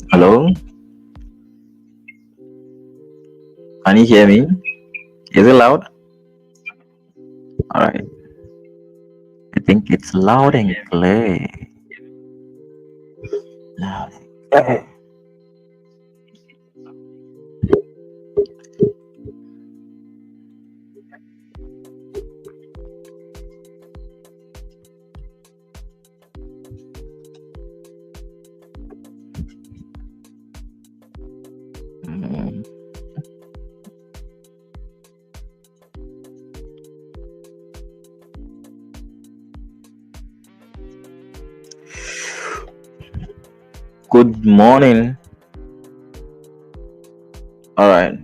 Hello, can you hear me? Is it loud? All right. I think it's loud and clear. Loud and clear. Mm. Good morning. All right.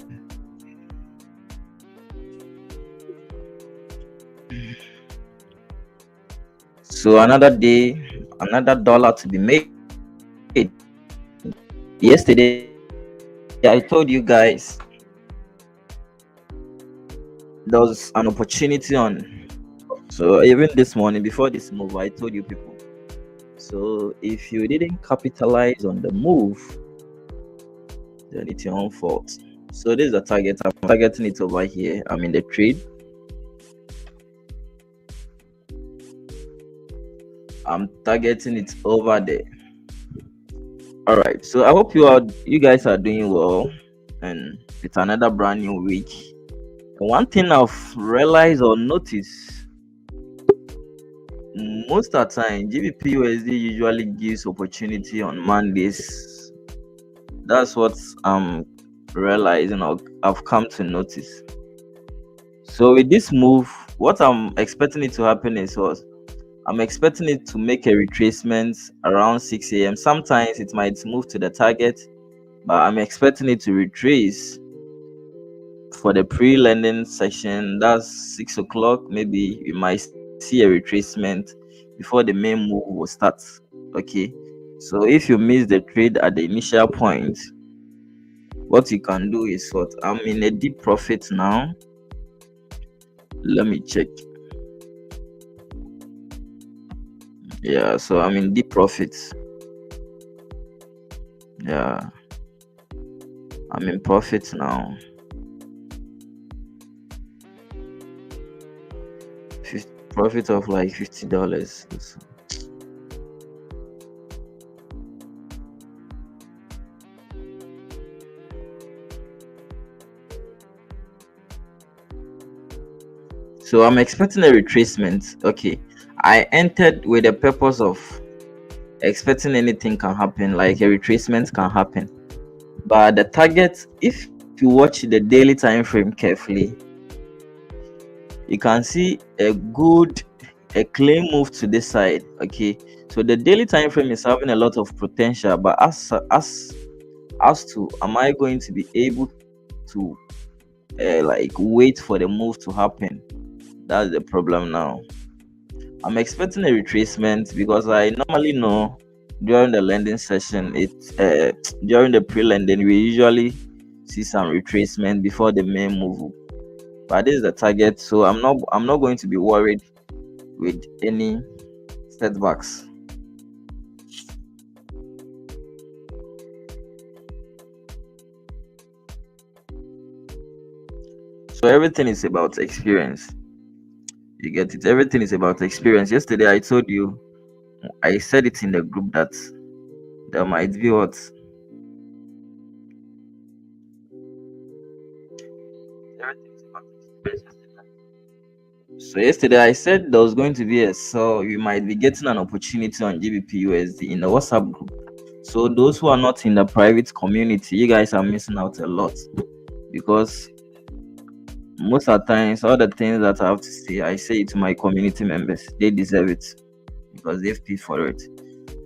So another day, another dollar to be made. Yesterday, I told you guys there was an opportunity on. So even this morning, before this move, I told you people. So if you didn't capitalize on the move, then it's your own fault. So this is the target. I'm targeting it over here. I'm in the trade. I'm targeting it over there. All right. So I hope you guys are doing well, and it's another brand new week. And one thing I've realized or noticed, most of the time, GBP USD usually gives opportunity on Mondays. That's what I'm realizing or I've come to notice. So with this move, what I'm expecting it to happen is what? I'm expecting it to make a retracement around 6 a.m. Sometimes it might move to the target, but I'm expecting it to retrace for the pre-lending session. That's 6 o'clock. Maybe you might see a retracement before the main move will start. Okay. So if you miss the trade at the initial point, what you can do is what? I'm in a deep profit now. Let me check. Yeah, so I'm in deep profits. Yeah, I'm in profits now. Profit of like $50. So I'm expecting a retracement. Okay, I entered with the purpose of expecting anything can happen, like a retracement can happen. But the target, if you watch the daily time frame carefully, you can see a clean move to this side. Okay, so the daily time frame is having a lot of potential, but as to am I going to be able to like wait for the move to happen? That's the problem now. I'm expecting a retracement because I normally know during the lending session, during the pre-lending, we usually see some retracement before the main move. But this is the target, so I'm not going to be worried with any setbacks. So everything is about experience. You get it? Everything is about experience. Yesterday I told you, I said it in the group that there might be what everything is about experience. So yesterday I said there was going to be so you might be getting an opportunity on GBP USD in the WhatsApp group. So those who are not in the private community, you guys are missing out a lot, because most of the times all the things that I have to say, I say it to my community members. They deserve it because they've paid for it.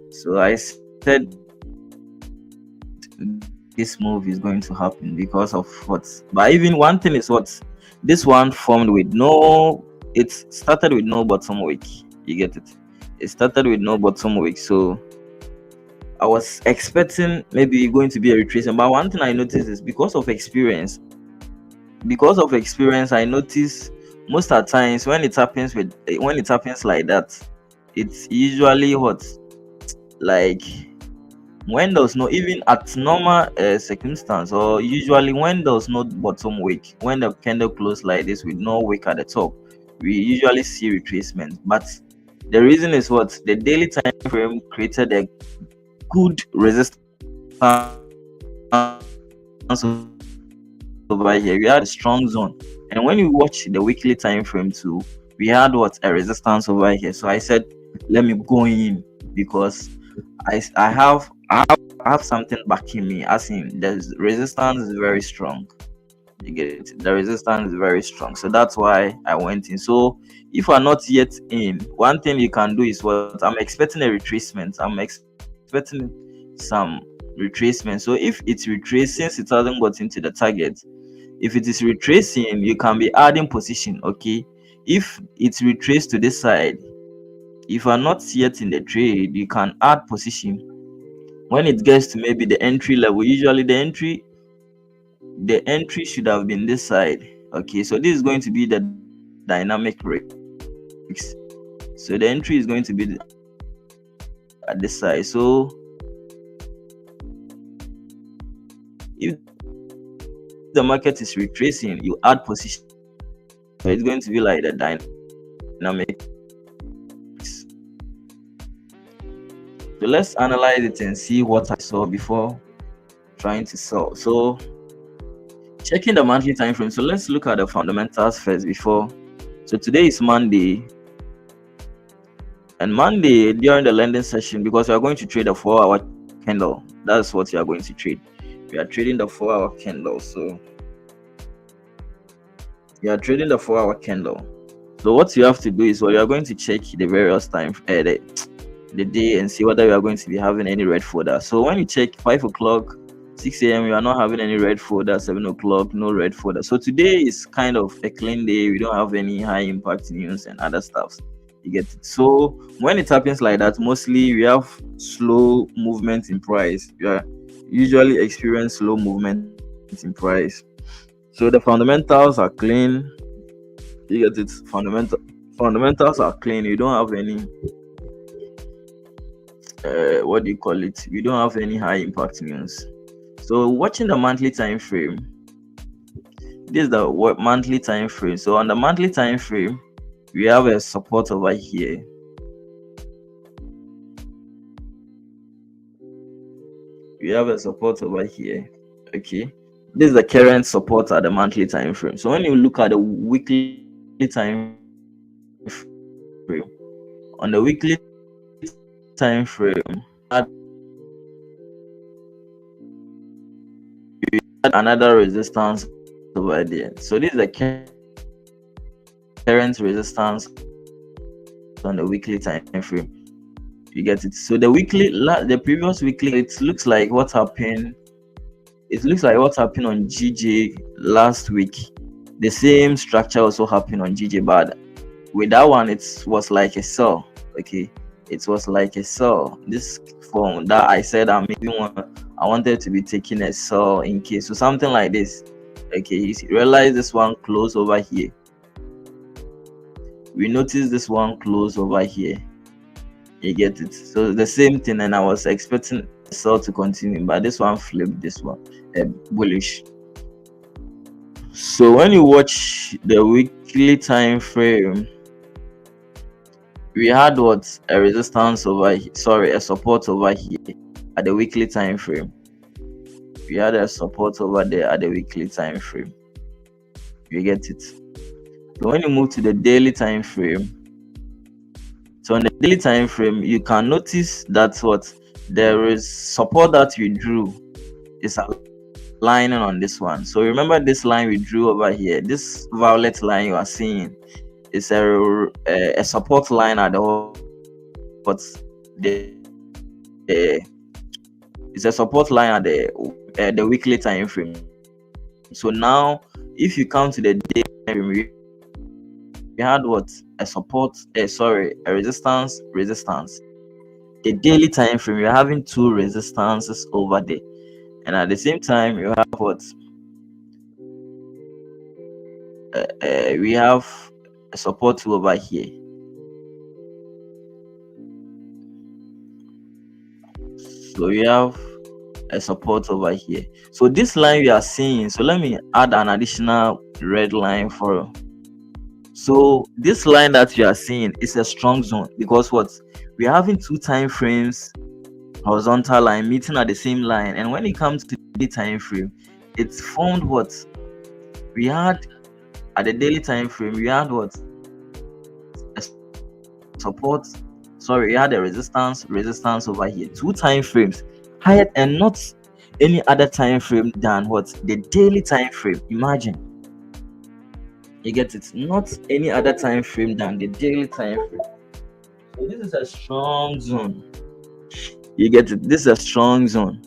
So I said this move is going to happen because of what. But even one thing is what this one formed with no. It started with no bottom wick. You get it? It started with no bottom wick. So I was expecting maybe going to be a retracement. But one thing I noticed is because of experience. I notice most of the times when it happens like that, it's usually what, like, when there's no, even at normal circumstance, or usually when there's no bottom wick, when the candle close like this with no wick at the top, we usually see retracement. But the reason is what, the daily time frame created a good resistance over here. We had a strong zone, and when you watch the weekly time frame too, we had what, a resistance over here. So I said, let me go in, because I have something backing me, as in the resistance is very strong. You get it? The resistance is very strong, so that's why I went in. So if we're not yet in, one thing you can do is what, I'm expecting a retracement. I'm expecting some retracement. So if it's retracing, since it hasn't got into the target, if it is retracing, you can be adding position. Okay, if it's retraced to this side, if you are not yet in the trade, you can add position when it gets to maybe the entry level. Usually the entry should have been this side. Okay, so this is going to be the dynamic risk. So the entry is going to be at this side. So if the market is retracing, you add position. So it's going to be like the dynamic. So let's analyze it and see what I saw before trying to sell. So checking the monthly time frame. So let's look at the fundamentals first before. So today is Monday, and Monday during the lending session, because we are going to trade a 4-hour candle. That's what we are going to trade. We are trading the 4-hour candle. So you are trading the 4-hour candle. So what you have to do is, well, you are going to check the various time the day and see whether you are going to be having any red folder. So when you check 5 o'clock, 6 a.m., you are not having any red folder. 7 o'clock, no red folder. So today is kind of a clean day. We don't have any high impact news and other stuff. You get it? So when it happens like that, mostly we have slow movement in price. We are usually experience slow movement in price. So the fundamentals are clean. You get it? Fundamentals are clean. You don't have any what do you call it? We don't have any high impact news. So watching the monthly time frame, this is the monthly time frame. So on the monthly time frame, we have a support over here. We have a support over here. Okay, this is the current support at the monthly time frame. So when you look at the weekly time frame, on the weekly time frame, another resistance over there. So this is the current resistance on the weekly time frame. You get it? So the previous weekly, it looks like what happened. It looks like what happened on GJ last week. The same structure also happened on GJ, but with that one, it was like a sell. Okay, it was like a sell. This form that I said I wanted to be taking a sell in case, so something like this. Okay, you realize this one close over here. We notice this one close over here. You get it? So the same thing, and I was expecting sell to continue, but this one flipped this one bullish. So when you watch the weekly time frame, we had what, a resistance over here, sorry, a support over here at the weekly time frame. We had a support over there at the weekly time frame. You get it? So when you move to the daily time frame, so on the daily time frame, you can notice that what, there is support that we drew is aligning on this one. So remember this line we drew over here, this violet line you are seeing is a support line at the what, the it's a support line at the weekly time frame. So now if you come to the daily time frame, we had what, a support, a resistance. The daily time frame, you're having two resistances over there, and at the same time you have what, we have a support over here. So we have a support over here. So this line we are seeing, so let me add an additional red line for. So this line that you are seeing is a strong zone, because what, we are having two time frames, horizontal line meeting at the same line, and when it comes to the time frame, it's formed what we had at the daily time frame. We had what, a support, sorry, we had a resistance over here, two time frames higher, and not any other time frame than what, the daily time frame. Imagine, you get it? Not any other time frame than the daily time frame. So this is a strong zone. You get it? This is a strong zone.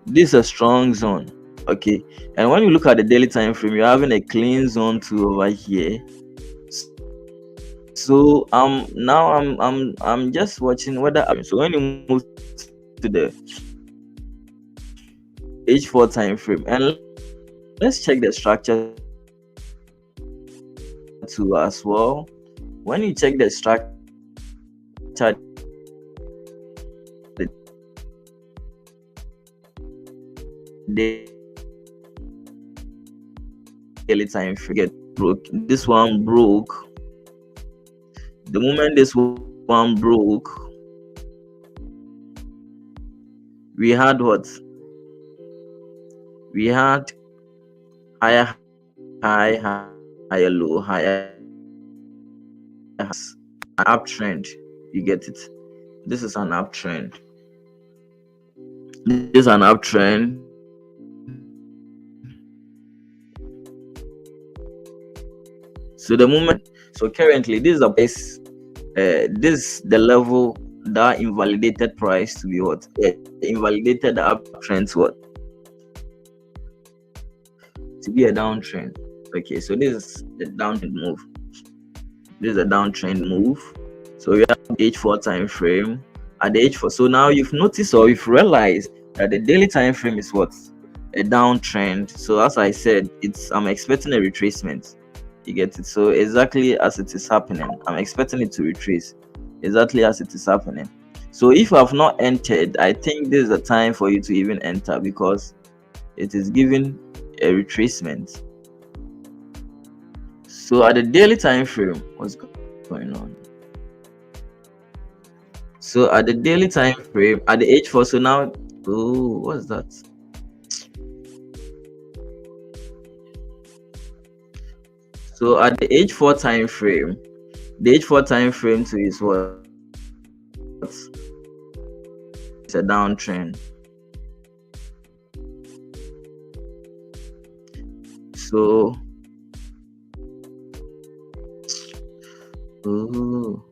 This is a strong zone. Okay, and when you look at the daily time frame, you're having a clean zone too over here. So now I'm just watching whether, so when you move to the H4 time frame, and let's check the structure too as well. When you check the structure, the daily time frame get broke. This one broke. The moment this one broke, we had what? We had higher high, higher low, higher, an uptrend. You get it? This is an uptrend. This is an uptrend. So the moment, so currently this is the base, this the level that invalidated price to be what? Invalidated the uptrend to what? To be a downtrend. Okay, so this is the downtrend move. This is a downtrend move. So we have H4 time frame at the H4. So now you've noticed, or you've realized, that the daily time frame is what? A downtrend. So as I said, I'm expecting a retracement. You get it? So exactly as it is happening, I'm expecting it to retrace exactly as it is happening. So if you have not entered, I think this is the time for you to even enter, because it is giving a retracement. So at the daily time frame, what's going on? So at the daily time frame, at the H4, so now, oh, what's that? So at the H4 time frame, the H4 time frame to is what? It's a downtrend. So, ooh.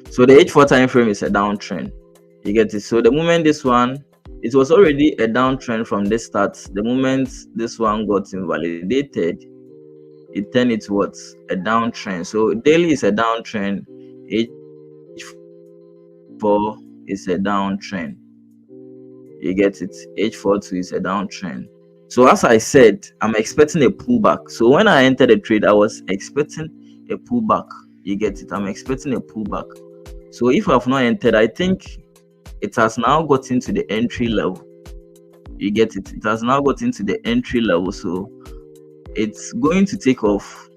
So the H4 time frame is a downtrend. You get it? So the moment this one, it was already a downtrend from the start. The moment this one got invalidated, it turned it what? A downtrend. So daily is a downtrend. H4 is a downtrend. You get it? H42 is a downtrend. So as I said, I'm expecting a pullback. So when I entered the trade, I was expecting a pullback. You get it? I'm expecting a pullback. So if I've not entered, I think it has now gotten to the entry level. You get it? It has now gotten to the entry level. So it's going to take off.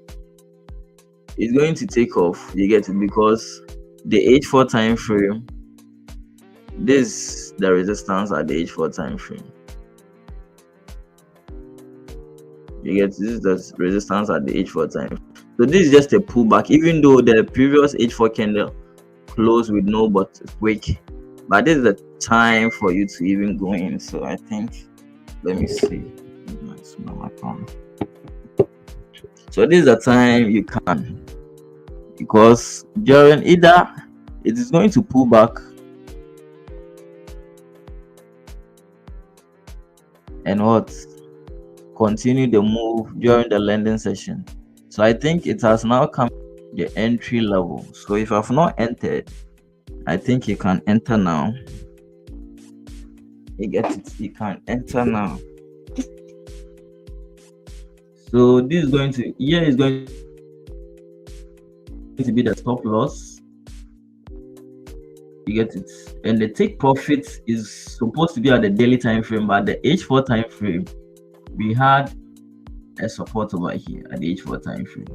It's going to take off. You get it? Because the H4 time frame, this the resistance at the H4 time frame. You get this is the resistance at the H4 time. So this is just a pullback, even though the previous H4 candle closed with no but wick. But this is the time for you to even go in. So I think, let me see. So this is the time you can, because during either it is going to pull back and what continue the move during the lending session. So I think it has now come to the entry level. So if I've not entered, I think you can enter now. You get it? You can enter now. So this is going to, here is going to be the stop loss. You get it? And the take profit is supposed to be at the daily time frame, but the H4 time frame, we had a support over here at the H4 time frame.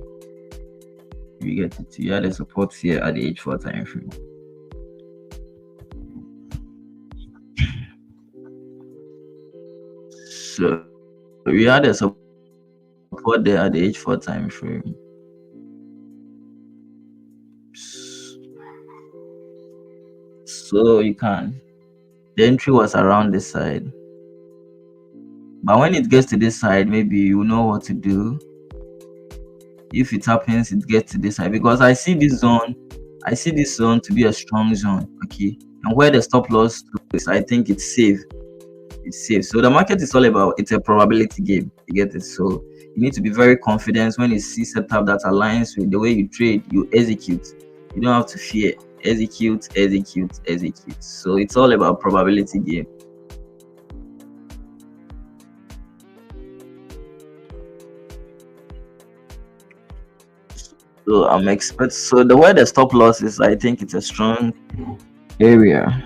You get it? You had a support here at the H4 time frame. So we had a support there at the H4 time frame. So you can, the entry was around this side, but when it gets to this side, maybe you know what to do. If it happens, it gets to this side, because I see this zone to be a strong zone. Okay, and where the stop loss is, I think it's safe. It's safe. So the market is all about, it's a probability game. You get it? So you need to be very confident. When you see setup that aligns with the way you trade, you execute. You don't have to fear. Execute. So it's all about probability game. So I'm expect, so the way the stop loss is, I think it's a strong area.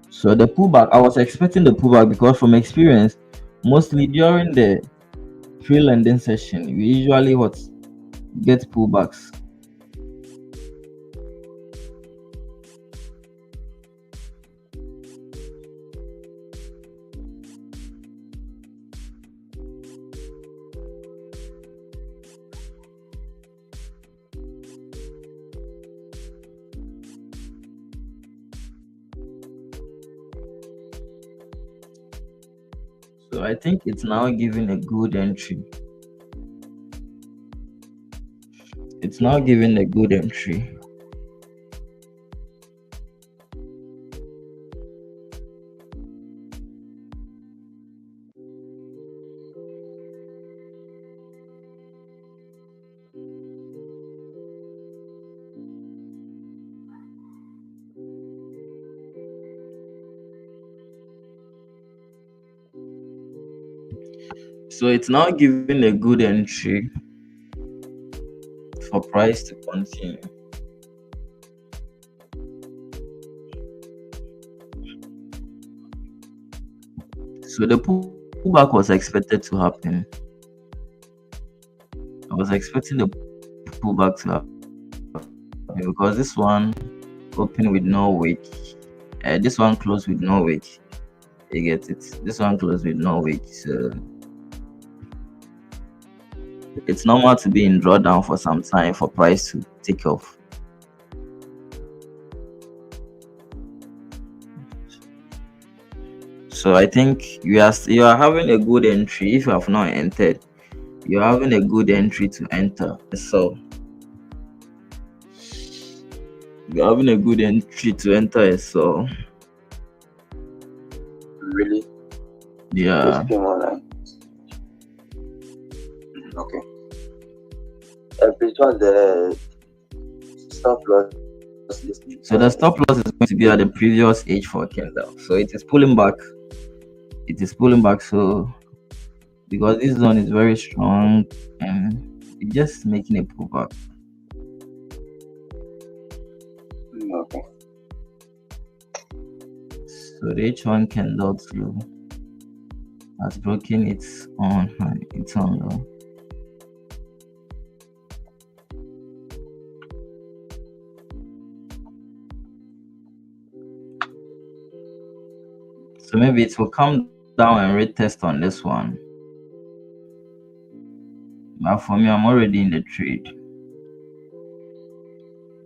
So the pullback, I was expecting the pullback, because from experience, mostly during the pre-lending session, we usually what get pullbacks. So I think it's now giving a good entry. It's now giving a good entry. So it's now giving a good entry for price to continue. So the pullback was expected to happen. I was expecting the pullback to happen, because this one opened with no wick. This one closed with no wick. You get it? This one closed with no wick. So it's normal to be in drawdown for some time for price to take off. So I think you are having a good entry if you have not entered. you're having a good entry to enter. So you're having a good entry to enter a so Really? yeah. Just came online. Okay. Which was the stop loss listening So the stop loss is going to be at the previous H4 candle. So it is pulling back. It is pulling back. So because this zone is very strong and it's just making a pullback. Okay. So the H1 candle too has broken its own high, its own low. So maybe it will come down and retest on this one. But for me, I'm already in the trade.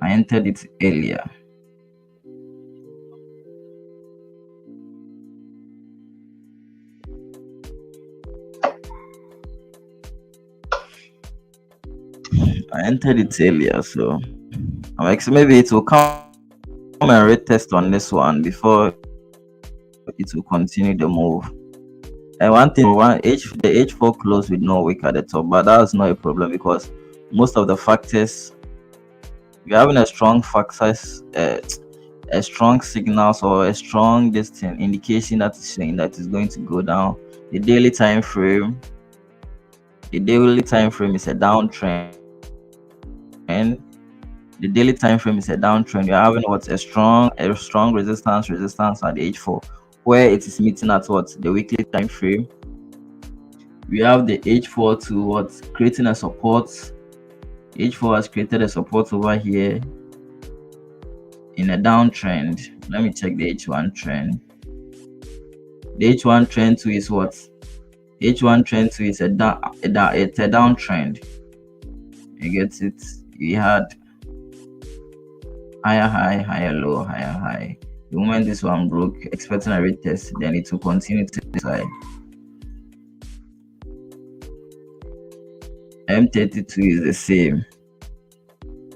I entered it earlier. I entered it earlier, so I'm like, so maybe it will come and retest on this one before it will continue the move. And one thing, the H4 closed with no wick at the top, but that's not a problem because most of the factors we're having a strong factors, a strong signals or a strong distance indication that is saying that it's going to go down. The daily time frame is a downtrend. The daily time frame is a downtrend. You're having a strong resistance at the H4, where it is meeting at the weekly time frame. We have the H4 to creating a support. H4 has created a support over here in a downtrend. Let me check the H1 trend. The H1 trend 2 is what? H1 trend 2 is a downtrend. You get it? We had higher high, higher low, higher high. The moment this one broke, expecting a retest, then it will continue to the side. M32 is the same.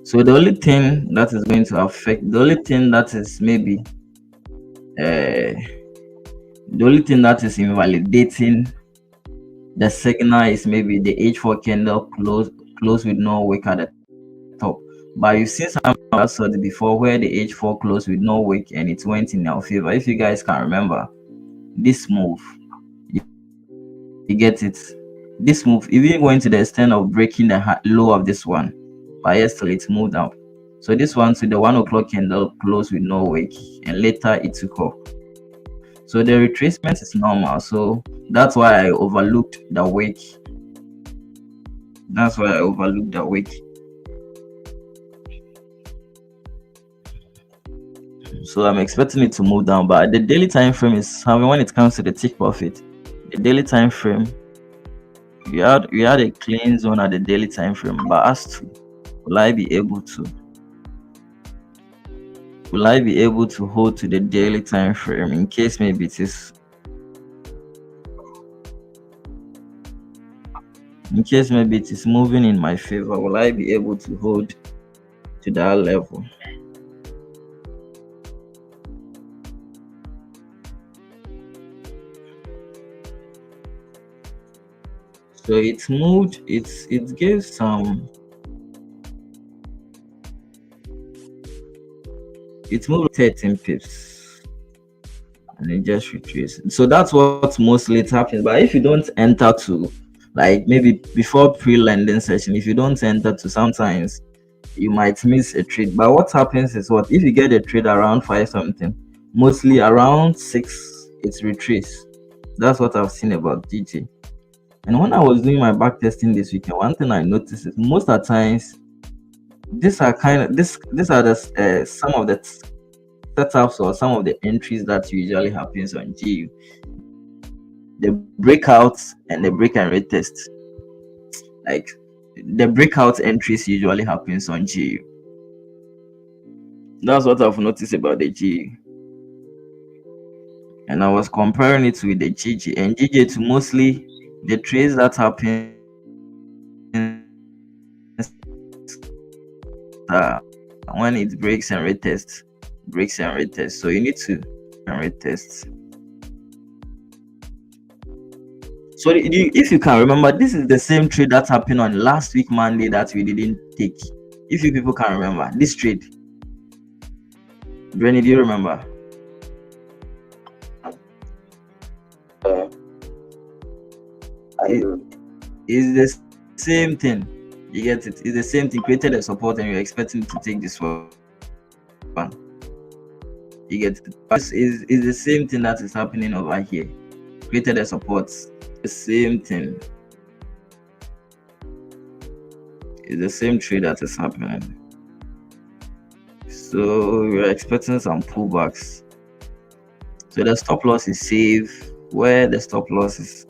So the only thing that is going to affect, the only thing that is invalidating the signal is maybe the H4 candle close with no wick at the top. But you've seen some of that before where the H4 closed with no wick and it went in our favor. If you guys can remember this move, you get it. This move even going to the extent of breaking the low of this one, but yes, still it moved up. So this one to the 1 o'clock candle closed with no wick and later it took off. So the retracement is normal. So that's why I overlooked the wick. So I'm expecting it to move down, but the daily time frame is having, when it comes to the tick profit, the daily time frame, we had a clean zone at the daily time frame. But as to will I be able to hold to the daily time frame in case maybe it is moving in my favor? Will I be able to hold to that level? So it moved, it gave some, it moved 13 pips and it just retraced. So that's what mostly it happens. But if you don't enter to, like maybe before pre-lending session, if you don't enter to, sometimes you might miss a trade. But what happens is if you get a trade around 5 something, mostly around 6 it's retrace. That's what I've seen about DJ. And when I was doing my back testing this weekend, one thing I noticed is most of the times these are the some of the setups or some of the entries that usually happens on GU. The breakouts and the break and retest. Like the breakout entries usually happens on GU. That's what I've noticed about the GU. And I was comparing it with the GG, and GG to mostly the trades that happen when it breaks and retests. So you need to and retest. So if you can remember, this is the same trade that happened on last week Monday that we didn't take. If you people can remember this trade, Brenny, do you remember? It's the same thing. You get it? It's the same thing. Created a support and you're expecting to take this one. You get it? It's the same thing that is happening over here. Created a support. The same thing. It's the same trade that is happening. So we're expecting some pullbacks. So the stop loss is safe. Where the stop loss is,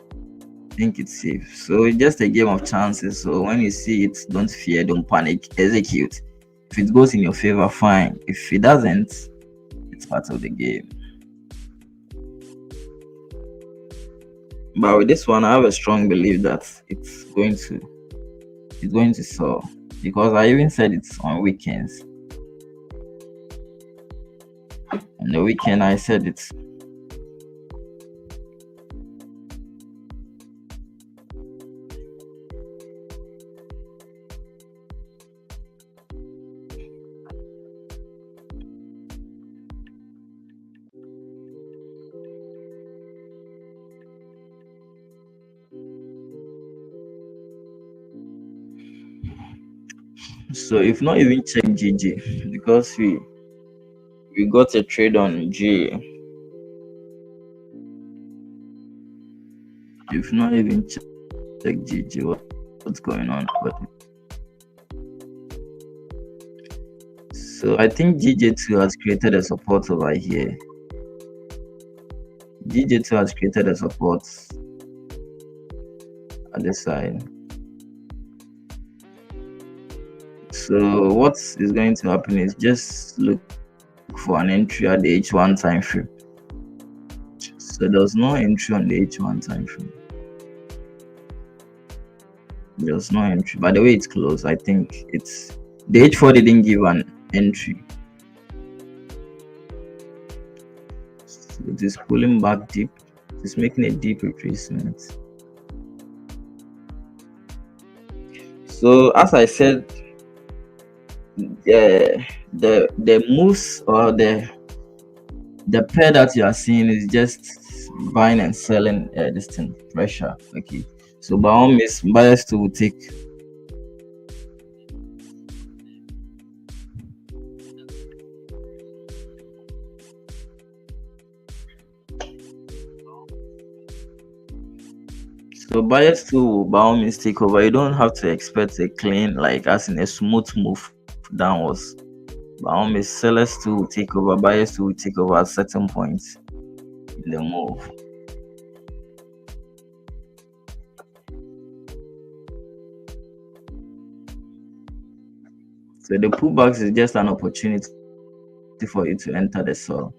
I think it's safe. So it's just a game of chances. So when you see it, don't fear, don't panic, execute. If it goes in your favor, fine. If it doesn't, it's part of the game. But with this one, I have a strong belief that it's going to sell, because I even said it's on weekends. On the weekend, I said it's so if not even check GG, because we got a trade on G. If not even check GG, what's going on? So I think GJ2 has created a support over here. GJ2 has created a support at the side. So what is going to happen is just look for an entry at the H1 time frame. So there's no entry on the H1 time frame. There's no entry. By the way, it's closed. I think it's the H4 didn't give an entry. So it is pulling back deep. It's making a deep retracement. So as I said, the moves or the pair that you are seeing is just buying and selling this thing pressure. Okay, so by all means, buyers to take. So buyers to by all means take over. You don't have to expect a clean, like as in a smooth move downwards. By all means, sellers to take over, buyers to take over at certain points in the move. So the pullbacks is just an opportunity for you to enter the sell.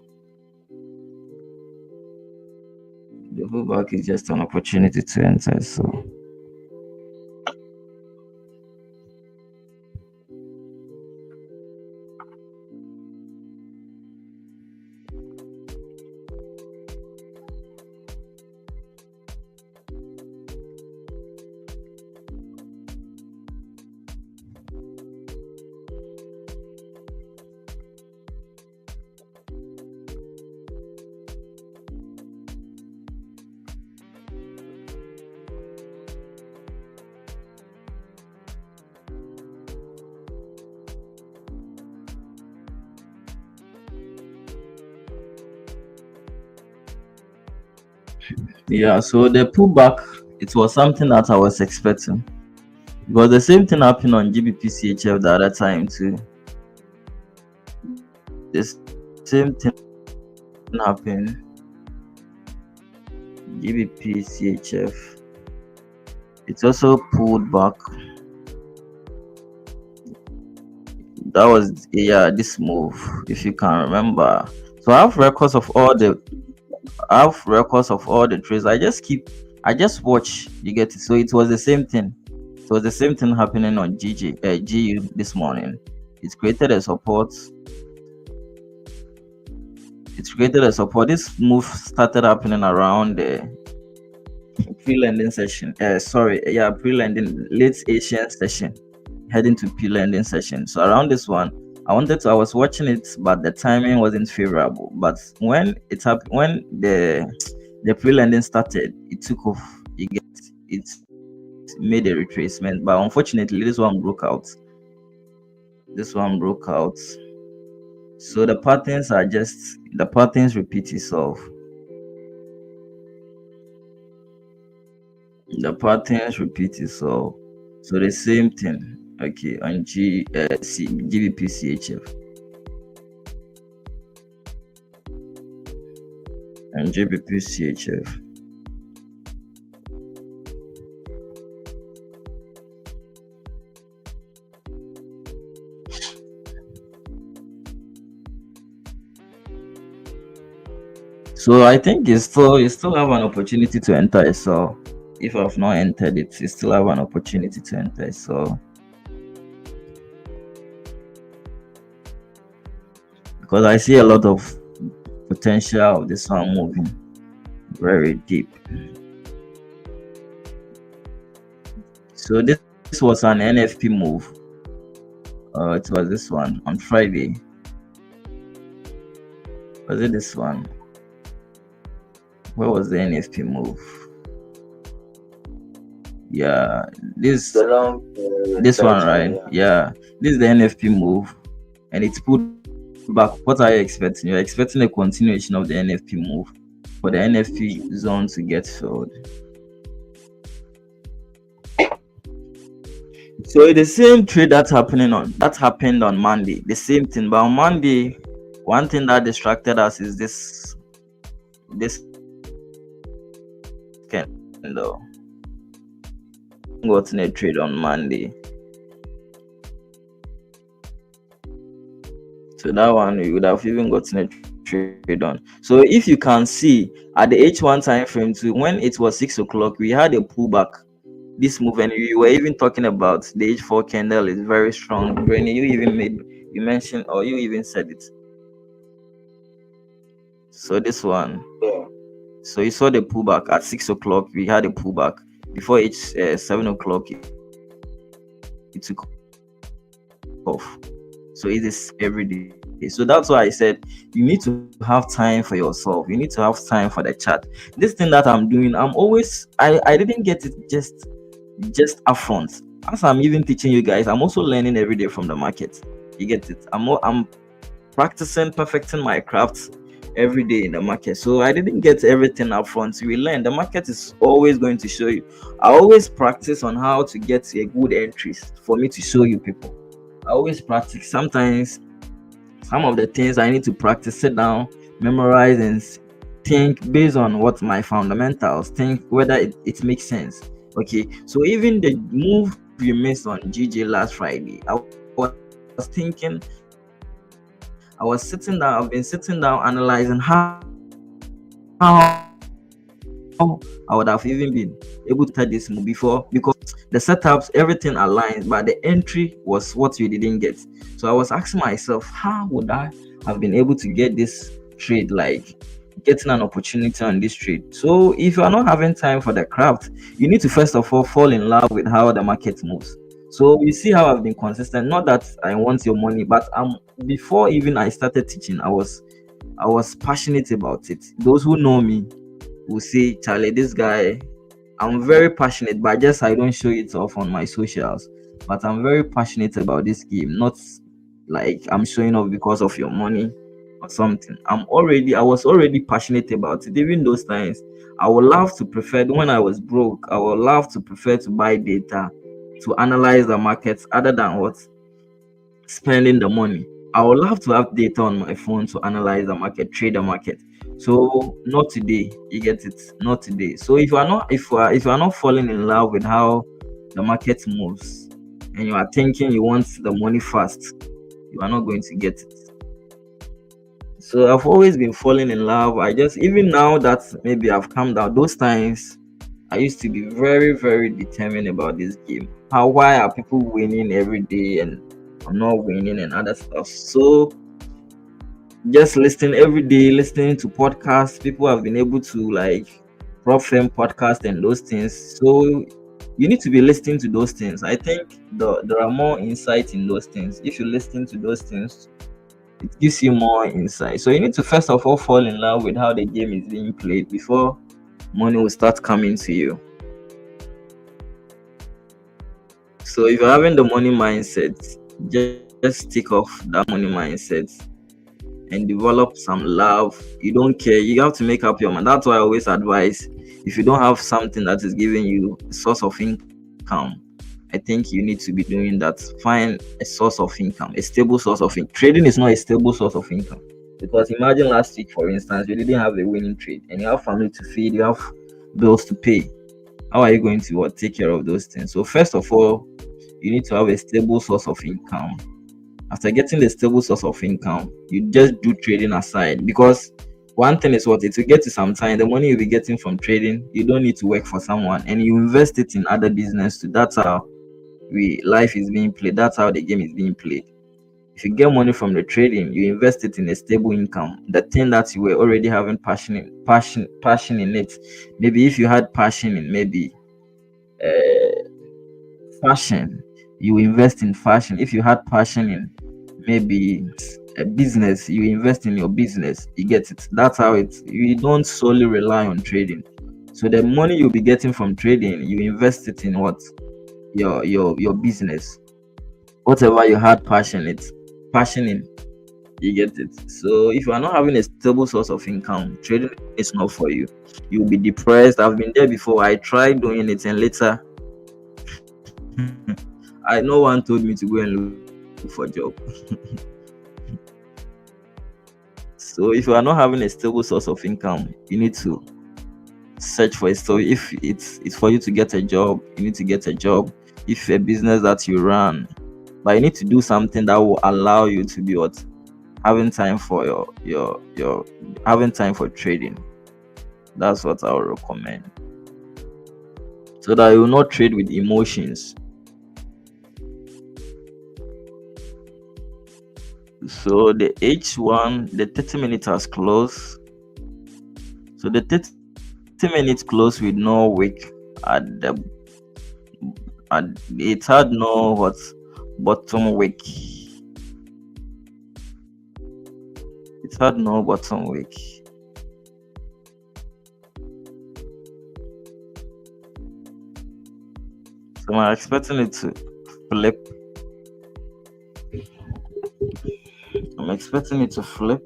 The pullback is just an opportunity to enter, so. Yeah, so the pullback, it was something that I was expecting, because the same thing happened on GBP-CHF the other time too. The same thing happened GBP-CHF. It's also pulled back. That was this move, if you can remember. So I have records of all the trades. I just watch, you get it. So it was the same thing. It was the same thing happening on GU this morning. It created a support. It created a support. This move started happening around the pre-lending session. Pre-lending late Asian session, heading to pre-lending session. So around this one, I was watching it, but the timing wasn't favorable. But when it happened, when the pre-lending started, it took off. It made a retracement, but unfortunately, this one broke out. So the patterns repeat itself. So the same thing, okay, on GBP CHF and GBP CHF. So I think you still have an opportunity to enter. So if I've not entered it, you still have an opportunity to enter. So because I see a lot of potential of this one moving very deep. So this was an NFP move. It was this one on Friday. Was it this one? Where was the NFP move? Yeah, this one, right? Yeah, this is the NFP move, and it's put back. What are you expecting? You're expecting a continuation of the NFP move for the NFP zone to get filled. So the same trade that happened on Monday, the same thing. But on Monday, one thing that distracted us is this candle. Got in a trade on Monday. So that one we would have even gotten a trade on. So if you can see at the H1 time frame too, when it was 6 o'clock, we had a pullback. This move, and we were even talking about the H4 candle is very strong. Granny, you mentioned, or you even said it. So this one, so you saw the pullback at 6 o'clock. We had a pullback before 7 o'clock. It took off. So it is every day. So that's why I said you need to have time for yourself. You need to have time for the chat. This thing that I'm doing, I didn't get it just upfront. As I'm even teaching you guys, I'm also learning every day from the market. You get it? I'm practicing, perfecting my craft every day in the market. So I didn't get everything upfront. So we learn. The market is always going to show you. I always practice on how to get a good entries for me to show you people. I always practice. Sometimes some of the things I need to practice, sit down, memorize, and think based on what my fundamentals think, whether it makes sense. Okay, so even the move you missed on GJ last Friday, I was thinking, I've been sitting down analyzing how I would have even been able to tell this move before, because the setups, everything aligned, but the entry was what you didn't get. So I was asking myself, how would I have been able to get this trade, like getting an opportunity on this trade? So if you are not having time for the craft, you need to first of all fall in love with how the market moves. So you see how I've been consistent. Not that I want your money, but before even I started teaching, I was passionate about it. Those who know me will say, Charlie, this guy, I'm very passionate, but I don't show it off on my socials. But I'm very passionate about this game, not like I'm showing off because of your money or something. I was already passionate about it. Even those times, I would love to prefer, when I was broke, I would love to prefer to buy data to analyze the markets other than what spending the money. I would love to have data on my phone to analyze the market, trade the market. So not today, you get it. Not today. So if you are not falling in love with how the market moves, and you are thinking you want the money fast, you are not going to get it. So I've always been falling in love. Even now that maybe I've calmed down, those times I used to be very, very determined about this game. Why are people winning every day? And I'm not winning and other stuff. So just listening every day, listening to podcasts. People have been able to like prop firm podcast and those things. So you need to be listening to those things. I think there are more insight in those things. If you listen to those things, it gives you more insight. So you need to first of all fall in love with how the game is being played before money will start coming to you. So if you're having the money mindset, just stick off that money mindset and develop some love. You don't care. You have to make up your mind. That's why I always advise, if you don't have something that is giving you a source of income, I think you need to be doing that. Find a source of income, a stable source of income. Trading is not a stable source of income. Because imagine last week, for instance, you didn't have a winning trade and you have family to feed, you have bills to pay. How are you going to take care of those things? So first of all, you need to have a stable source of income. After getting the stable source of income, you just do trading aside, because one thing is what, it will get to some time, the money you'll be getting from trading, you don't need to work for someone, and you invest it in other business too. That's how life is being played. That's how the game is being played. If you get money from the trading, you invest it in a stable income, the thing that you were already having passion in it. Maybe if you had passion in maybe fashion, you invest in fashion. If you had passion in maybe a business, you invest in your business. You get it. That's how it. You don't solely rely on trading. So the money you'll be getting from trading, you invest it in what, your business, whatever you had passion in. You get it. So if you are not having a stable source of income, trading is not for you. You'll be depressed. I've been there before. I tried doing it and later no one told me to go and look for a job. So if you are not having a stable source of income, you need to search for it. So if it's for you to get a job, you need to get a job. If a business that you run, but you need to do something that will allow you to be what, having time for your having time for trading. That's what I would recommend, so that you will not trade with emotions. So the H1, the 30 minutes has closed. So the 30 minutes closed with no wick at the it had no what, bottom wick. It had no bottom wick. So I'm expecting it to flip. I'm expecting it to flip.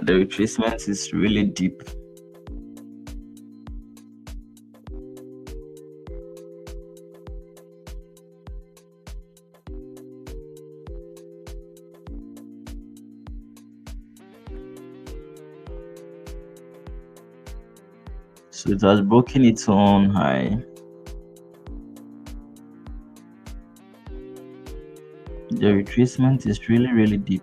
The retracement is really deep. So it has broken its own high. The retracement is really deep.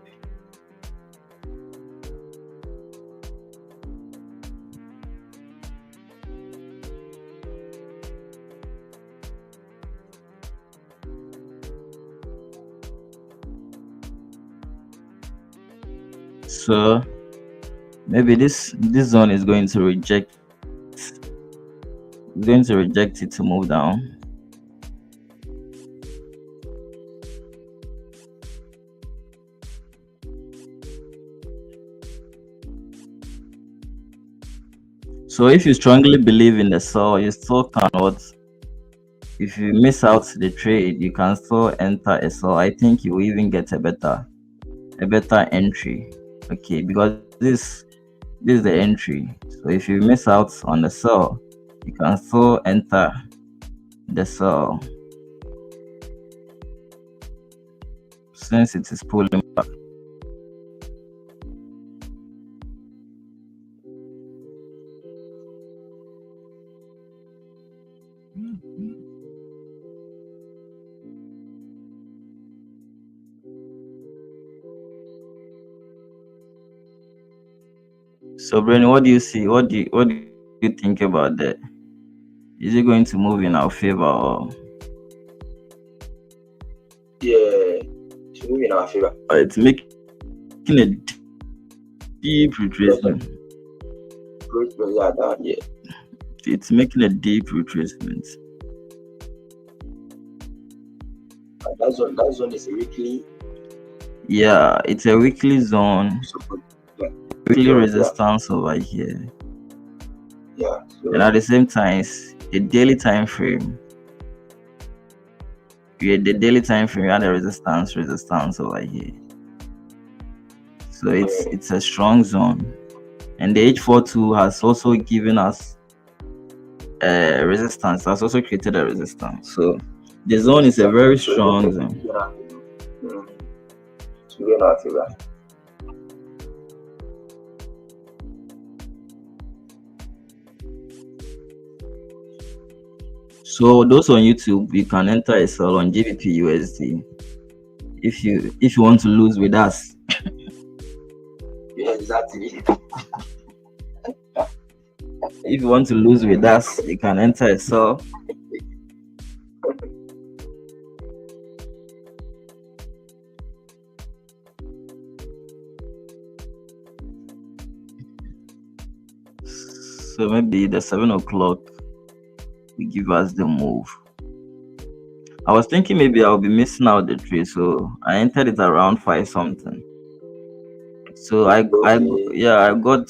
So maybe this zone is going to reject it to move down. So if you strongly believe in the sell, you still cannot. If you miss out the trade, you can still enter a sell. I think you will even get a better entry. Okay, because this is the entry. So if you miss out on the sell, you can still enter the sell since it is pulling back. So, Brenny, what do you see? What do you think about that? Is it going to move in our favor or Yeah, it's moving in our favor. it's making a deep retracement? Because of growth pressure down here. It's making a deep retracement. And that zone is a weekly Yeah, it's a weekly zone, support. Yeah, weekly so yeah, resistance over here, yeah. and So at the same time, it's a daily time frame. The daily time frame and the resistance over here. So yeah, it's a strong zone, and the H42 has also given us resistance. Has also created a resistance. So the zone is a resistance. very So it's strong definitely zone. in our favor. Mm, it's moving in our favor. So those on YouTube, you can enter a sell on GBP USD if you want to lose with us. Yeah, exactly. If you want to lose with us, you can enter a sell. So maybe the 7 o'clock will give us the move. I was thinking maybe I'll be missing out the trade, so I entered it around 5 something. So Okay. yeah, I got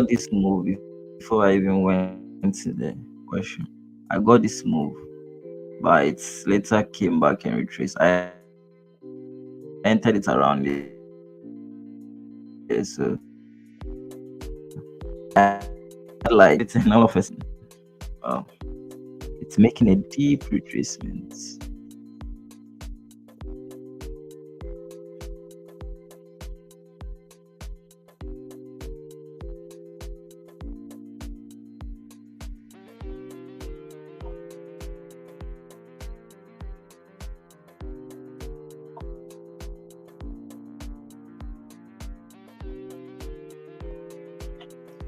this move before I even went to the question. I got this move, but it later came back and retraced. I entered it around there, so I had like it's and all of a sudden, wow, it's making a deep retracement.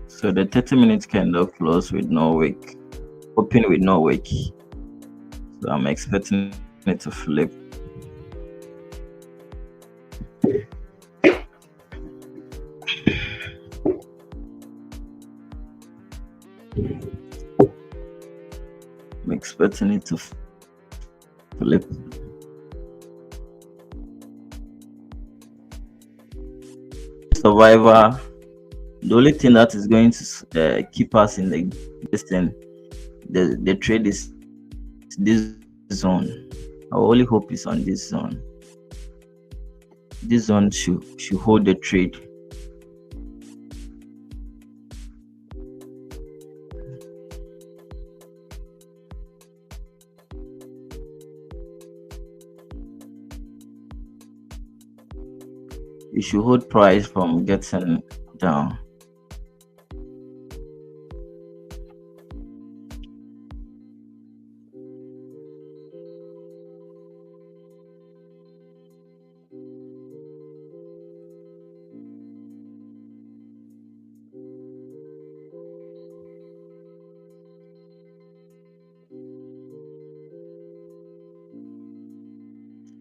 So the 30 minute candle close with no wick, open with no wick. So I'm expecting it to flip. I'm expecting it to flip. Survivor. The only thing that is going to keep us in this thing, the trade is this zone. Our only hope is on this zone. This zone should hold the trade. It should hold price from getting down.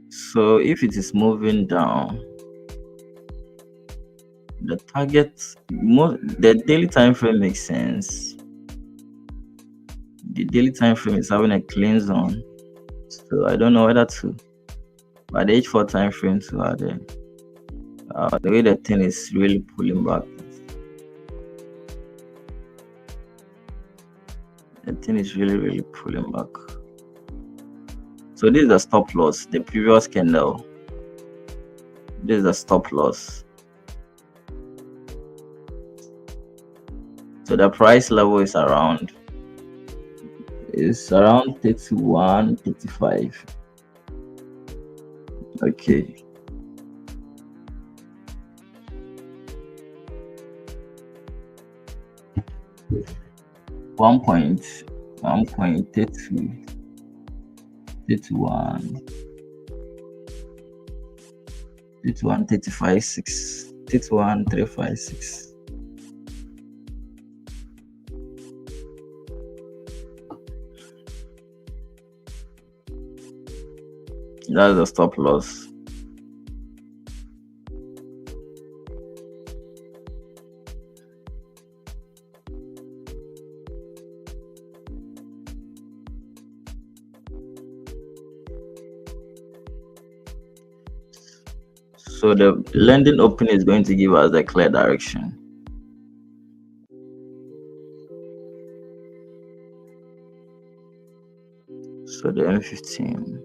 So if it is moving down, the target, the daily time frame makes sense. The daily time frame is having a clean zone, so I don't know whether to. But the H4 time frame to add the way the thing is really pulling back. The thing is really pulling back. So this is the stop loss. The previous candle. This is the stop loss. So the price level is around 31, 35. Okay. One point 32, 31, 31, 35, 6, 31, 356. That's the stop loss. So the lending open is going to give us a clear direction. So the M15.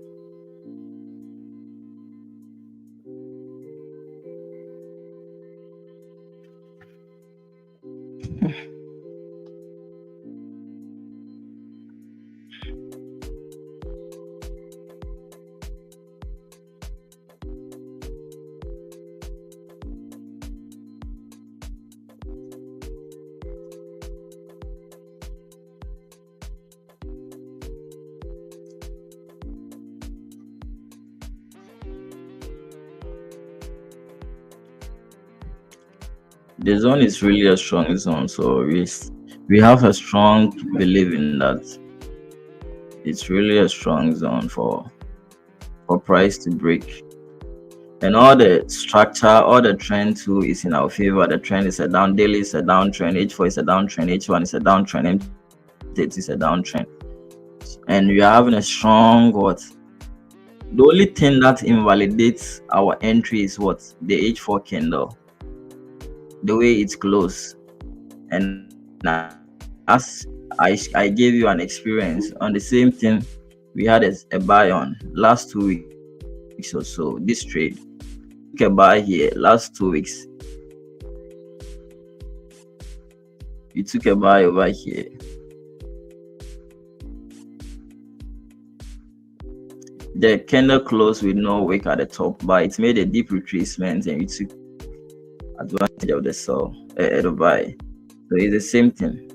The zone is really a strong zone, so we have a strong belief in that. It's really a strong zone for price to break. And all the structure, all the trend too is in our favor. The trend is a down, daily is a downtrend, H4 is a downtrend, H1 is a downtrend, M30 is a downtrend. And we are having a strong what? The only thing that invalidates our entry is what? The H4 candle. The way it's closed. And as I gave you an experience on the same thing, we had a buy on last 2 weeks or so. This trade took a buy here last 2 weeks. We took a buy over here. The candle closed with no wick at the top, but it made a deep retracement and we took advantage of the sell, the buy. So it's the same thing.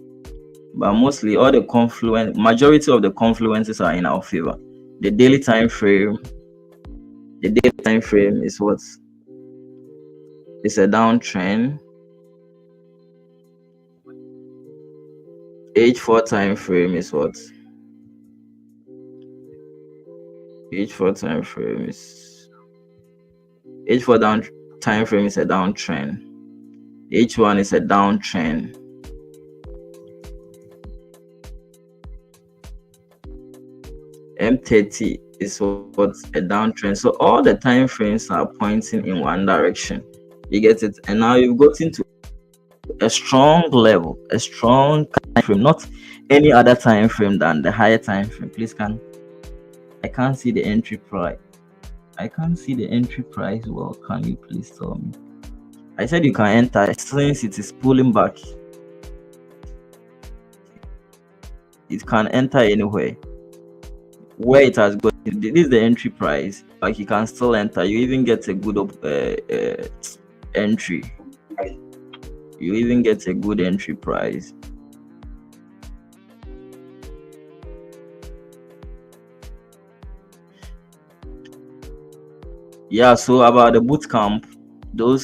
But mostly all the majority of the confluences are in our favor. The daily time frame is what? It's a downtrend. H4 time frame is what? H4 time frame is H4 time frame is a downtrend. H1 is a downtrend. M30 is what's a downtrend. So all the time frames are pointing in one direction. You get it? And now you've got into a strong level, a strong time frame, not any other time frame than the higher time frame. Please I can't see the entry price. I can't see the entry price. Well, can you please tell me? I said you can enter since it is pulling back. It can enter anywhere. Where it has got, this is the entry price. Like you can still enter. You even get a good entry. You even get a good entry price. Yeah, so about the boot camp, the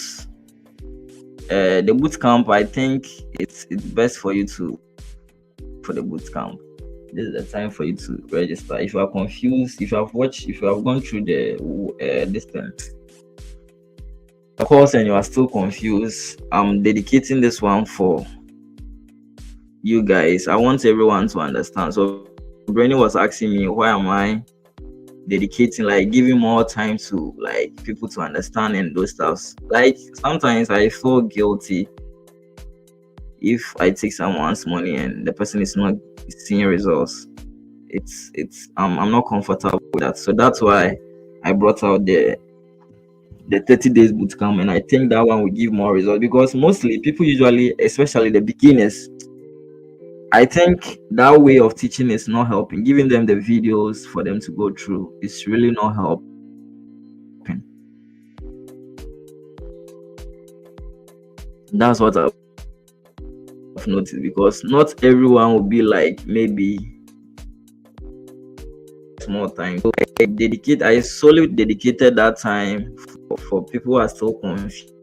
boot camp, I think it's best for you to for the boot camp. This is the time for you to register. If you are confused, if you have gone through the distance course and you are still confused, I'm dedicating this one for you guys. I want everyone to understand. So Brenny was asking me, why am I dedicating, like giving more time to like people to understand and those stuffs? Like sometimes I feel guilty if I take someone's money and the person is not seeing results. I'm not comfortable with that. So that's why I brought out the 30 days bootcamp, and I think that one will give more results, because mostly people usually, especially the beginners, I think that way of teaching is not helping. Giving them the videos for them to go through is really not helping. That's what I've noticed, because not everyone will be like maybe small time. So I solely dedicated that time for people who are still confused,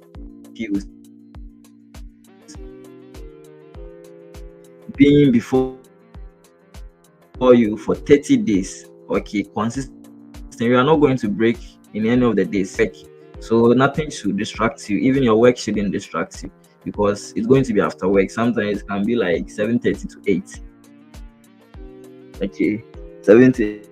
being before you for 30 days. Okay, consistent consistent. You are not going to break in any of the days. So nothing should distract you. Even your work shouldn't distract you because it's going to be after work. Sometimes it can be like 7:30 to 8. Okay, 7:30.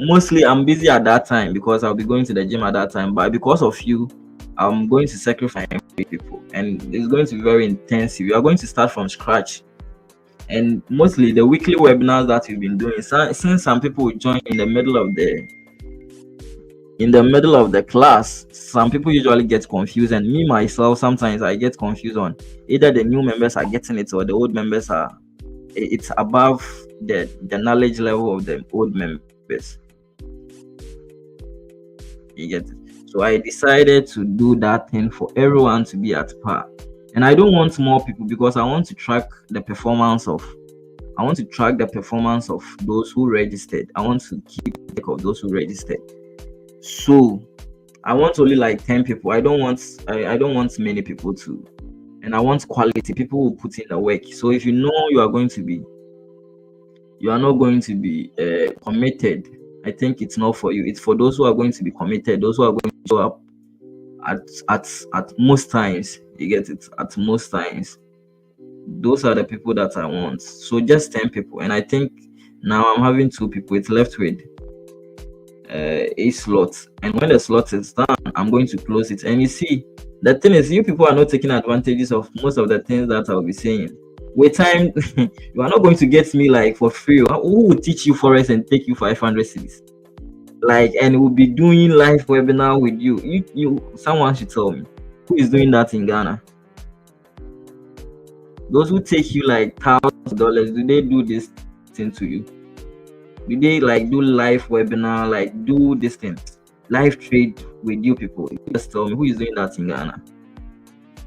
Mostly I'm busy at that time because I'll be going to the gym at that time. But because of you, I'm going to sacrifice people, and it's going to be very intensive. You are going to start from scratch, and mostly the weekly webinars that we've been doing. Since some people will join in the middle of the class, some people usually get confused, and me myself sometimes I get confused on either the new members are getting it or the old members are. It's above the knowledge level of the old members. You get it? So I decided to do that thing for everyone to be at par. And I don't want more people because I want to track the performance of those who registered. I want to keep track of those who registered. So I want only like 10 people. I don't want many people to, and I want quality people who put in the work. So if you know you are not going to be committed, I think it's not for you. It's for those who are going to be committed, those who are going to show up at most times. You get it? At most times. Those are the people that I want. So just 10 people. And I think now I'm having 2 people. It's left with a slot. And when the slot is done, I'm going to close it. And you see, the thing is, you people are not taking advantages of most of the things that I'll be saying. With time, you are not going to get me like for free. Who will teach you Forex and take you 500 cities? Like, and we'll be doing live webinar with you. Someone should tell me who is doing that in Ghana. Those who take you like $1,000, do they do this thing to you? Do they like do live webinar, like do this thing, live trade with you people? Just tell me who is doing that in Ghana,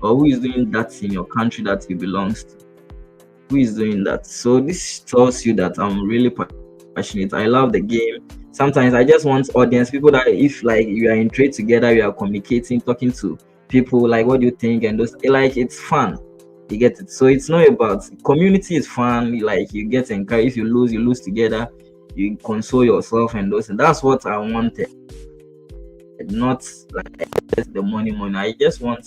or who is doing that in your country that you belongs to. Who is doing that? So this tells you that I'm really passionate. I love the game. Sometimes I just want audience, people that if like you are in trade together, you are communicating, talking to people, like what do you think, and those, like it's fun. You get it? So it's not about community is fun. Like you get encouraged. If you lose together. You console yourself and those. And that's what I wanted. Not like the money. I just want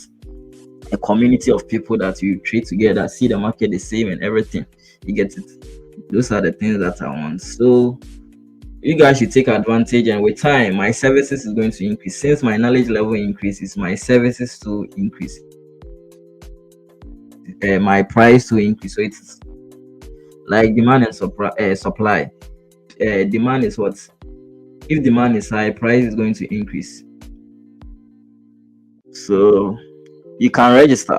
a community of people that you trade together, see the market the same and everything. You get it? Those are the things that I want. So you guys should take advantage, and with time my services is going to increase. Since my knowledge level increases, my services to increase, my price to increase. So it's like demand and supply. Demand is what? If demand is high, price is going to increase. So you can register.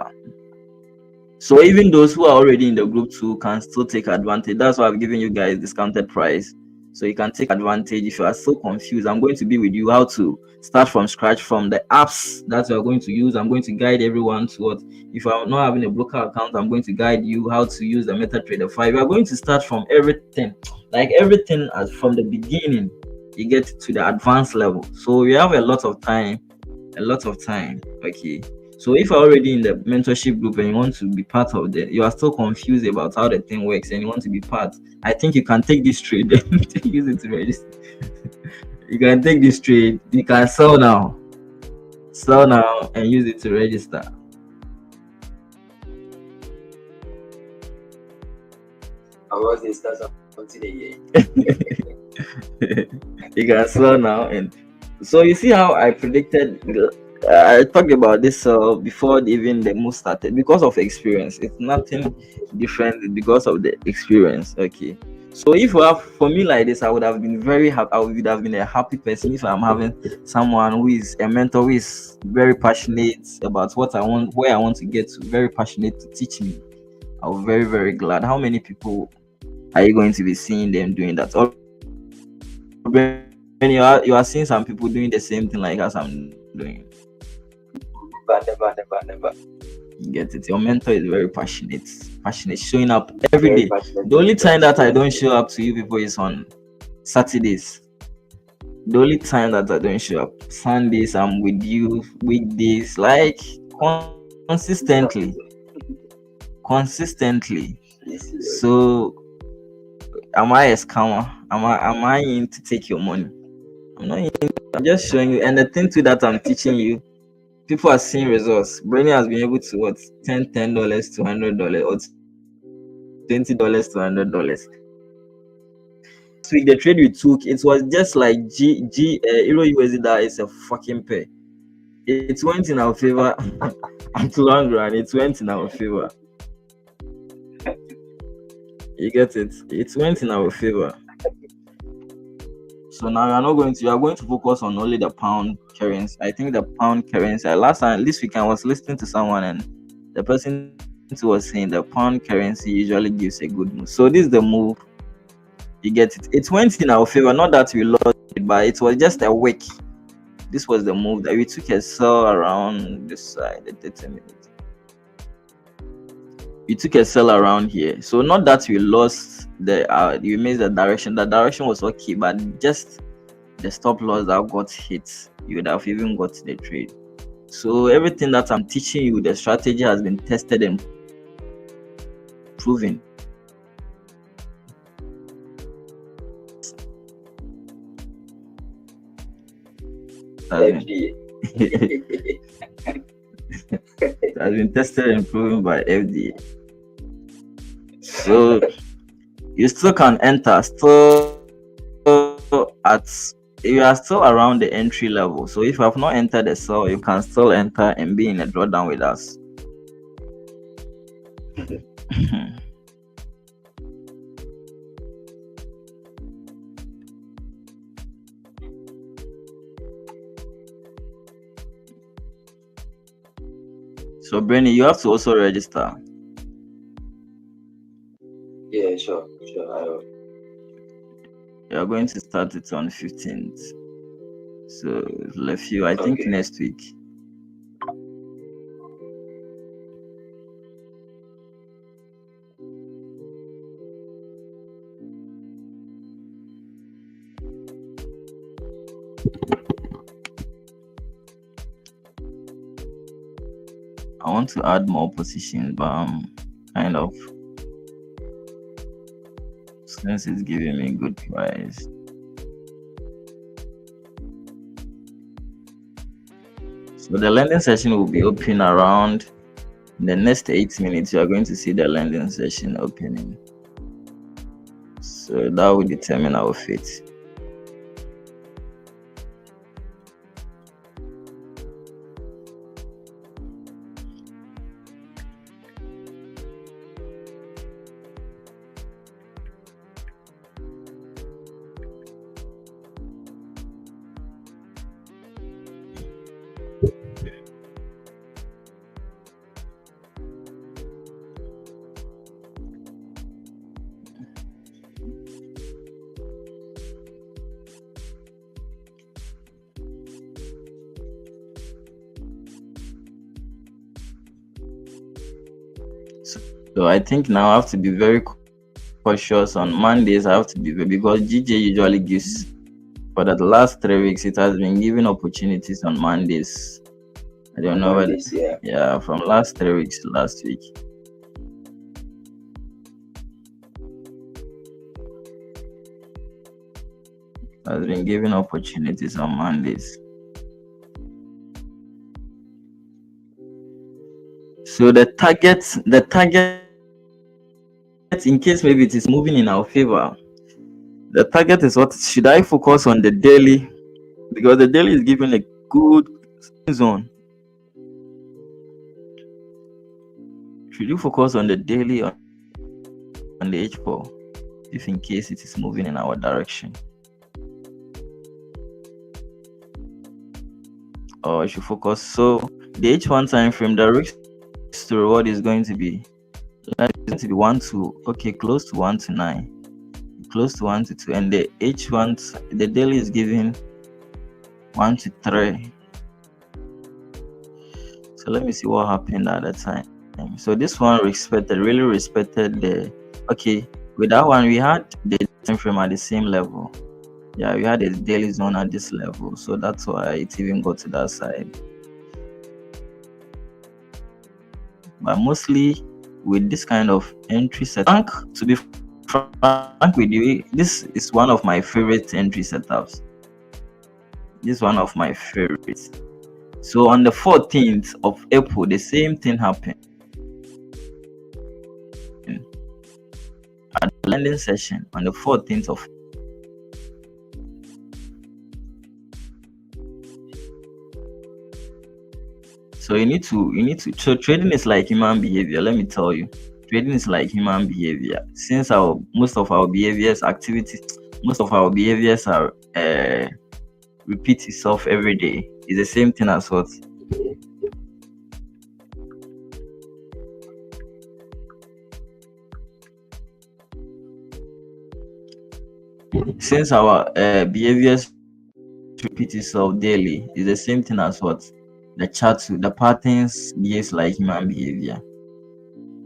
So even those who are already in the group too can still take advantage. That's why I've given you guys discounted price. So you can take advantage. If you are so confused, I'm going to be with you how to start from scratch from the apps that you are going to use. I'm going to guide everyone to what. If I'm not having a broker account, I'm going to guide you how to use the MetaTrader 5. We are going to start from everything, like everything as from the beginning. You get to the advanced level. So we have a lot of time. Okay. So if you're already in the mentorship group and you want to be part of it, you are still confused about how the thing works and you want to be part, I think you can take this trade and use it to register. You can take this trade, you can sell now and use it to register. I was this that's something You can sell now, and so you see how I predicted. I talked about this before even the move started because of experience. It's nothing different because of the experience. Okay. So if you have for me like this, I would have been very happy. I would have been a happy person if I'm having someone who is a mentor who is very passionate about what I want, where I want to get to, very passionate to teach me. I'm very, very glad. How many people are you going to be seeing them doing that? Or when you are seeing some people doing the same thing like as I'm doing. Never. You get it. Your mentor is very passionate, showing up every day. The only time that I don't show up to you people is on Saturdays. The only time that I don't show up, Sundays, I'm with you weekdays, like consistently. So am I a scammer? Am I in to take your money? I'm not in, I'm just showing you. And the thing too that I'm teaching you, people are seeing results. Brainy has been able to what $10 to $100 or $20 to $100. This week the trade we took, it was just like Euro USD that is a fucking pair. It went in our favor. At long run, it went in our favor. You get it? It went in our favor. So now you are going to focus on only the pound currency. I think the pound currency. Last time, this week I was listening to someone and the person was saying the pound currency usually gives a good move. So this is the move. You get it? It went in our favor. Not that we lost it, but it was just a week. This was the move that we took a sell around this side at 30 minutes. We took a sell around here. So not that we lost we missed the direction. The direction was okay, but just the stop loss that got hit, you would have even got the trade. So everything that I'm teaching you, the strategy has been tested and proven. FDA. It has been tested and proven by FDA. So you still can enter, you are still around the entry level. So if you have not entered the sell, you can still enter and be in a drawdown with us. So Brenny, you have to also register. Yeah, sure, I will. You are going to start it on 15th. So left you, I think, next week. I want to add more positions, but I'm kind of, since it's giving me good price. So the lending session will be open around the next 8 minutes. You are going to see the lending session opening. So that will determine our fate. So I think now I have to be very cautious on Mondays. I have to be, because GJ usually gives, for the last 3 weeks, it has been giving opportunities on Mondays. I don't know whether, yeah, from last 3 weeks to last week. Has been giving opportunities on Mondays. So the target, in case maybe it is moving in our favor, the target is what? Should I focus on the daily? Because the daily is giving a good zone. Should you focus on the daily or on the H4, if in case it is moving in our direction? Or I should focus, so the H1 time frame, the risk to reward is going to be 1 to, okay, close to 1 to 9, close to 1 to 2, and the H1, the daily is giving 1 to 3. So let me see what happened at that time. So this one really respected the, okay, with that one we had the time frame at the same level. Yeah, we had a daily zone at this level, so that's why it even got to that side. But mostly with this kind of entry setup, to be frank with you, this is one of my favorite entry setups. This is one of my favorites. So on the 14th of April, the same thing happened. At the lending session on the 14th of, so you need to so trading is like human behavior, let me tell you. Trading is like human behavior. Since our most of our behaviors activities most of our behaviors are repeat itself every day. It's the same thing as what. Since our behaviors repeat itself daily, it's the same thing as what the chart, the patterns behaves like human behavior.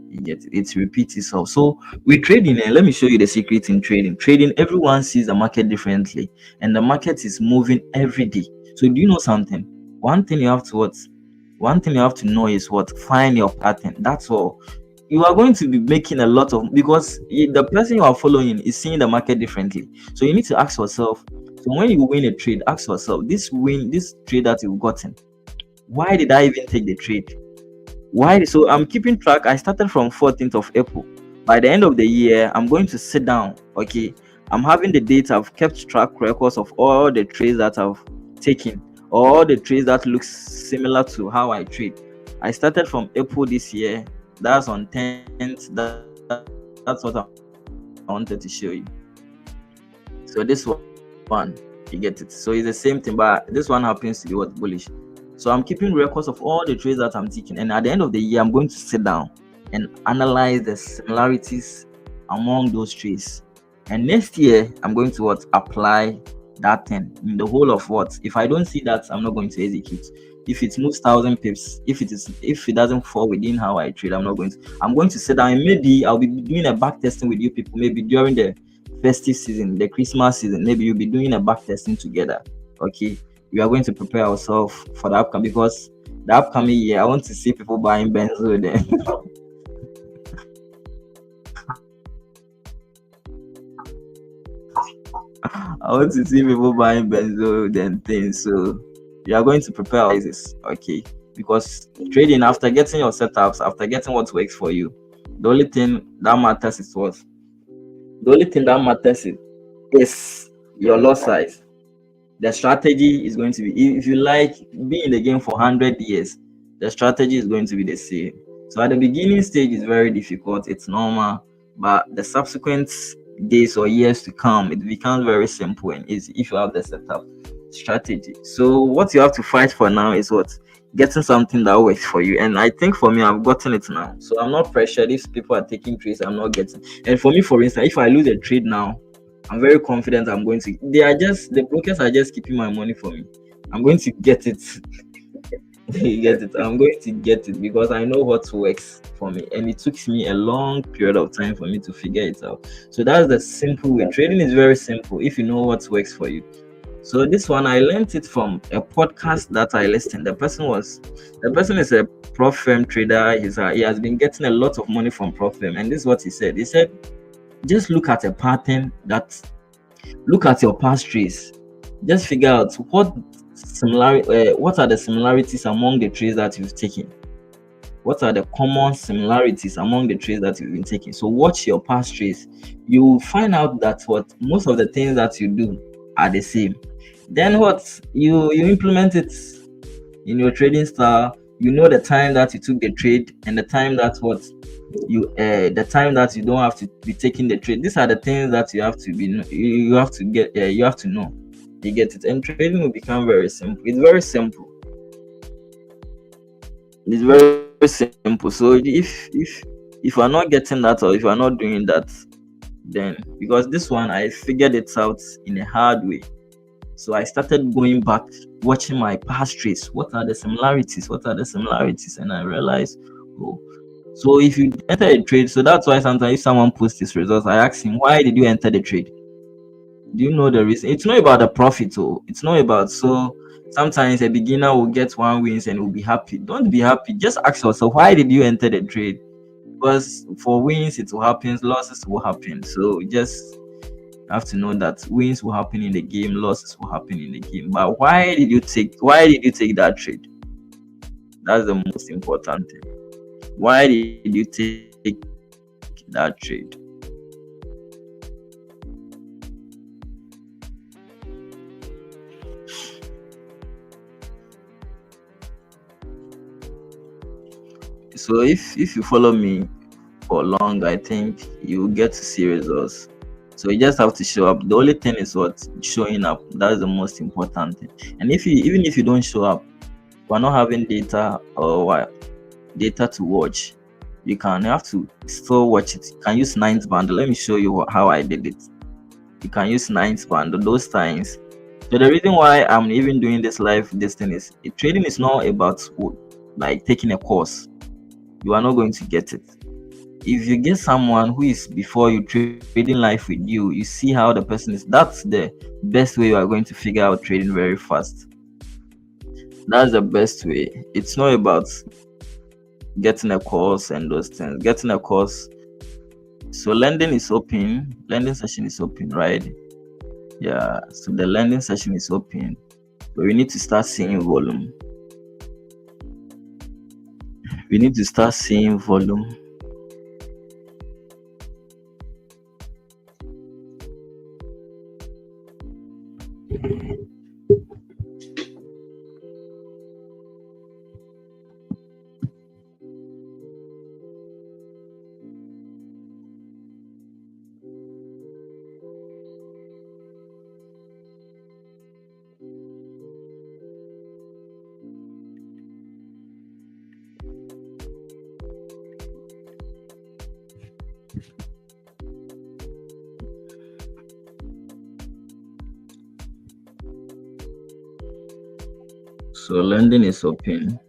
You get it? It repeats itself. So with trading, let me show you the secret in trading. Trading, everyone sees the market differently, and the market is moving every day. So do you know something? One thing you have to what? One thing you have to know is what? Find your pattern. That's all. You are going to be making a lot of, because the person you are following is seeing the market differently. So you need to ask yourself. So when you win a trade, ask yourself, this trade that you've gotten, why did I even take the trade? Why? So I'm keeping track. I started from 14th of April. By the end of the year, I'm going to sit down. Okay, I'm having the data. I've kept track records of all the trades that I've taken, all the trades that looks similar to how I trade. I started from April this year. That's on 10th. That's what I wanted to show you. So this one, you get it. So it's the same thing, but this one happens to be what? Bullish. So I'm keeping records of all the trades that I'm taking, and at the end of the year, I'm going to sit down and analyze the similarities among those trades. And next year, I'm going to what? Apply that thing in the whole of what? If I don't see that, I'm not going to execute. If it moves 1,000 pips, if it doesn't fall within how I trade, I'm going to sit down, and maybe I'll be doing a back testing with you people. Maybe during the festive season, the Christmas season, maybe you'll be doing a back testing together. Okay, we are going to prepare ourselves for the upcoming, because the upcoming year I want to see people buying benzo then. I want to see people buying benzo then things. So we are going to prepare this, okay? Because trading, after getting your setups, after getting what works for you, the only thing that matters is what? The only thing that matters is your lot size. The strategy is going to be, if you like, be in the game for 100 years, the strategy is going to be the same. So at the beginning stage is very difficult, it's normal, but the subsequent days or years to come, it becomes very simple and easy if you have the setup strategy. So what you have to fight for now is what? Getting something that works for you. And I think for me, I've gotten it now, so I'm not pressured if people are taking trades I'm not getting. And for me, for instance, if I lose a trade now, I'm very confident I'm going to. The brokers are just keeping my money for me. I'm going to get it. You get it. I'm going to get it because I know what works for me, and it took me a long period of time for me to figure it out. So that's the simple way. Trading is very simple if you know what works for you. So this one I learned it from a podcast that I listened. The person is a prop firm trader. He has been getting a lot of money from prop firm, and this is what he said. He said, just look at a pattern look at your past trades. Just figure out what are the similarities among the trades that you've taken. What are the common similarities among the trades that you've been taking? So watch your past trades. You will find out that what most of the things that you do are the same. Then what you implement it in your trading style. You know the time that you took the trade and the time that what the time that you don't have to be taking the trade. These are the things that you have to be you have to get you have to know. You get it. And trading will become very simple. It's very simple. It's very simple. So if you are not getting that, or if you are not doing that, then because this one I figured it out in a hard way. So I started going back, watching my past trades. What are the similarities? What are the similarities? And I realized, oh, so if you enter a trade, so that's why sometimes if someone posts his results, I ask him, why did you enter the trade? Do you know the reason? It's not about the profit, oh, it's not about. So sometimes a beginner will get one wins and will be happy. Don't be happy. Just ask yourself, why did you enter the trade? Because for wins it will happen, losses will happen. So just You have to know that wins will happen in the game, losses will happen in the game. But why did you take that trade? That's the most important thing. Why did you take that trade? So if you follow me for long, I think you get to see results. So you just have to show up. The only thing is what showing up. That's the most important thing. And even if you don't show up, we're not having data or what data to watch. You have to still watch it. You can use ninth band. Let me show you how I did it. You can use ninth band those times. So the reason why I'm even doing this thing is trading is not about like taking a course. You are not going to get it. If you get someone who is before you trading life with you see how the person is. That's the best way you are going to figure out trading very fast. That's the best way. It's not about getting a course and those things. Getting a course. So lending is open. Lending session is open, right? Yeah. So the lending session is open. But we need to start seeing volume. We need to start seeing volume. So lending is open.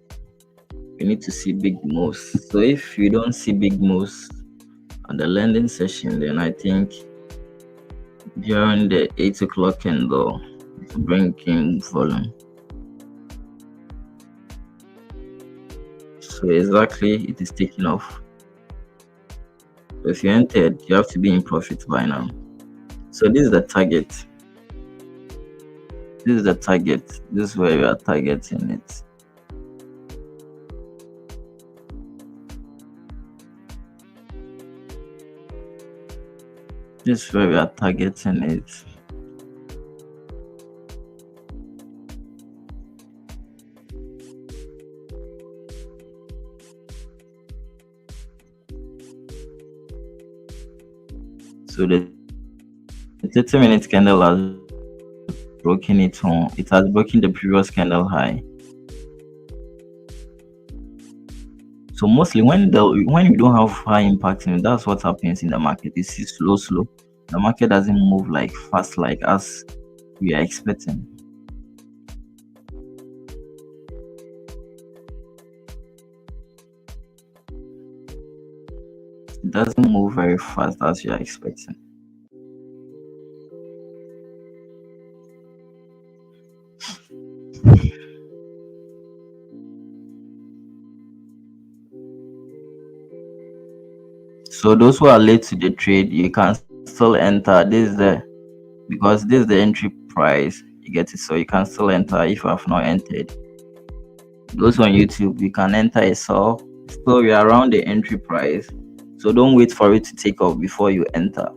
We need to see big moves. So if you don't see big moves on the lending session, then I think during the 8 o'clock candle, bring in volume. So exactly, it is taking off. So if you entered, you have to be in profit by now. So this is the target. This is the target. This is where we are targeting it. This is where we are targeting it. So the 30-minute candle has broken it on. It has broken the previous candle high. So mostly when you don't have high impact, that's what happens in the market. You see slow. The market doesn't move like fast like as we are expecting. It doesn't move very fast as you are expecting. So those who are late to the trade, you can still enter. Because this is the entry price. You get it. So you can still enter if you have not entered. Those on YouTube, you can enter a sell. Still, we are around the entry price. So don't wait for it to take off before you enter.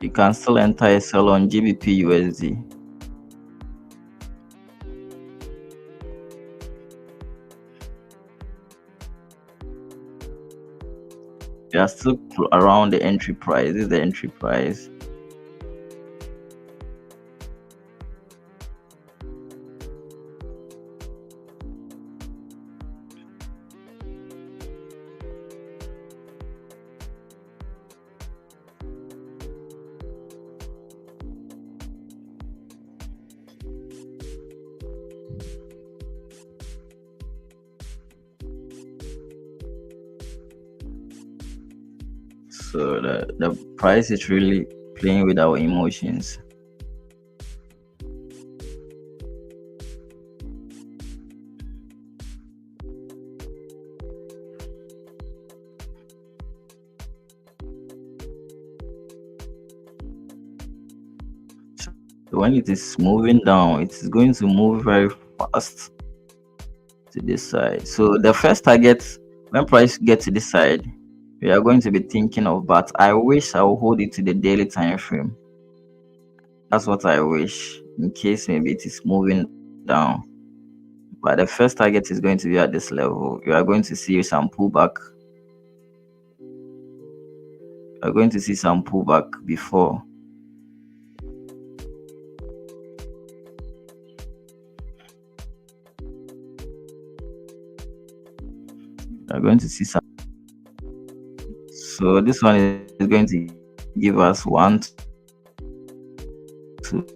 You can still enter a sell on GBP USD. We are still around the entry price. This is the entry price. So the price is really playing with our emotions. So when it is moving down, it is going to move very fast to this side. So the first target, when price get to this side, we are going to be thinking of, but I wish I will hold it to the daily time frame. That's what I wish, in case maybe it is moving down. But the first target is going to be at this level. You are going to see some pullback. You are going to see some pullback before. You are going to see some. So this one is going to give us 1, 2,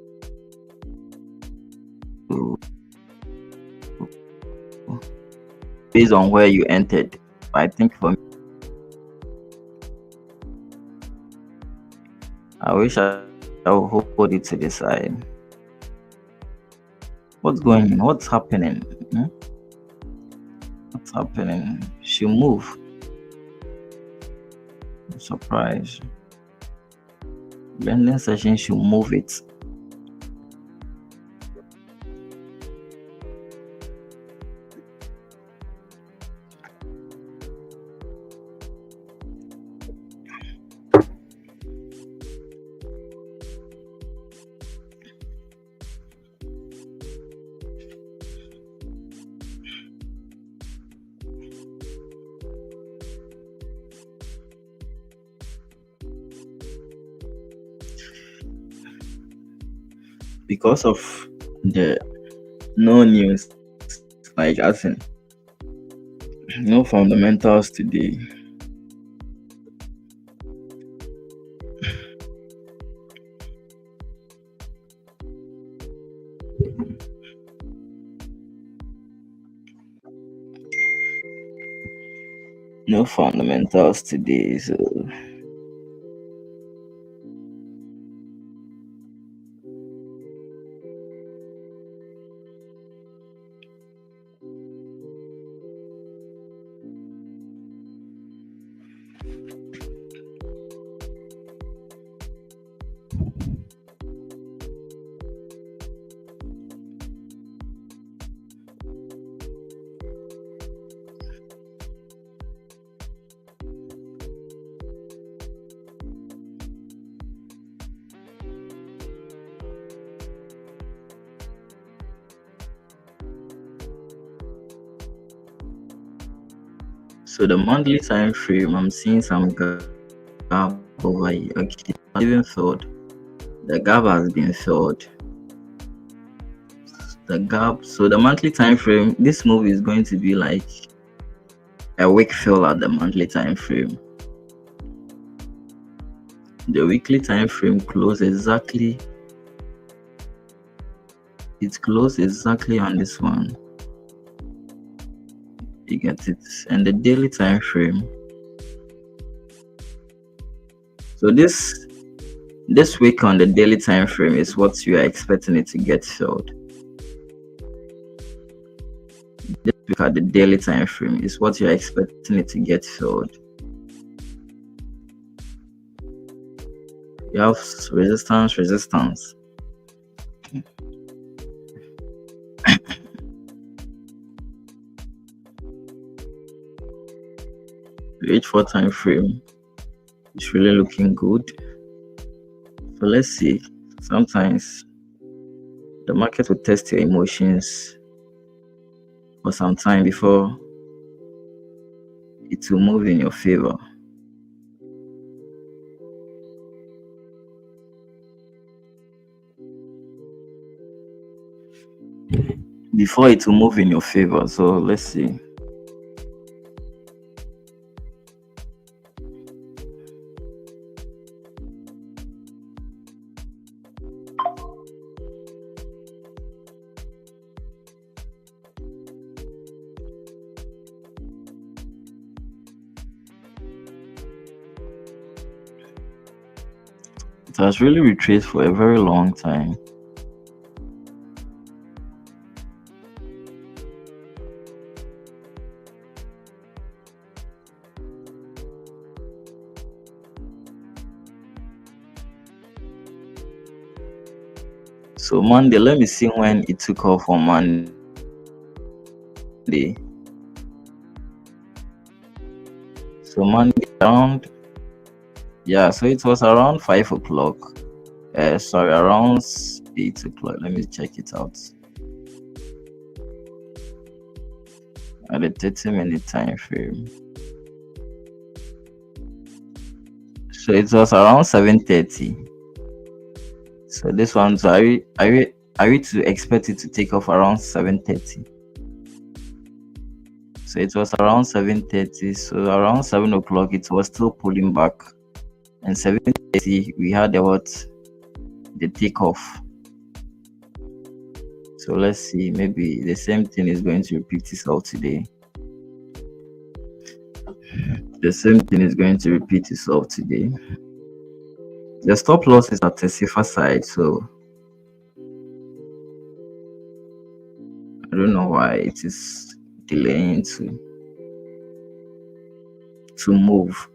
based on where you entered. I think for me, I wish I would hold it to the side. What's going on? What's happening? Hmm? What's happening? She move. I'm surprised. Blending session should move it. Because of the no news, like as in no fundamentals today. No fundamentals today. So so the monthly time frame, I'm seeing some gap over here. Okay, even filled. The gap has been filled. The gap. So the monthly time frame, this move is going to be like a week fill at the monthly time frame. The weekly time frame close exactly. It's close exactly on this one. You get it. And the daily time frame. So this week on the daily time frame is what you are expecting it to get filled. This week at the daily time frame is what you are expecting it to get filled. You have resistance. The H4 time frame is really looking good. So let's see. Sometimes the market will test your emotions for some time before it will move in your favor. Before it will move in your favor. So let's see. It has really retraced for a very long time. So Monday, let me see when it took off on Monday. So Monday around, yeah, so it was around 5 o'clock. Sorry, around 8 o'clock. Let me check it out. At the 30-minute time frame. So it was around 7:30. So this one, so are we to expect it to take off around 7:30? So it was around 7:30. So around 7 o'clock, it was still pulling back, and 7:30 we had the takeoff. So let's see, maybe the same thing is going to repeat itself today. The same thing is going to repeat itself today. The stop loss is at the safer side, so I don't know why it is delaying to move.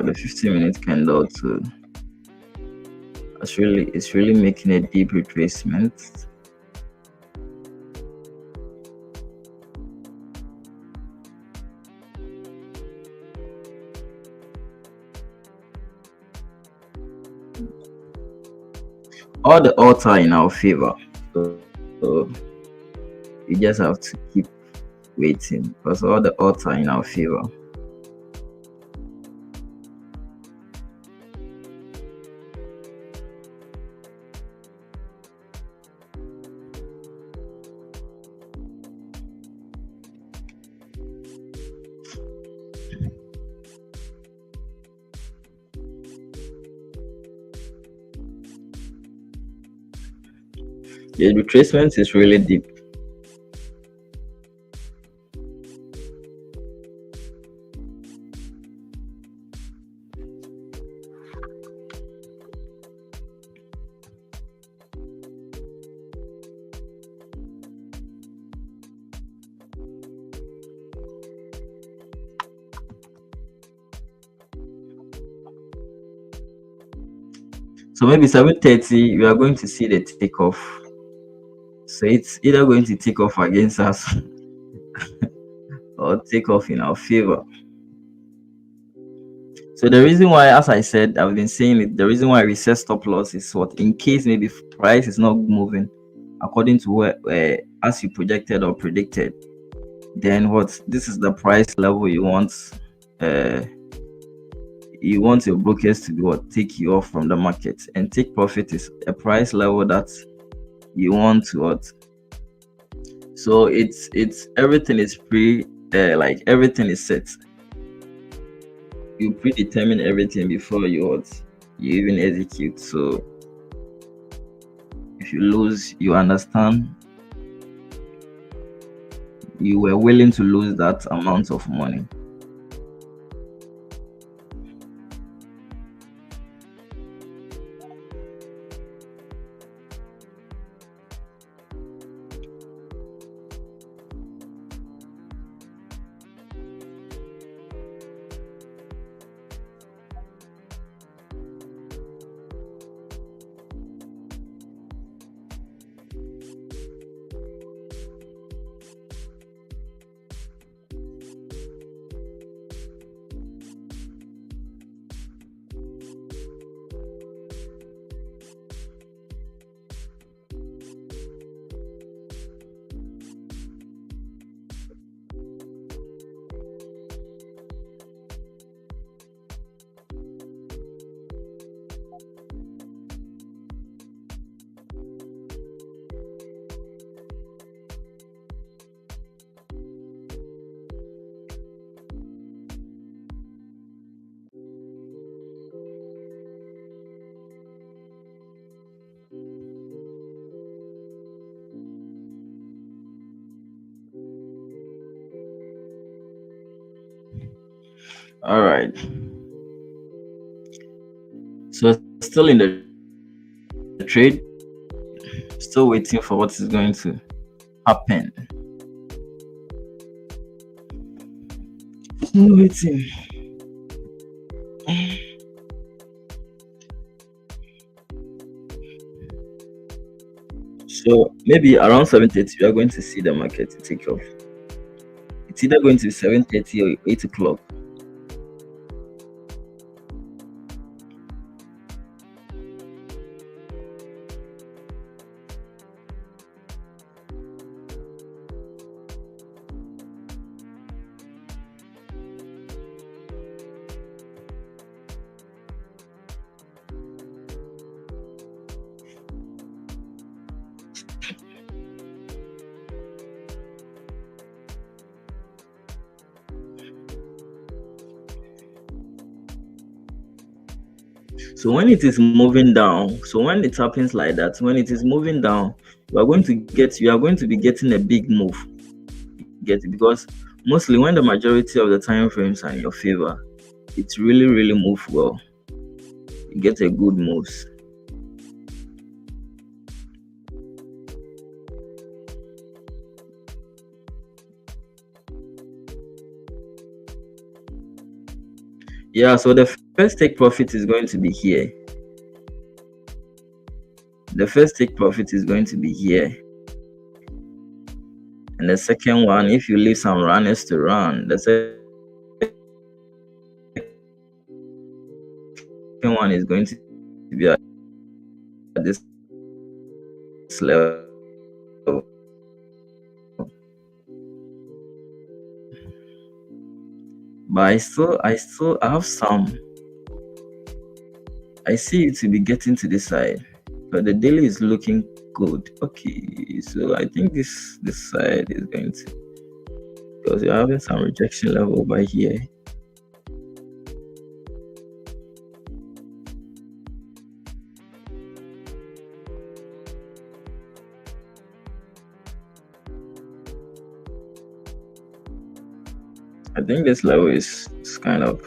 The 15-minute candle too. It's really making a deep retracement. All the odds are in our favor, so you just have to keep waiting because all the odds are in our favor. The retracement is really deep. So maybe 7:30 we are going to see the takeoff. So it's either going to take off against us or take off in our favor. So the reason why, as I said, I've been saying it, the reason why we set stop loss is what, in case maybe price is not moving according to where as you projected or predicted, then what, this is the price level you want your brokers to do what, take you off from the market, and take profit is a price level that you want to what. So it's everything is like everything is set. You predetermine everything before you even execute. So if you lose, you understand you were willing to lose that amount of money. All right. So still in the trade, still waiting for what is going to happen. Still waiting. So maybe around 7:30, we are going to see the market take off. It's either going to be 7:30 or 8 o'clock. So when it is moving down, so when it happens like that, when it is moving down, you are going to be getting a big move. Get it? Because mostly when the majority of the time frames are in your favor, it really move well. You get a good moves. Yeah, so the first take profit is going to be here. The first take profit is going to be here. And the second one, if you leave some runners to run, the second one is going to be at this level. But I have some. I see it to be getting to this side, but the daily is looking good. Okay, so I think this side is going to, because you're having some rejection level over here. I think this level is kind of,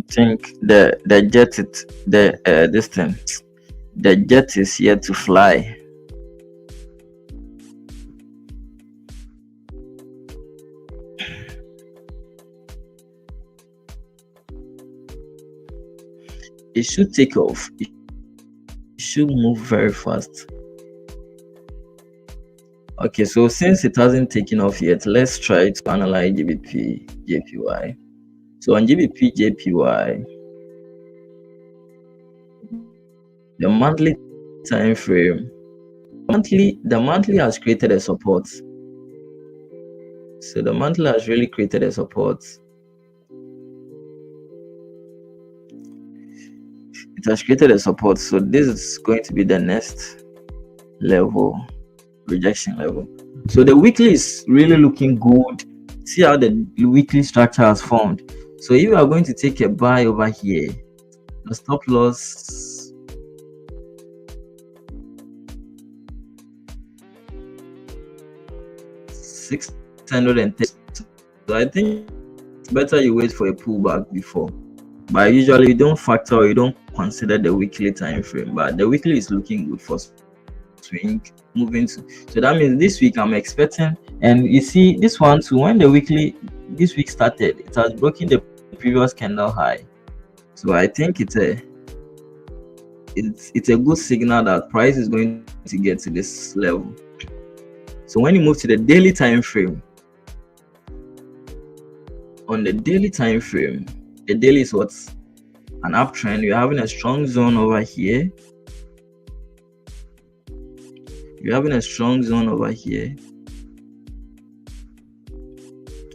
I think the jet it the this thing, the jet is yet to fly. It should take off. It should move very fast. Okay, so since it hasn't taken off yet, let's try to analyze GBP JPY. So on GBP JPY, the monthly time frame, the monthly has created a support. So the monthly has really created a support. It has created a support. So this is going to be the next level, rejection level. So the weekly is really looking good. See how the weekly structure has formed. So if you are going to take a buy over here, the stop loss $630. So I think it's better you wait for a pullback before. But usually you don't factor or you don't consider the weekly time frame. But the weekly is looking good for swing moving to. So that means this week I'm expecting, and you see this one too, when the weekly this week started, it has broken the previous candle high. So I think it's a good signal that price is going to get to this level. So when you move to the daily time frame, on the daily time frame, the daily is what's an uptrend. You're having a strong zone over here. We're having a strong zone over here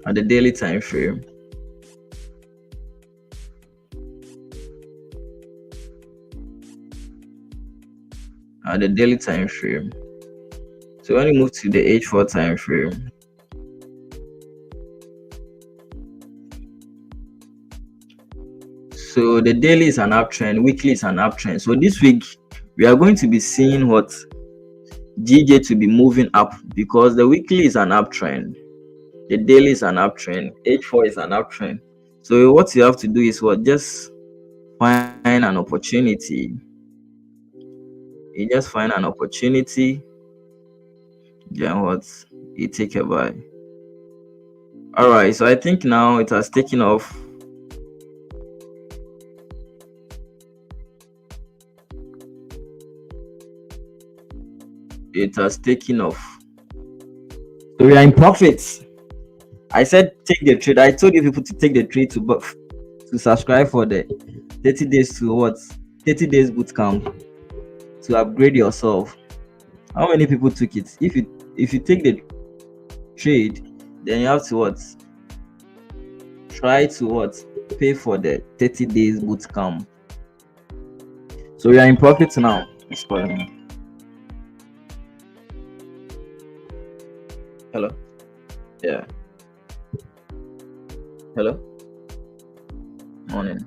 at the daily time frame. At the daily time frame. So when you move to the H4 time frame, so the daily is an uptrend, weekly is an uptrend. So this week we are going to be seeing what GJ to be moving up, because the weekly is an uptrend, the daily is an uptrend, H4 is an uptrend. So what you have to do is what? Just find an opportunity. You just find an opportunity, then what? You take a buy. All right, so I think now it has taken off. It has taken off. So we are in profits. I said take the trade. I told you people to take the trade to subscribe for the 30 days to what? 30 days bootcamp to upgrade yourself. How many people took it? If you take the trade, then you have to what? Try to what? Pay for the 30 days bootcamp. So we are in profits now. It's fine. Hello? Yeah. Hello? Morning.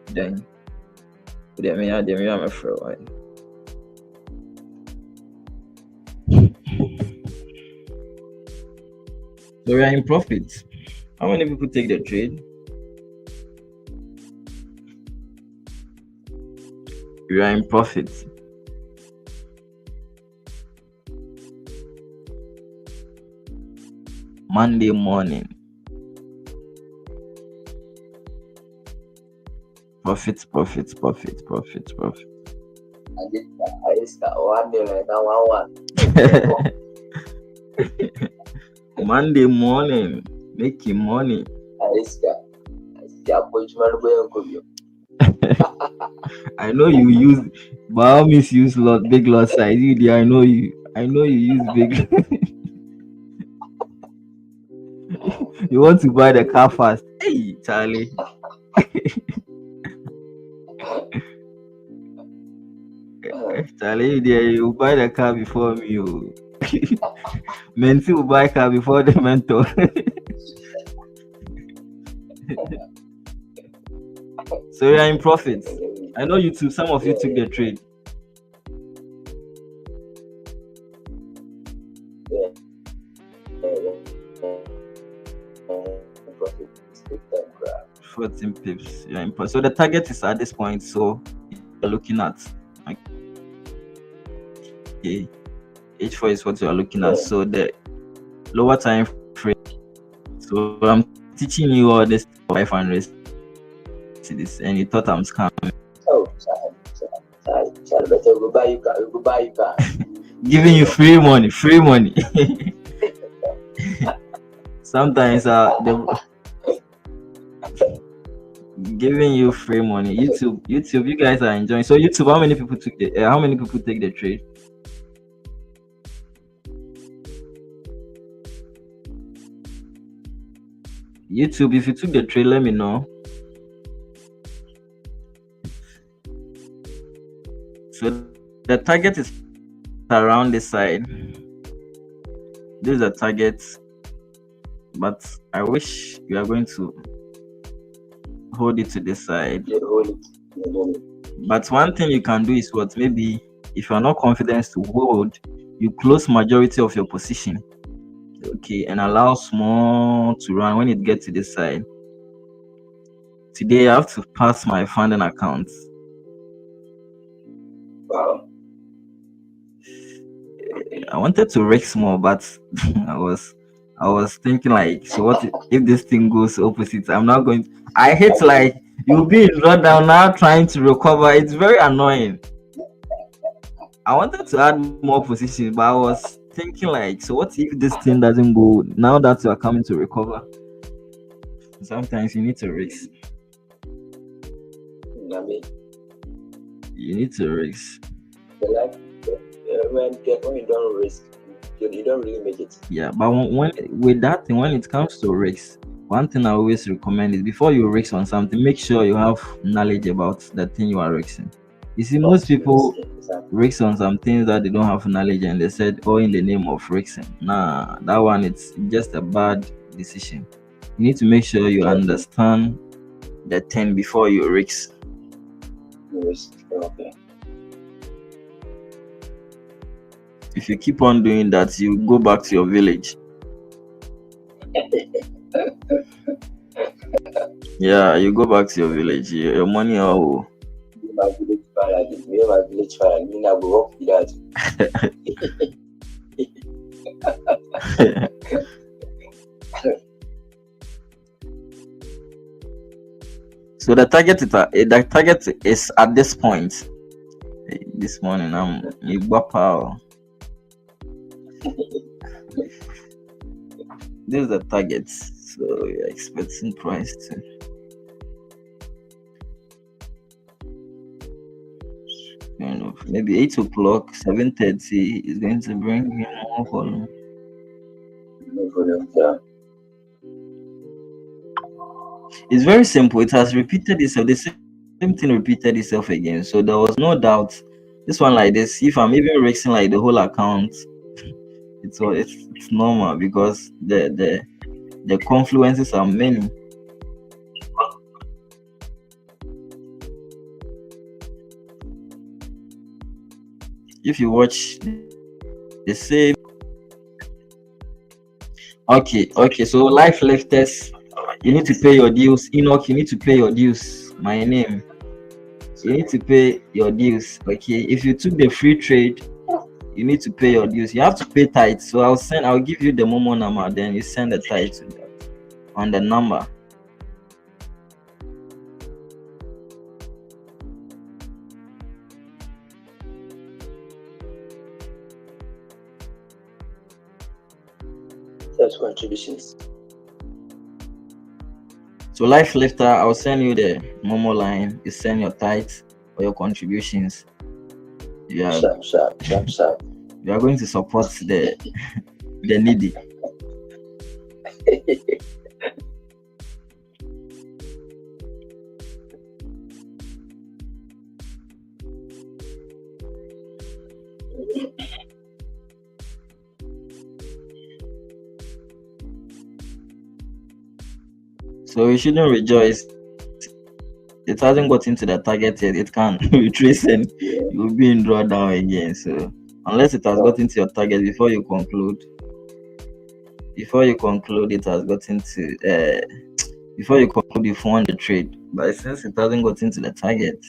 Then. I'm afraid. Why? So we are in profit. How many people take the trade? We are in profit. Monday morning. Profit. I just got 1 million now, 1. Monday morning, making money. I just got appointment going to I know you use, but I always use big lot size. I know you use big. You want to buy the car fast? Hey, Charlie. Charlie, you buy the car before me. Menti will buy car before the mentor. So you are in profits. I know you too. Some of you took the trade. profit. 14 pips. Yeah, so the target is at this point. So you're looking at okay, H4 is what you are looking at. So the lower time frame. So I'm teaching you all this 500 cities, and you thought I'm scamming. Oh, child, better go buy you car. Giving you free money. Sometimes giving you free money. YouTube, you guys are enjoying. So YouTube, how many people take the trade? YouTube, if you took the trade, let me know. So the target is around this side. This is the target, but I wish you are going to hold it to this side. Yeah, hold it. But one thing you can do is what? Maybe if you are not confident to hold, you close majority of your position. Okay, and allow small to run when it gets to this side. Today I have to pass my funding account. Wow. I wanted to risk more, but I was thinking like, so what if this thing goes opposite? I'm not going. I hate like you'll be in drawdown now trying to recover. It's very annoying. I wanted to add more positions, but I was thinking like, so what if this thing doesn't go now that you are coming to recover? Sometimes you need to risk. You need to risk. The life when you don't risk, you don't really make it. Yeah, but when with that thing, when it comes to risk, one thing I always recommend is before you risk on something, make sure you have knowledge about the thing you are risking. You see, most people Exactly. risk on some things that they don't have knowledge and they said, oh, in the name of risking. Nah, that one it's just a bad decision. You need to make sure you Exactly. understand the thing before you risk. Risk. Okay. If you keep on doing that, you go back to your village. Yeah, you go back to your village. Your money all. My village paradise. Me my village paradise. Me now go work with that. So the target is at this point. This morning I'm Ibapa. This is the target. So you're expecting price to kind of maybe 8 o'clock, 7:30 is going to bring in more volume. No problem. Yeah. It's very simple. It has repeated itself. The same thing repeated itself again. So there was no doubt. This one like this, if I'm even risking like the whole account, it's normal because the confluences are many. If you watch the same, okay. So life lifters, you need to pay your dues. Enoch, you need to pay your dues. My name, you need to pay your dues. Okay, if you took the free trade, you need to pay your dues. You have to pay tithes. So I'll give you the Momo number, then you send the tithe on the number. That's contributions. So life lifter, I'll send you the Momo line. You send your tithes or your contributions. Yeah, Sharp. you are going to support the needy. So you shouldn't rejoice. It hasn't got into the target yet. It can retrace and you'll be in drawdown again. So unless it has got into your target before you conclude, it has got into before you conclude you won the trade. But since it hasn't got into the target,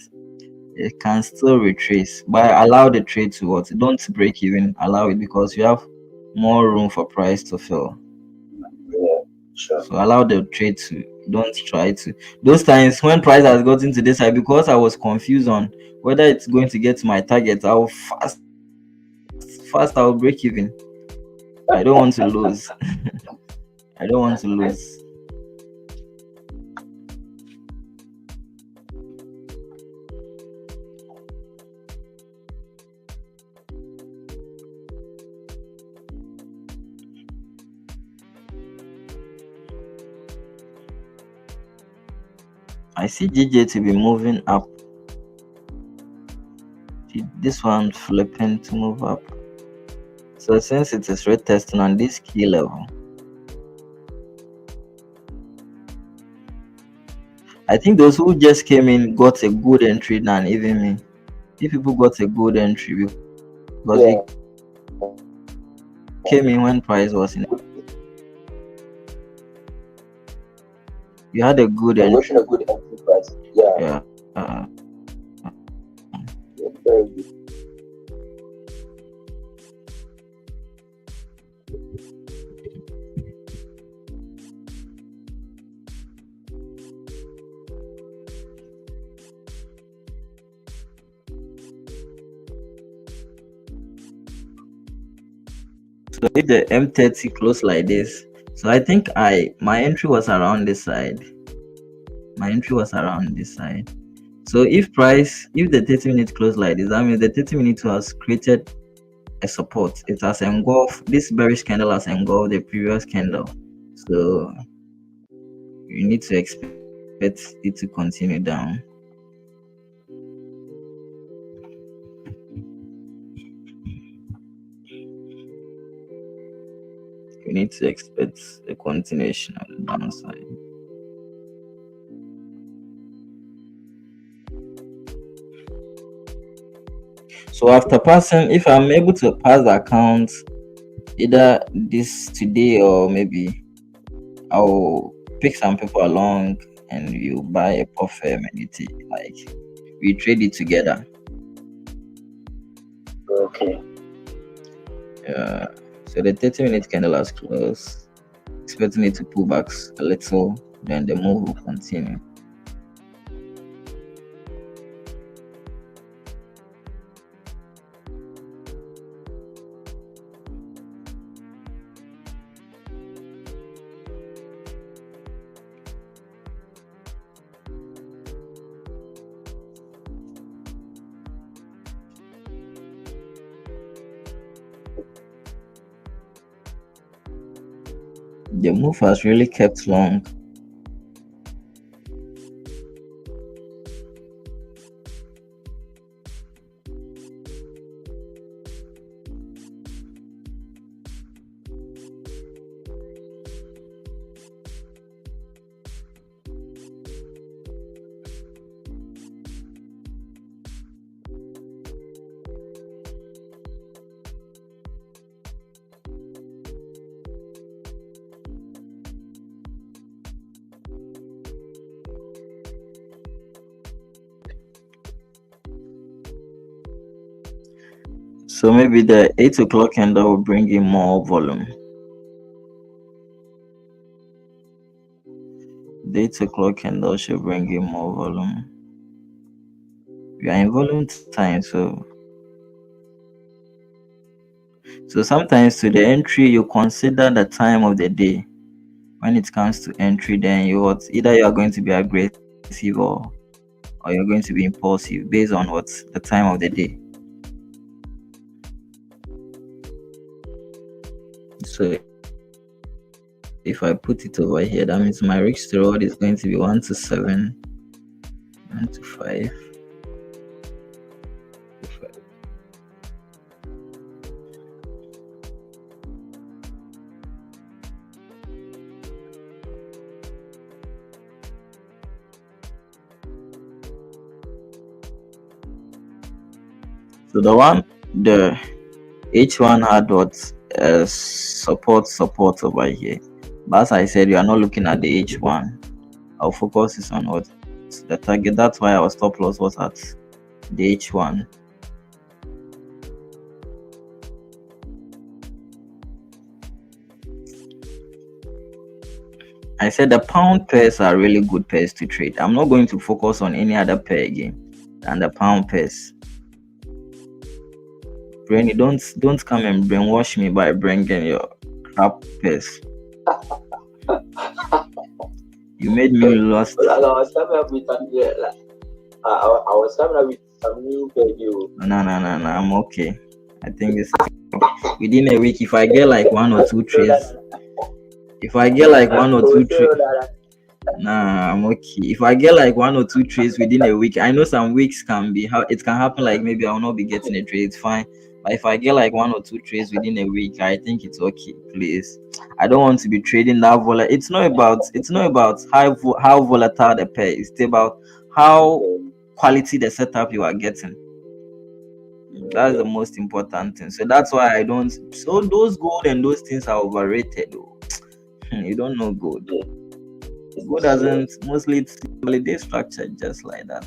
it can still retrace. But allow the trade to what? Don't break even. Allow it because you have more room for price to fill. Yeah, sure. So allow the trade to. Don't try to. Those times when price has got into this side, because I was confused on whether it's going to get to my target, I'll fast I'll break even. I don't want to lose. I don't want to lose. I see GJ to be moving up. This one flipping to move up. So since it is retesting on this key level, I think those who just came in got a good entry than even me. If people got a good entry because Yeah. we came in when price was in. You had a good You're entry. watching a good entry price. Yeah. Yeah. Yeah, very good. So if the M30 close like this, so I think my entry was around this side. My entry was around this side. So if the 30-minute close like this, that means the 30-minute has created a support. It has engulfed this bearish candle has engulfed the previous candle. So you need to expect it to continue down. You need to expect a continuation of the downside. So after passing, if I'm able to pass the account either this today or maybe I'll pick some people along and you buy a profit and like we trade it together. Okay. So the 30-minute candle has closed, expecting it to pull back a little, then the move will continue. The move has really kept long. So maybe the 8 o'clock candle will bring in more volume. The 8 o'clock candle should bring in more volume. We are in volume time, so sometimes to the entry you consider the time of the day. When it comes to entry, then either you are going to be aggressive or you're going to be impulsive based on what's the time of the day. So if I put it over here, that means my risk to reward is going to be 1 to 7, 1 to 5. So the H1 had what support over here. But as I said, you are not looking at the H1. Our focus is on what the target. That's why our stop loss was at the H1. I said the pound pairs are really good pairs to trade. I'm not going to focus on any other pair again than the pound pairs. Brainy, don't come and brainwash me by bringing your crap pairs. You made me lost. Well, I was coming up with some I was coming up with some new video. No, I'm okay. I think it's within a week. If I get like 1 or 2 trades, nah, I'm okay. If I get like 1 or 2 trades within a week, I know some weeks it can happen. Like maybe I'll not be getting a trade. It's fine. But if I get like 1 or 2 trades within a week, I think it's okay. Please, I don't want to be trading that volatile. It's not about how volatile the pair is. It's about how quality the setup you are getting. That's the most important thing. So that's why I don't. So those gold and those things are overrated. Though. You don't know gold. Gold doesn't mostly it's holiday structured just like that.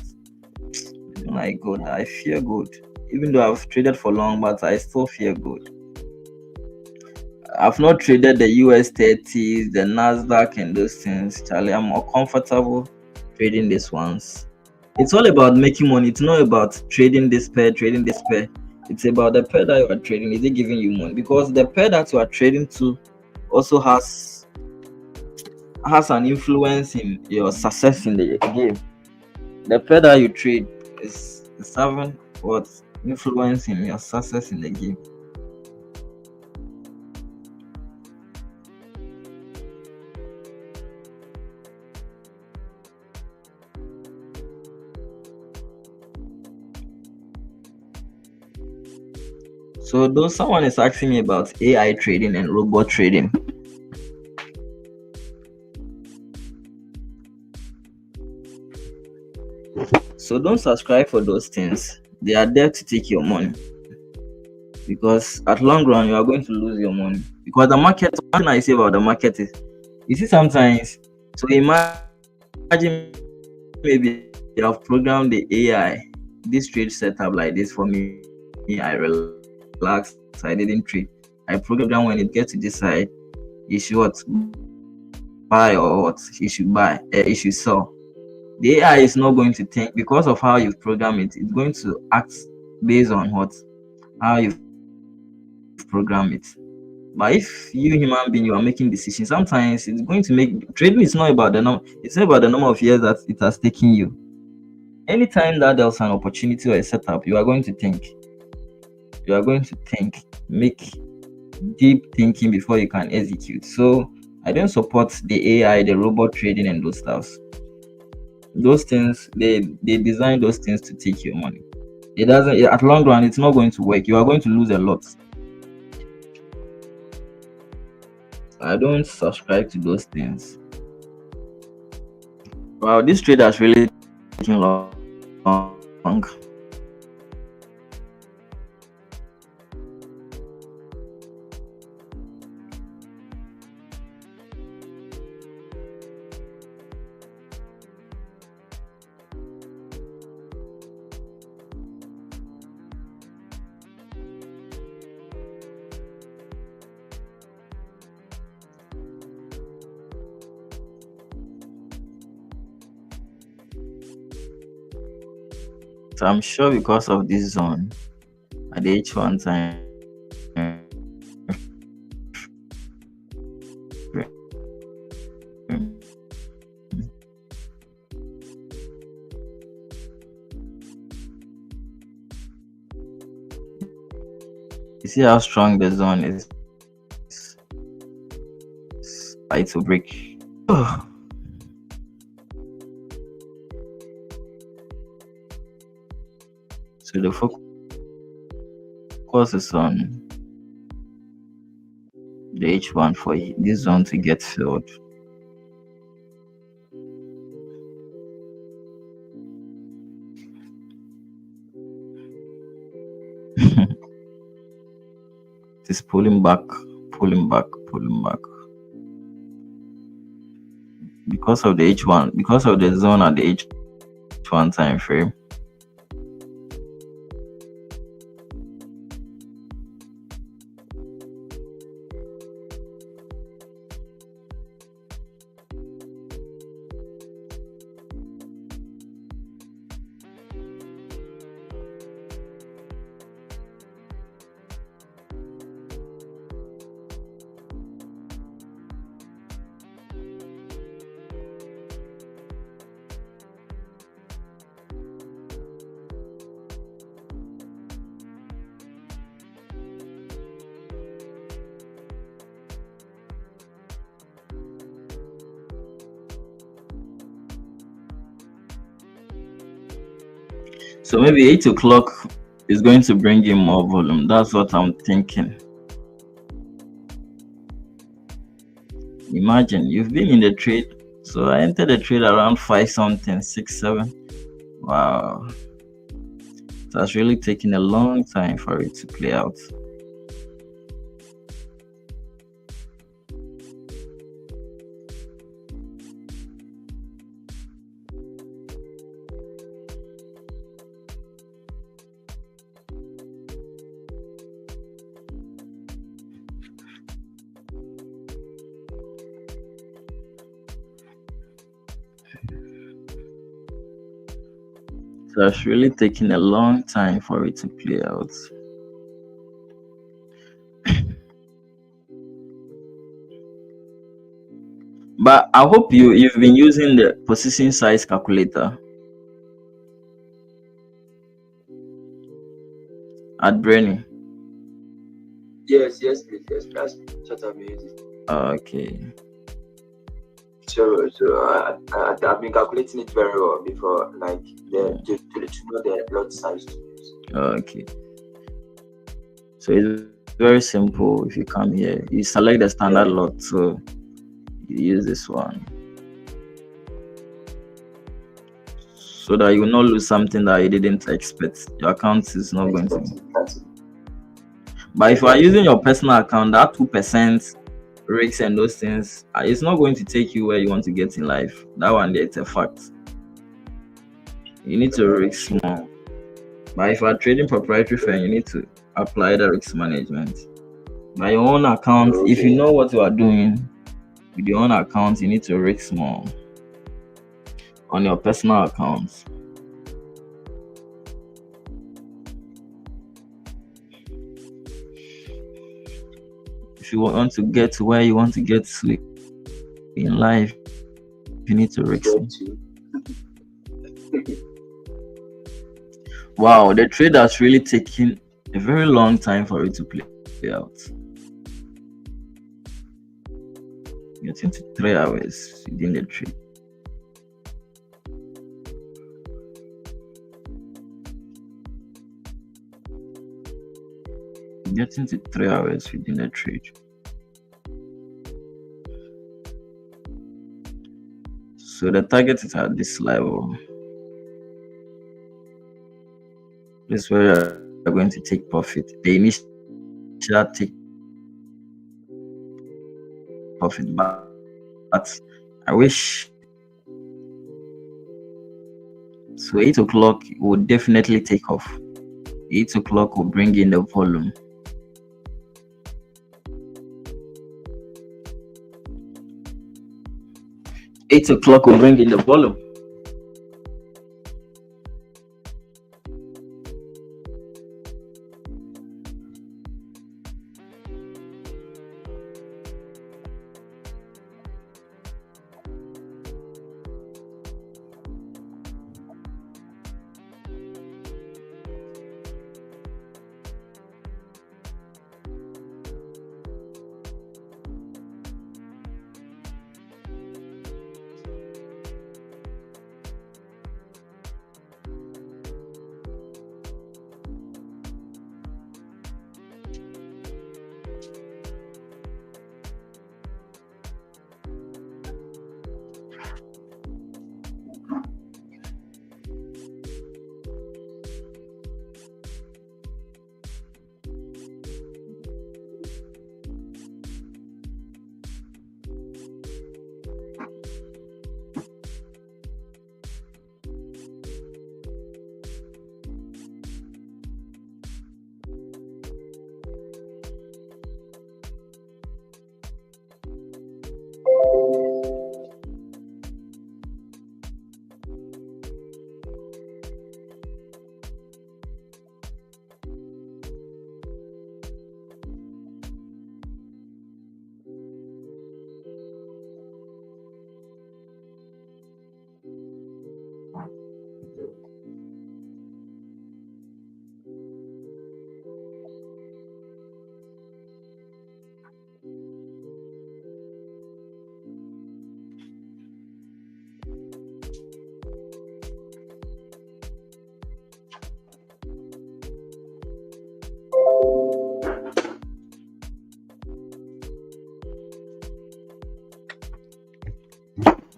I don't like gold. I fear gold. Even though I've traded for long, but I still fear gold. I've not traded the US 30s, the Nasdaq, and those things. Charlie, I'm more comfortable trading these ones. It's all about making money. It's not about trading this pair. It's about the pair that you are trading. Is it giving you money? Because the pair that you are trading to also has an influence in your success in the game. The pair that you trade is having what influence in your success in the game. So though someone is asking me about AI trading and robot trading. So don't subscribe for those things. They are there to take your money. Because at long run you are going to lose your money. Because the market, one thing I say about the market is, you see sometimes, so imagine maybe you have programmed the AI, this trade setup like this for me. I relaxed, I didn't trade. I programmed that when it gets to this side, you should what buy or what you should buy, you should sell. The AI is not going to think because of how you've programmed it. It's going to act based on what how you've programmed it. But if you human being you are making decisions, sometimes it's going to make trading is not about the number. It's not about the number of years that it has taken you. Anytime that there's an opportunity or a setup, you are going to think. You are going to think, make deep thinking before you can execute. So I don't support the AI, the robot trading, and those stuffs. Those things they design those things to take your money. It doesn't at long run. It's not going to work. You are going to lose a lot. I don't subscribe to those things. Wow, this trade has really taken long. So I'm sure because of this zone at the H1 time you see how strong the zone is. It will break. So the focus is on the H1 for this zone to get filled. It is pulling back, pulling back, pulling back. Because of the H1, because of the zone at the H1 time frame. So maybe 8 o'clock is going to bring in more volume. That's what I'm thinking. Imagine you've been in the trade. So I entered the trade around 5 something, 6, 7. Wow. It has really taken a long time for it to play out. So it's really taken a long time for it to play out. But I hope you've been using the position size calculator. at Brainy. Yes, please. Yes, that's what I'm using. Okay. So I've been calculating it very well before, like to know the lot size to use. Okay. So it's very simple. If you come here, you select the standard lot. So you use this one, so that you will not lose something that you didn't expect. Your account is not going to. But if you are using your personal account, that 2% risks and those things, it's not going to take you where you want to get in life. That one, it's a fact. You need to risk more. But if you are trading proprietary firm, you need to apply the risk management. By your own account, if you know what you are doing with your own account, you need to risk more on your personal accounts. If you want to get to where you want to get to in life, you need to risk. Wow, the trade has really taken a very long time for it to play out. Getting to 3 hours within the trade. Getting to 3 hours within the trade. So the target is at this level. This is where you're going to take profit. The initial take profit, but I wish. So 8 o'clock will definitely take off. 8 o'clock will bring in the volume. Eight o'clock will bring in the volume.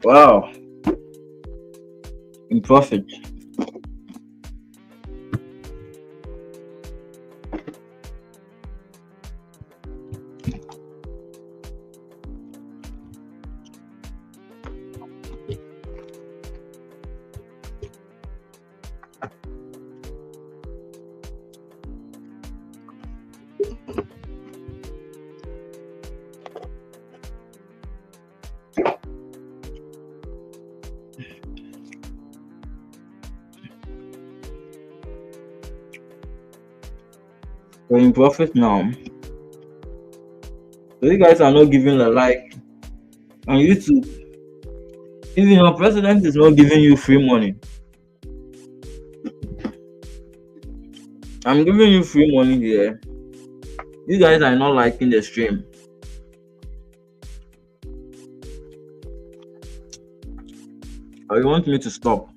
Wow. In profit. We're in profit now. So you guys are not giving a like on YouTube. Even your president is not giving you free money. I'm giving you free money here. You guys are not liking the stream. Or you want me to stop?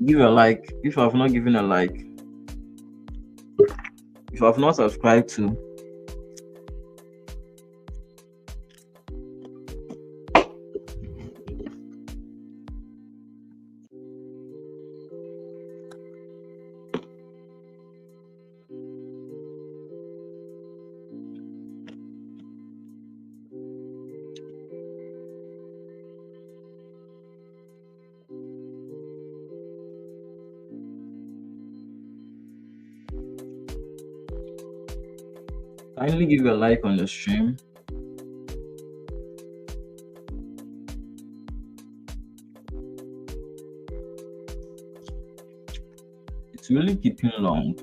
Give a like if you have not given a like. If you have not subscribed to, kindly give a like on the stream. It's really keeping long.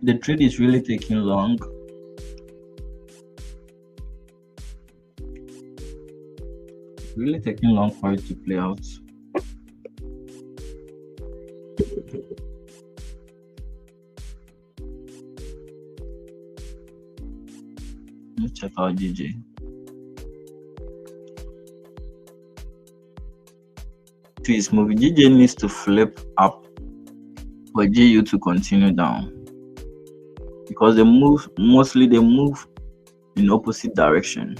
The trade is really taking long. It's really taking long for it to play out. Let's check out GJ. Twist movie. GJ needs to flip up for GU to continue down. Because they move in opposite direction.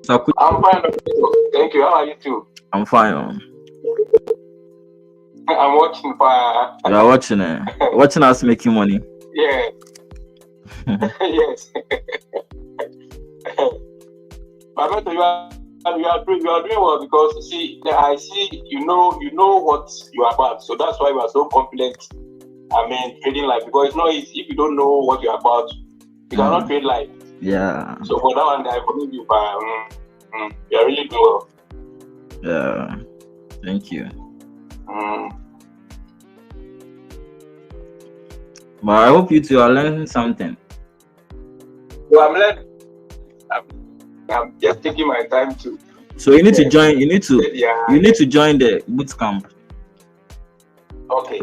I'm fine. Thank you. How are you too? I'm fine. I'm watching. You are watching it. Watching us making money. Yeah. Yes. But you are doing well because you see, I see you know what you are about, so that's why you are so confident. I mean, trading life, because it's not easy if you don't know what you are about. You cannot trade life. Yeah. So for that one, I believe you. You are really doing well. Yeah. Thank you. But I hope you two are learning something. So I'm learning. I'm just taking my time to. So you need to join. You need to join the boot camp. Okay.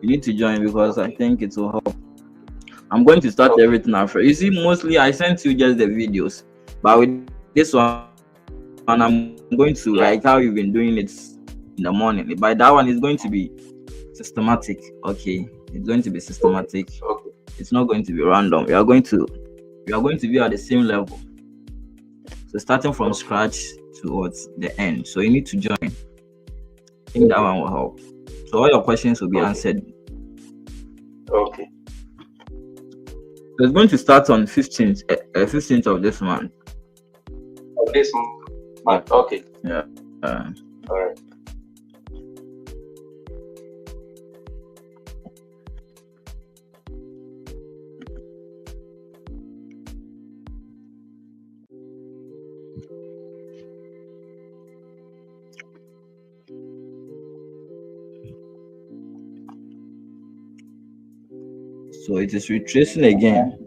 You need to join because I think it will help. I'm going to start everything after. You see, mostly I sent you just the videos, but with this one, I'm going to like how you've been doing it in the morning. But that one is going to be systematic. Okay, it's going to be systematic. Okay. It's not going to be random. We are going to be at the same level. So starting from scratch towards the end. So you need to join. I think that one will help. So all your questions will be answered. Okay. So it's going to start on 15th of this month. Of this month. Okay. Yeah. All right. So it is retracing again.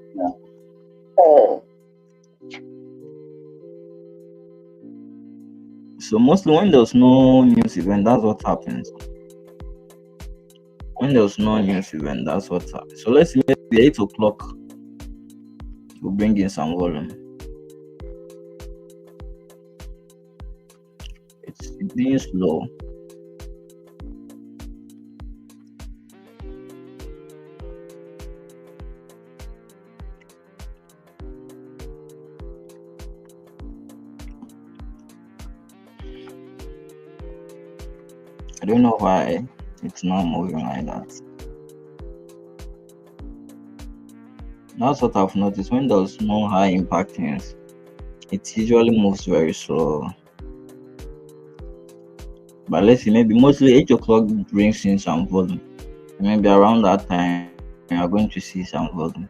So mostly when there's no news event, that's what happens. When there's no news event, that's what happens. So let's see, maybe 8 o'clock, we'll bring in some volume. It's being slow. I don't know why it's not moving like that. That's what I've noticed. When there's no high impact things, it usually moves very slow. But let's see, maybe mostly 8 o'clock brings in some volume. Maybe around that time you're going to see some volume.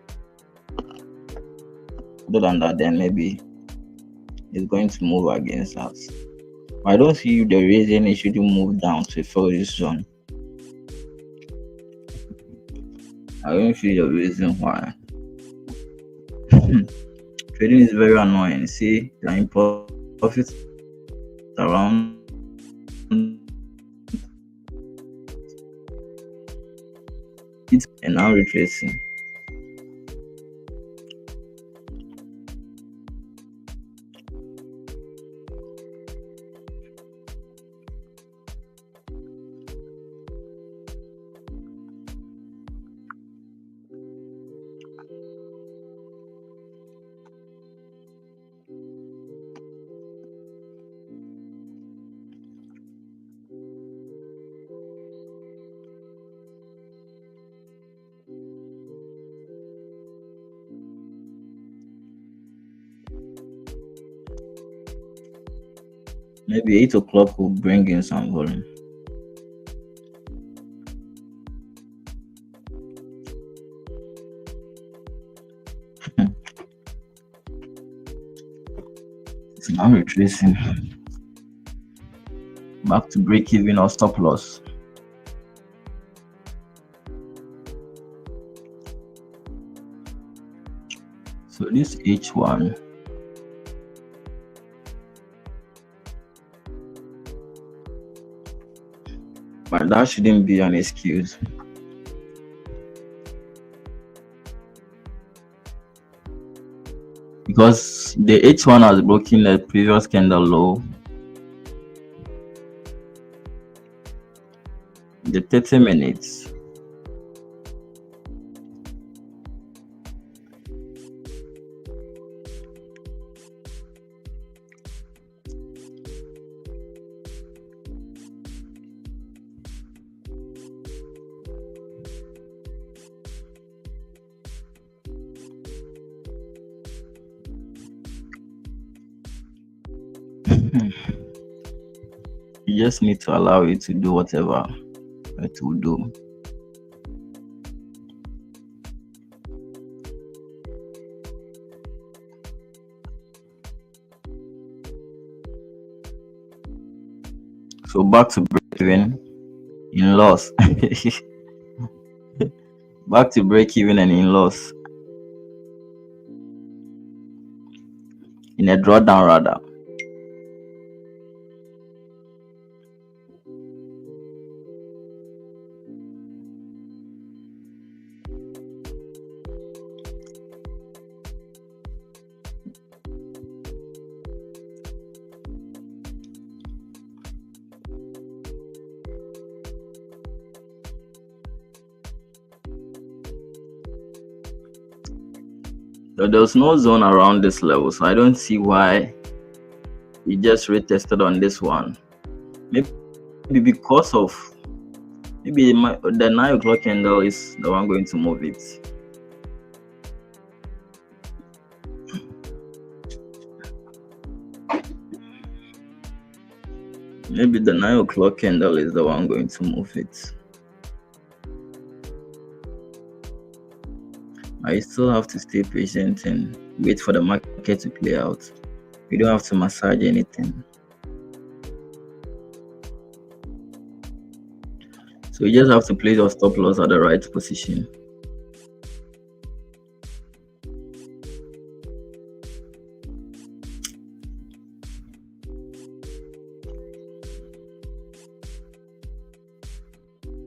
Other than that, then maybe it's going to move against us. I don't see the reason it shouldn't move down to fill this zone. I don't see the reason why. Trading is very annoying. See, you're in profit around it and now retracing. Maybe 8 o'clock will bring in some volume. It's now retracing back to break even or stop loss. So this H1 but that shouldn't be an excuse. Because the H1 has broken the previous candle low. The 30 minutes. You just need to allow it to do whatever it will do. So back to break even in loss. Back to break even and in loss. In a drawdown rather. So there's no zone around this level, so I don't see why it just retested on this one. Maybe because of the 9 o'clock candle is the one going to move it. Maybe the 9 o'clock candle is the one going to move it. I still have to stay patient and wait for the market to play out. You don't have to massage anything. So you just have to place your stop loss at the right position.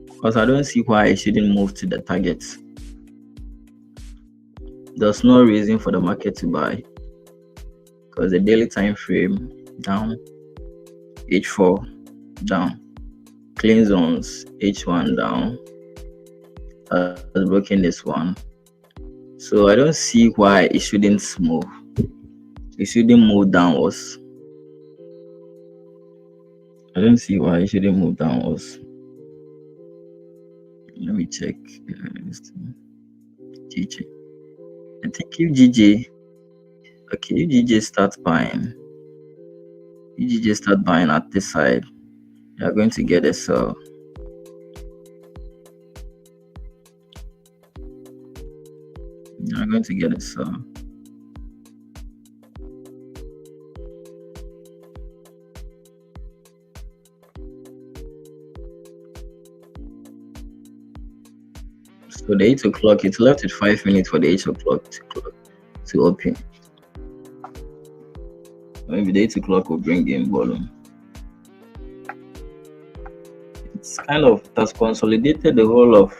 Because I don't see why it shouldn't move to the targets. There's no reason for the market to buy. Because the daily time frame down, H4 down, clean zones, H1 down, has broken this one. So I don't see why it shouldn't move. It shouldn't move downwards. I don't see why it shouldn't move downwards. Let me check. GJ. I think if GJ, okay, if GJ starts buying, if GJ start buying at this side, you are going to get a sell. You are going to get a sell. So the 8 o'clock, it's left with 5 minutes for the 8 o'clock to open. Maybe the 8 o'clock will bring in volume. It's kind of has consolidated the whole of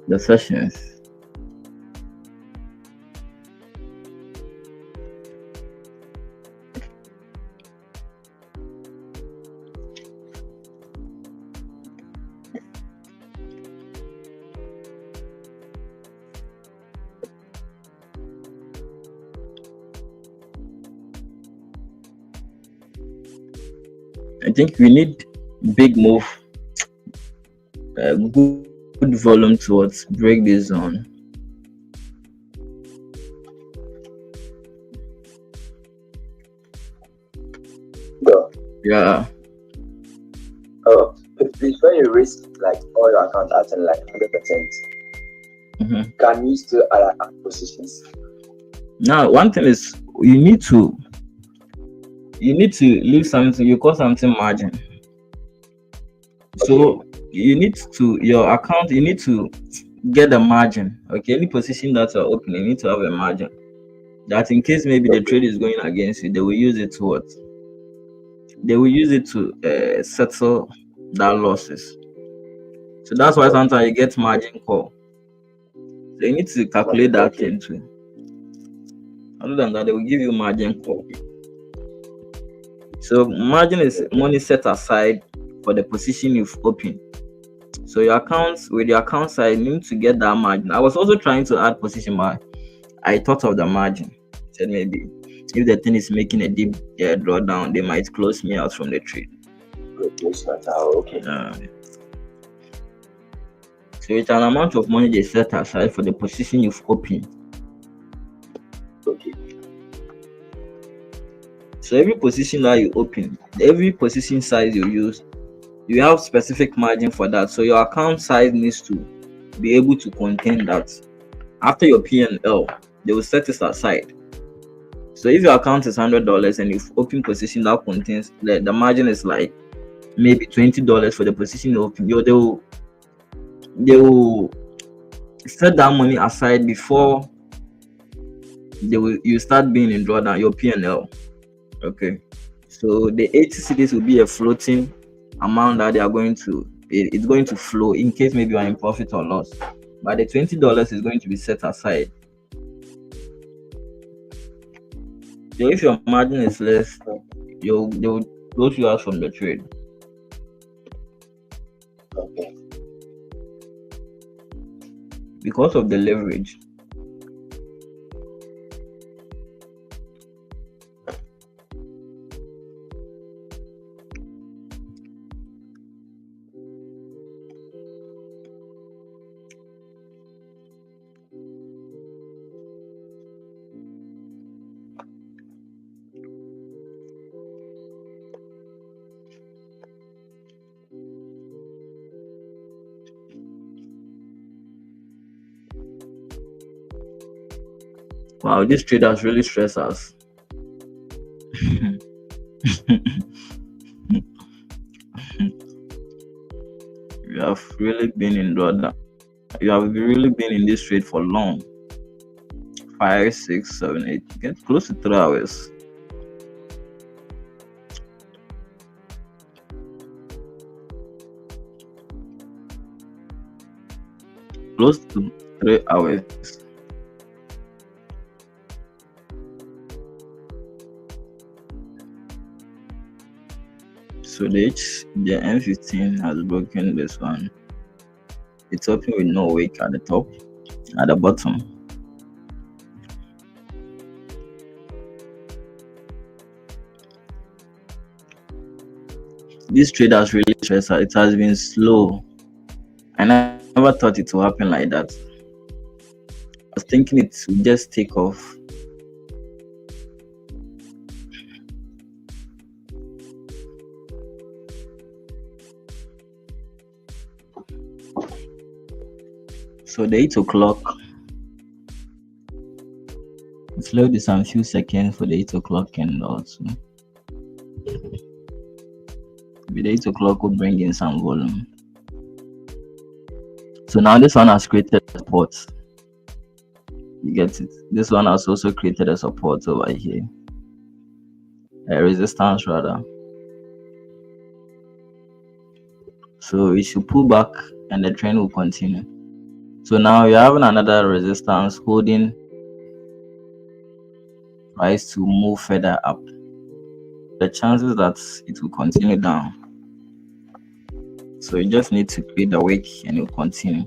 the sessions. I think we need big move, good volume towards break this zone. Yeah. Oh, please, when you risk like all your account at like 100%, can you still add positions? Now, one thing is you need to leave something. You call something margin. So you need to your account. You need to get a margin. Okay, any position that you're opening, you need to have a margin. That in case maybe the trade is going against you, they will use it to what? They will use it to settle that losses. So that's why sometimes you get margin call. So you need to calculate that thing too. Other than that, they will give you margin call. So margin is money set aside for the position you've opened. So your accounts with your account side, you need to get that margin. I was also trying to add position, but I thought of the margin. Said maybe if the thing is making a deep drawdown, they might close me out from the trade. Okay. So it's an amount of money they set aside for the position you've opened. Okay. So every position that you open, every position size you use, you have specific margin for that. So your account size needs to be able to contain that. After your P&L, they will set it aside. So if your account is $100 and you've open position that contains the margin is like maybe $20 for the position you open, they will set that money aside before you start being in drawdown your P&L. Okay, so the 80 cedis will be a floating amount that they are going to it's going to flow in case maybe you are in profit or loss, but the $20 is going to be set aside. So if your margin is less, they will close you out from the trade. Okay. Because of the leverage. Wow, this trade has really stressed us. You have really been in drawdown. You have really been in this trade for long. 5, 6, 7, 8, get close to 3 hours. Close to 3 hours. So the M15 has broken this one. It's open with no wick at the top, at the bottom. This trade has really stressed out. It has been slow. I never thought it would happen like that. I was thinking it would just take off. So the 8 o'clock, it slowed some few seconds for the 8 o'clock, and also the 8 o'clock will bring in some volume. So now this one has created support. You get it? This one has also created a support over here, a resistance rather. So it should pull back and the trend will continue. So now you're having another resistance holding price to move further up. The chances that it will continue down. So you just need to create the wick and it will continue.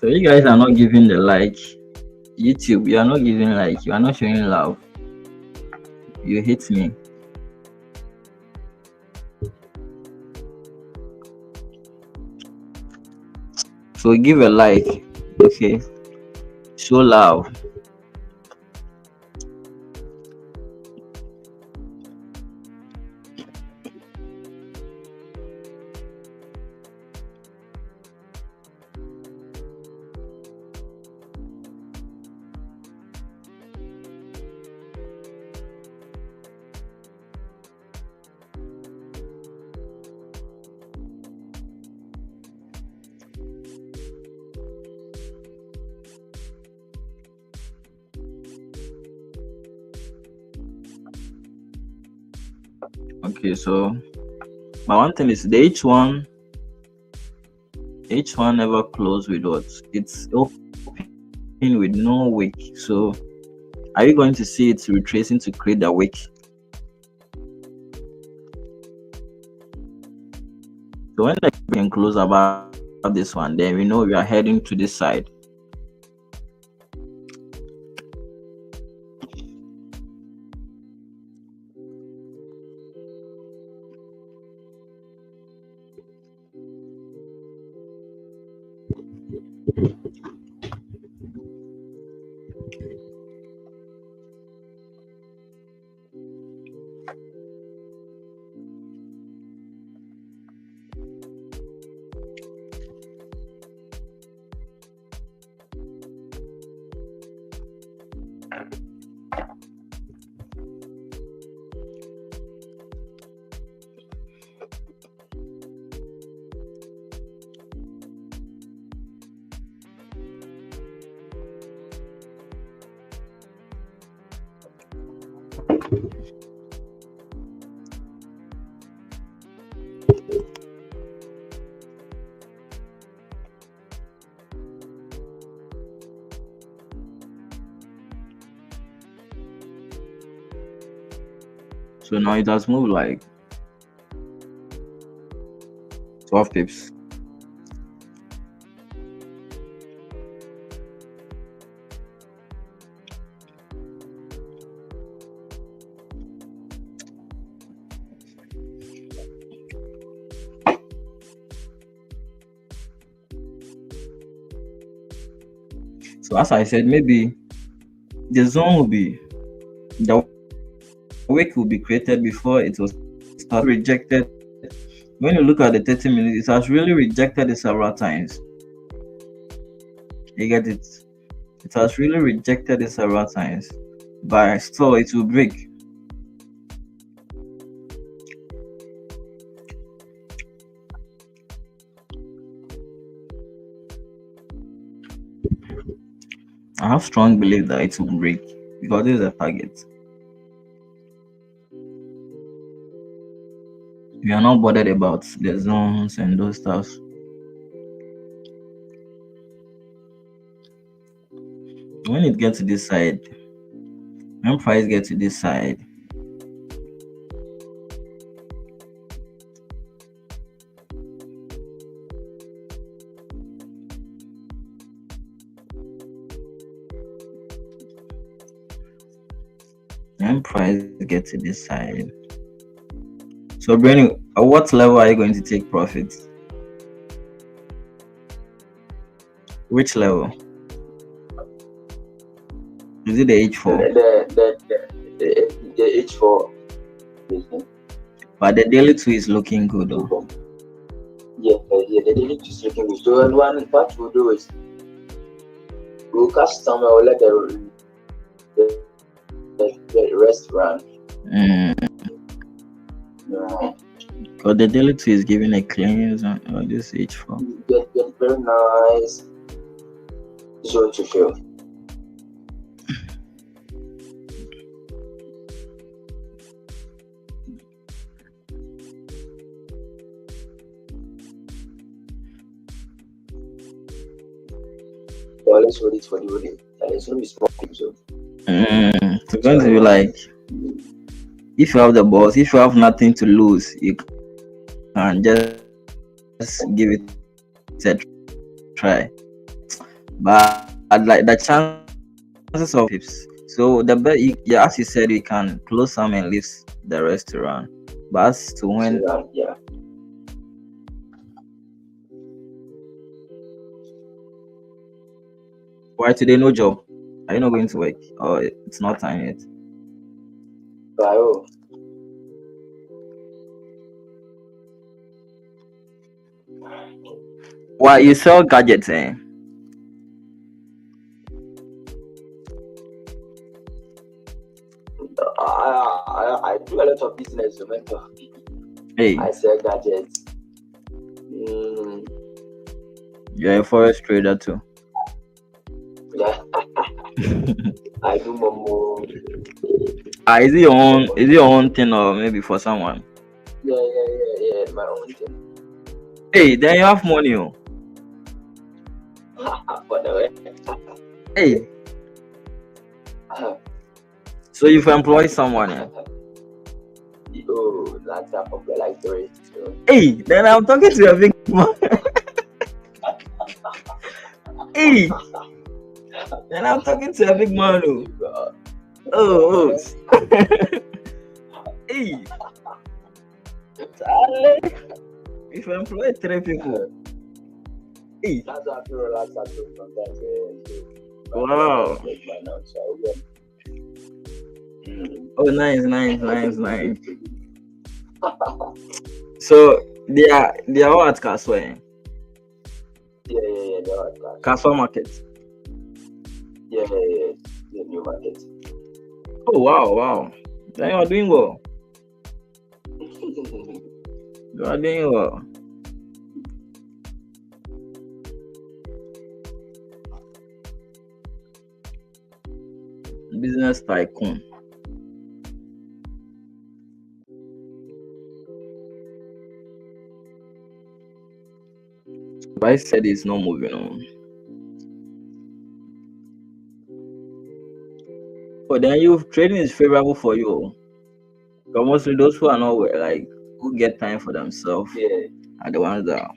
So you guys are not giving the like. YouTube, you are not giving like, you are not showing love. You hate me. So give a like, okay? Show love. Okay, so my one thing is the H1 never close with what? It's open with no wick. So are you going to see it retracing to create the wick? So when the can close about this one, then we know we are heading to this side. So now it has moved like 12 pips. So as I said, maybe the zone will be, the wick will be created before it was start rejected. When you look at the 30 minutes, it has really rejected it several times. You get it? It has really rejected it several times, but still it will break. I have strong belief that it will break because this is a target. We are not bothered about the zones and those stuff. When it gets to this side, when price gets to this side, When price get to this side. So, Brandon, at what level are you going to take profits? Which level? Is it the H4? The H4 business. But the daily 2 is looking good though. Yeah, the daily 2 is looking good. So what we'll do is we'll catch somewhere, we'll let the rest run. Because the daily 2 is giving a cleanse on this H4. Get very nice zone to fill. Let's hold it for the holding. It's going to be small. So. It's going to be like, if you have the balls, if you have nothing to lose, you can just give it a try. But like the chances of pips. So the bet, yeah, as you said, you can close some and leave the rest to run. But as to when, yeah. Why today no job? Are you not going to work? Or it's not time yet? Bio. Why you sell gadgets, eh? I do a lot of business, remember? Hey. I sell gadgets. You're a forex trader too. Yeah. I do more. Is it your own? Is it your own thing or maybe for someone? Yeah. My own thing. Hey, then you have money, oh. Hey. So you've employed someone, eh? Oh, that's a popular like story. Hey, then I'm talking to a big man. Hey, then I'm talking to a big man. Oh. Hey, if I employ 3 people. Hey. That's how I feel relaxed sometimes. Wow. Oh, nice. So they are all at Kaswa. Yeah, they are at Kaswa market. Yeah, new market. Oh wow. Then you are doing well. You are doing well. Business tycoon. I said it's not moving on. But then trading is favorable for you. But mostly those who are not like who get time for themselves are the ones that are.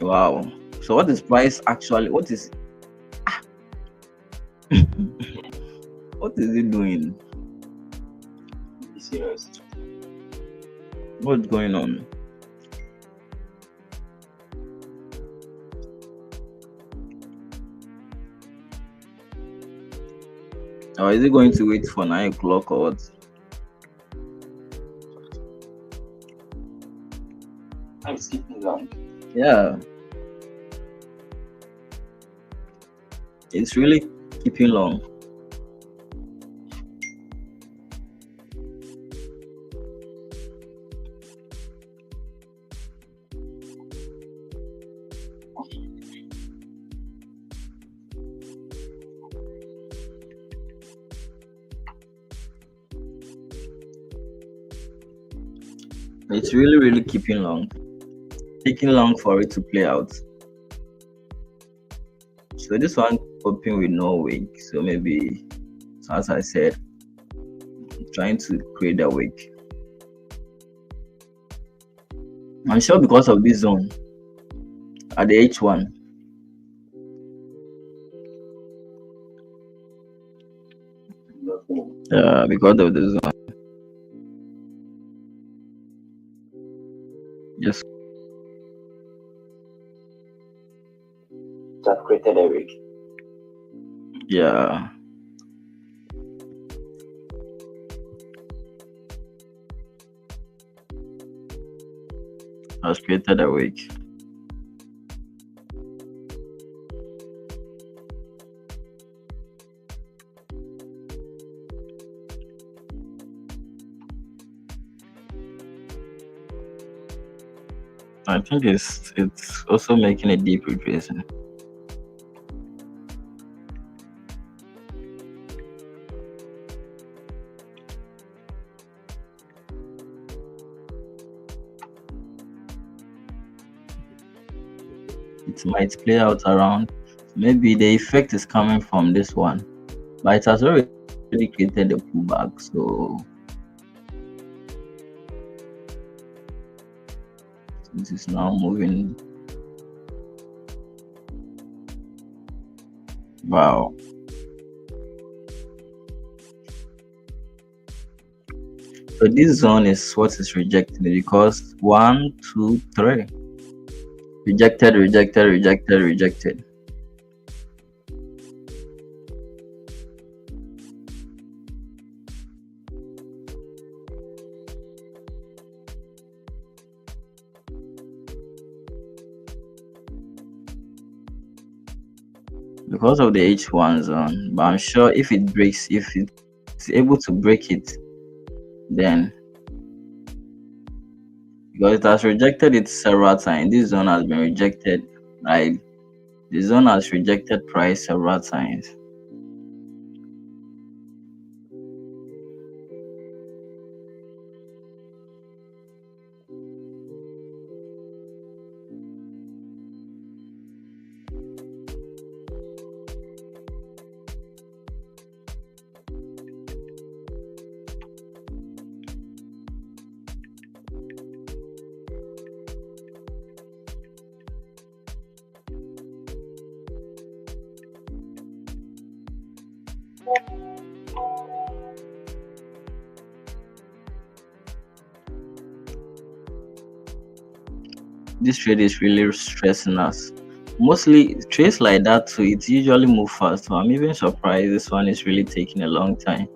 Wow. So what is price actually? What is what is it doing? Be serious. What's going on? Or is it going to wait for 9 o'clock or what? I'm skipping long. Yeah. It's really keeping long. It's really keeping long. Taking long for it to play out. So this one open with no wick. So maybe, so as I said, trying to create a wick. I'm sure because of this zone at the H1. Because of the zone. Yes. That created a wick. Yeah. Has created a wick. I think it's also making a deep retracement. It might play out around. Maybe the effect is coming from this one, but it has already created a pullback. So it is now moving. Wow. So this zone is what is rejected because 1, 2, 3. Rejected, rejected, rejected, rejected. Because of the H1 zone, but I'm sure if it breaks, if it's able to break it, then because it has rejected it several times, this zone has been rejected. Like the zone has rejected price several times. This trade is really stressing us. Mostly trades like that too, it usually move fast. So I'm even surprised this one is really taking a long time.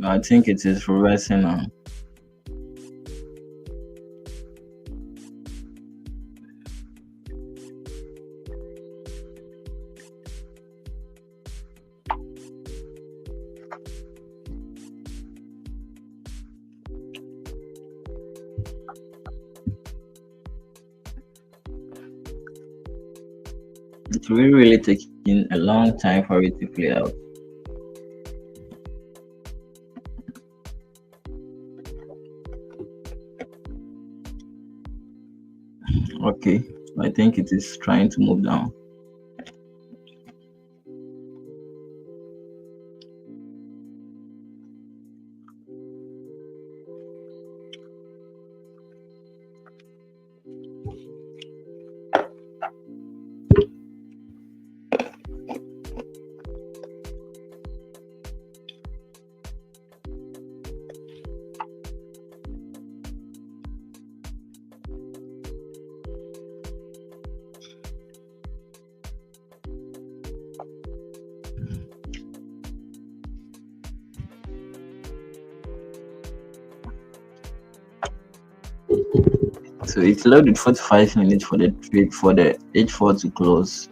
I think it is reversing now. It will really taking a long time for it to play out. Okay, I think it is trying to move down. So it's loaded 45 minutes for the trade for the H4 to close.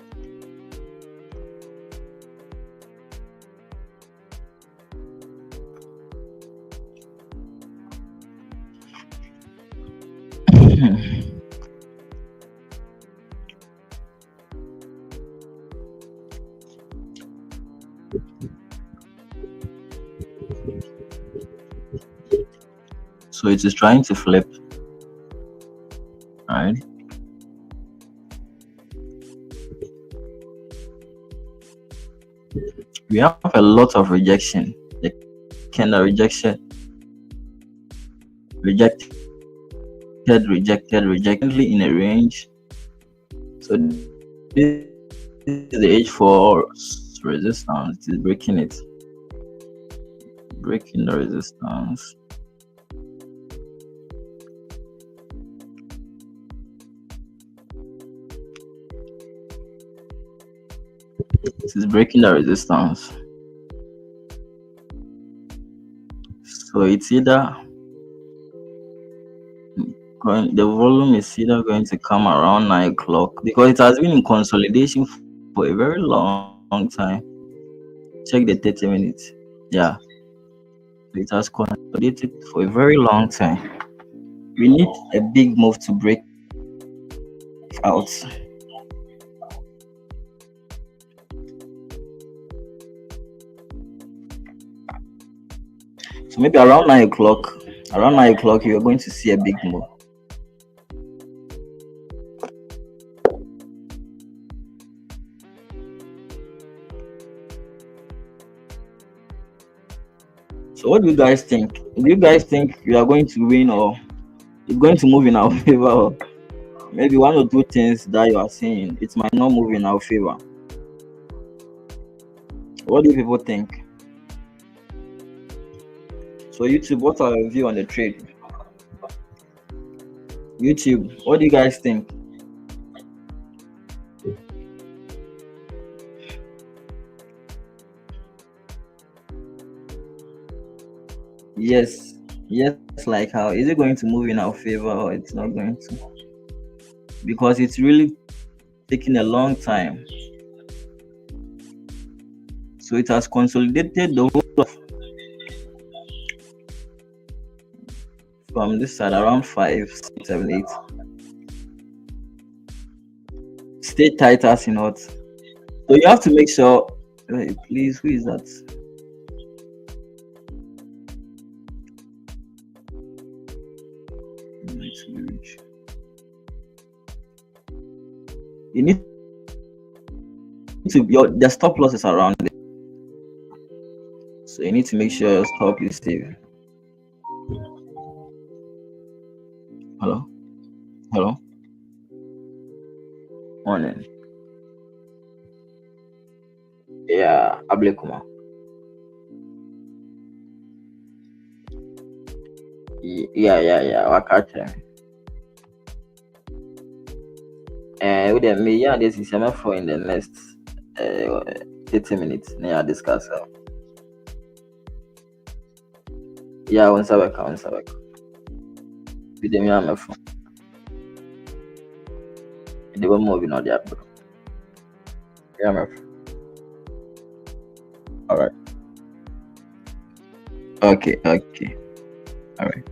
So it is trying to flip, right? We have a lot of rejection. The kind of rejected, rejectedly in a range. So this is the H4 resistance. It is breaking it, breaking the resistance. It is breaking the resistance. So it's either going, the volume is either going to come around 9 o'clock because it has been in consolidation for a very long time. Check the 30 minutes. Yeah, it has consolidated for a very long time. We need a big move to break out. So maybe around 9 o'clock, you are going to see a big move. So what do you guys think? Do you guys think we are going to win, or it's going to move in our favor? Or maybe one or two things that you are saying, it might not move in our favor. What do people think? So YouTube, what are your view on the trade? YouTube, what do you guys think? Yes, like how is it going to move in our favor or it's not going to? Because it's really taking a long time. So it has consolidated the whole of from this side around 5, 6, 7, 8. Stay tight as in what. So you have to make sure. Wait, please, who is that? You need to the stop loss is around it. So you need to make sure your stop is safe. Hello? Morning. Yeah, Ablekuma. Yeah. Wakacha. With me, yeah, this is for in the next 30 minutes. Yeah, discuss. Yeah, one sabaka. With them, yeah, my phone. They were moving on the app. Yeah, my phone. All right. Okay. All right.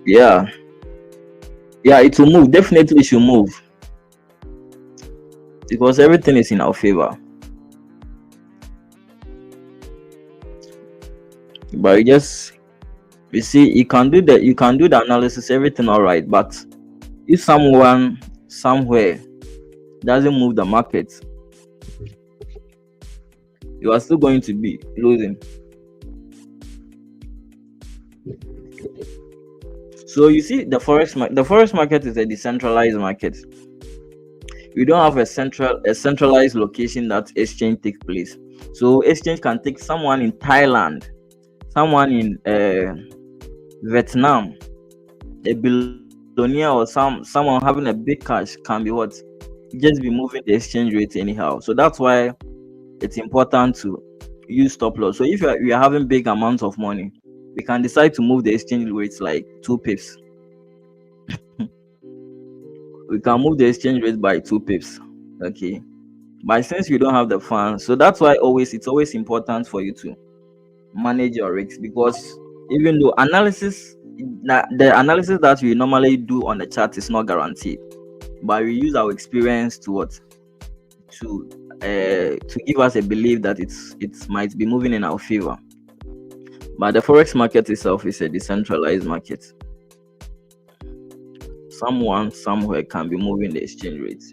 Yeah, it will move. Definitely should move because everything is in our favor. But you see, you can do the analysis, everything all right. But if someone somewhere doesn't move the market, you are still going to be losing. So you see, the forex market is a decentralized market. We don't have a centralized location that exchange takes place. So exchange can take someone in Thailand, someone in Vietnam, a billionaire or someone having a big cash can be just be moving the exchange rate anyhow. So that's why it's important to use stop loss. So if you are having big amounts of money, we can decide to move the exchange rates like 2 pips. We can move the exchange rate by 2 pips. Okay. But since you don't have the funds, so that's why it's always important for you to manage your risks, because even though the analysis that we normally do on the chart is not guaranteed, but we use our experience to what to give us a belief that it might be moving in our favor. But the forex market itself is a decentralized market. Someone somewhere can be moving the exchange rate.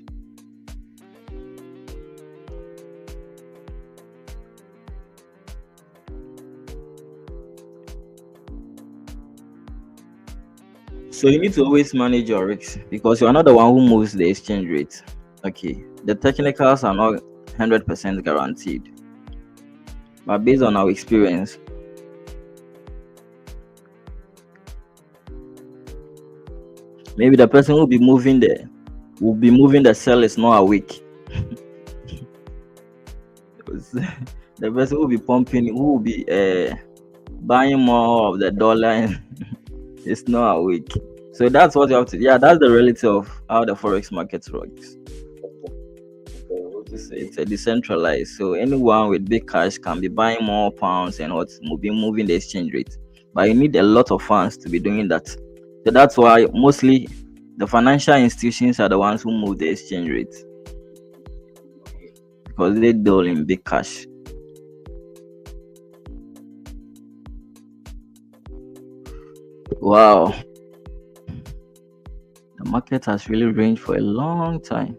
So you need to always manage your risks, because you're not the one who moves the exchange rate. Okay, the technicals are not 100% guaranteed, but based on our experience, maybe the person who will be moving the sell is not awake. The person who will be pumping, who will be buying more of the dollar and it's not awake. So that's what you have to. Yeah, that's the reality of how the forex market works. It's a decentralized. So anyone with big cash can be buying more pounds and what will be moving the exchange rate. But you need a lot of funds to be doing that. So that's why mostly the financial institutions are the ones who move the exchange rate, because they deal in big cash. Wow. The market has really ranged for a long time.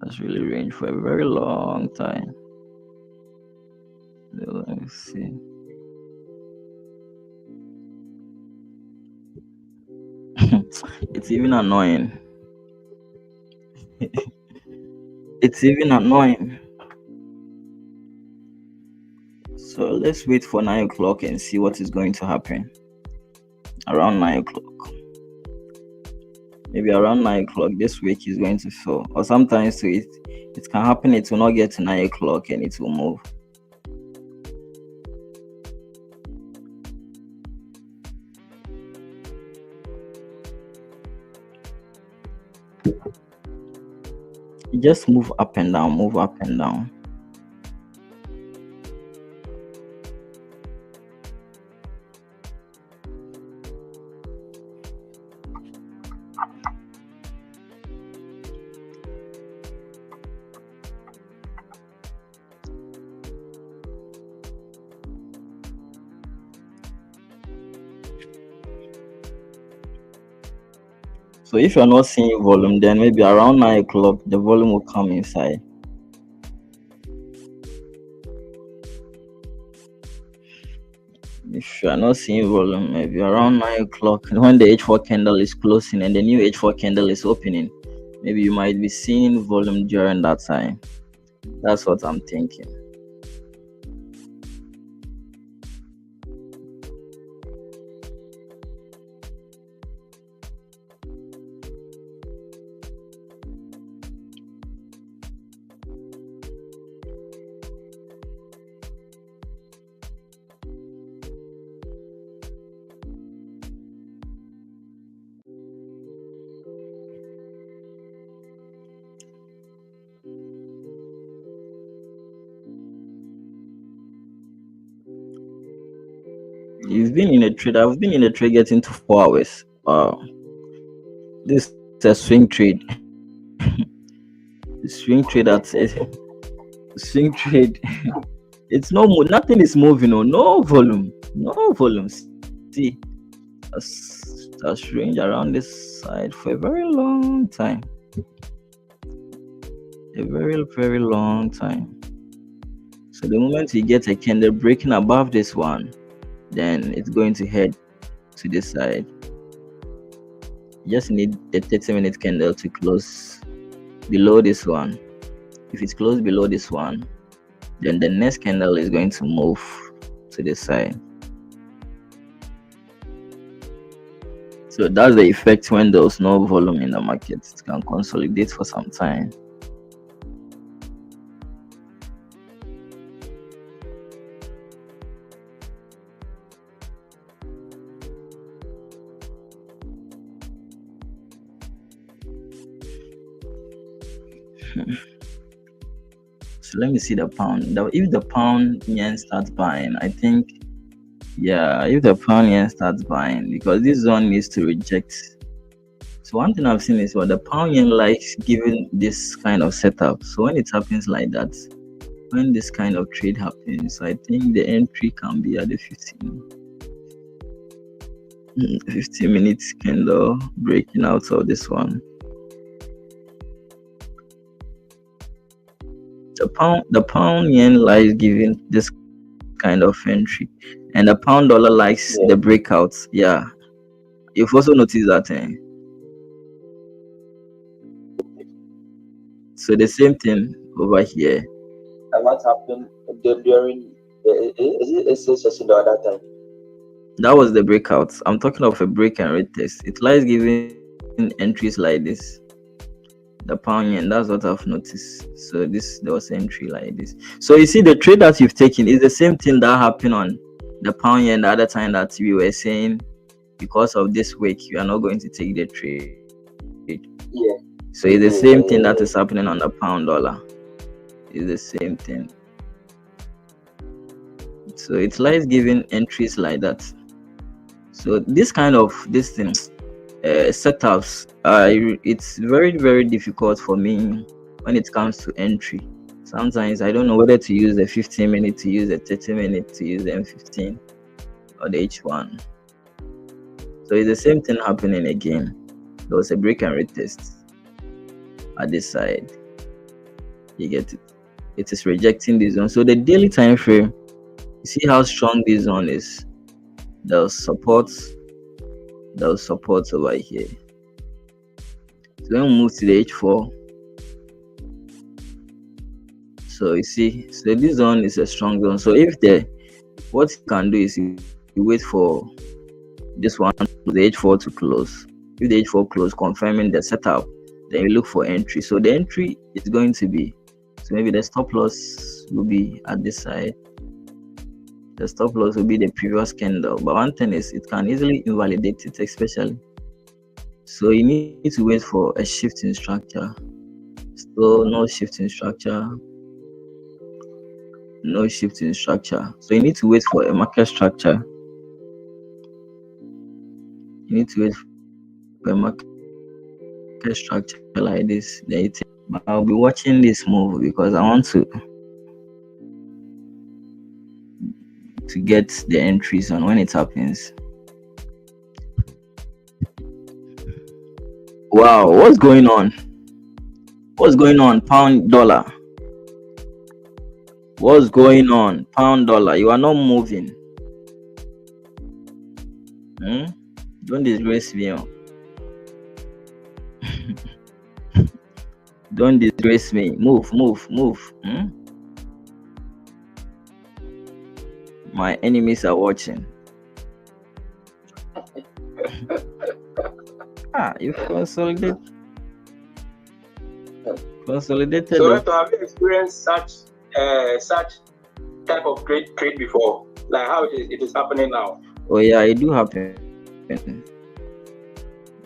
Has really ranged for a very long time. So let me see. It's even annoying. It's even annoying. So let's wait for 9 o'clock and see what is going to happen. Around 9 o'clock. Maybe around 9 o'clock this week is going to fall. Or sometimes it can happen, it will not get to 9 o'clock and it will move. You just move up and down, move up and down. So if you're not seeing volume, then maybe around 9 o'clock the volume will come inside. If you're not seeing volume, maybe around 9 o'clock when the H4 candle is closing and the new H4 candle is opening, maybe you might be seeing volume during that time. That's what I'm thinking. You've been in a trade. I've been in a trade getting to 4 hours. This is a swing trade. Swing trade at swing trade. It's nothing is moving on. No volume. No volume. See, that's range around this side for a very long time. A very, very long time. So the moment you get a candle breaking above this one, then it's going to head to this side. You just need the 30-minute candle to close below this one. If it's closed below this one, then the next candle is going to move to this side. So that's the effect when there's no volume in the market. It can consolidate for some time. So let me see the pound. If the pound yen starts buying, I think, yeah, if the pound yen starts buying, because this zone needs to reject. So one thing I've seen is what the pound yen likes giving this kind of setup. So when it happens like that, when this kind of trade happens, I think the entry can be at the 15 minutes candle breaking out of this one. The pound yen likes giving this kind of entry, and the pound dollar likes the breakouts. Yeah, you've also noticed that. So the same thing over here. And what happened during is it session the other time? That was the breakout. I'm talking of a break and retest. It likes giving entries like this. The pound yen, that's what I've noticed. So there was entry like this. So you see, the trade that you've taken is the same thing that happened on the pound yen the other time that we were saying, because of this week you are not going to take the trade. Yeah. So it's the same thing that is happening on the pound dollar. It's the same thing. So it likes giving entries like that. So this thing setups, it's very, very difficult for me when it comes to entry. Sometimes I don't know whether to use the 15 minute, to use the 30 minute, to use the M15 or the H1. So it's the same thing happening again. There was a break and retest at this side. You get it? It is rejecting this zone. So the daily time frame, you see how strong this zone is. There was support over here. So when we move to the H4, so you see, so this zone is a strong zone. So what you can do is you wait for this one, the H4 to close. If the H4 close, confirming the setup, then you look for entry. So the entry is going to be, so maybe the stop loss will be at this side. The stop loss will be the previous candle, but one thing is it can easily invalidate it, especially. So you need to wait for a shift in structure. Still no shift in structure. No shift in structure. So you need to wait for a market structure. You need to wait for a market structure like this. Then but I'll be watching this move because I want to get the entries on when it happens. Wow, what's going on? What's going on, pound dollar? What's going on, pound dollar? You are not moving. Don't disgrace me. Don't disgrace me. Move. My enemies are watching. You consolidated. So have you experienced such type of trade before? Like how it is happening now? Oh yeah, it do happen.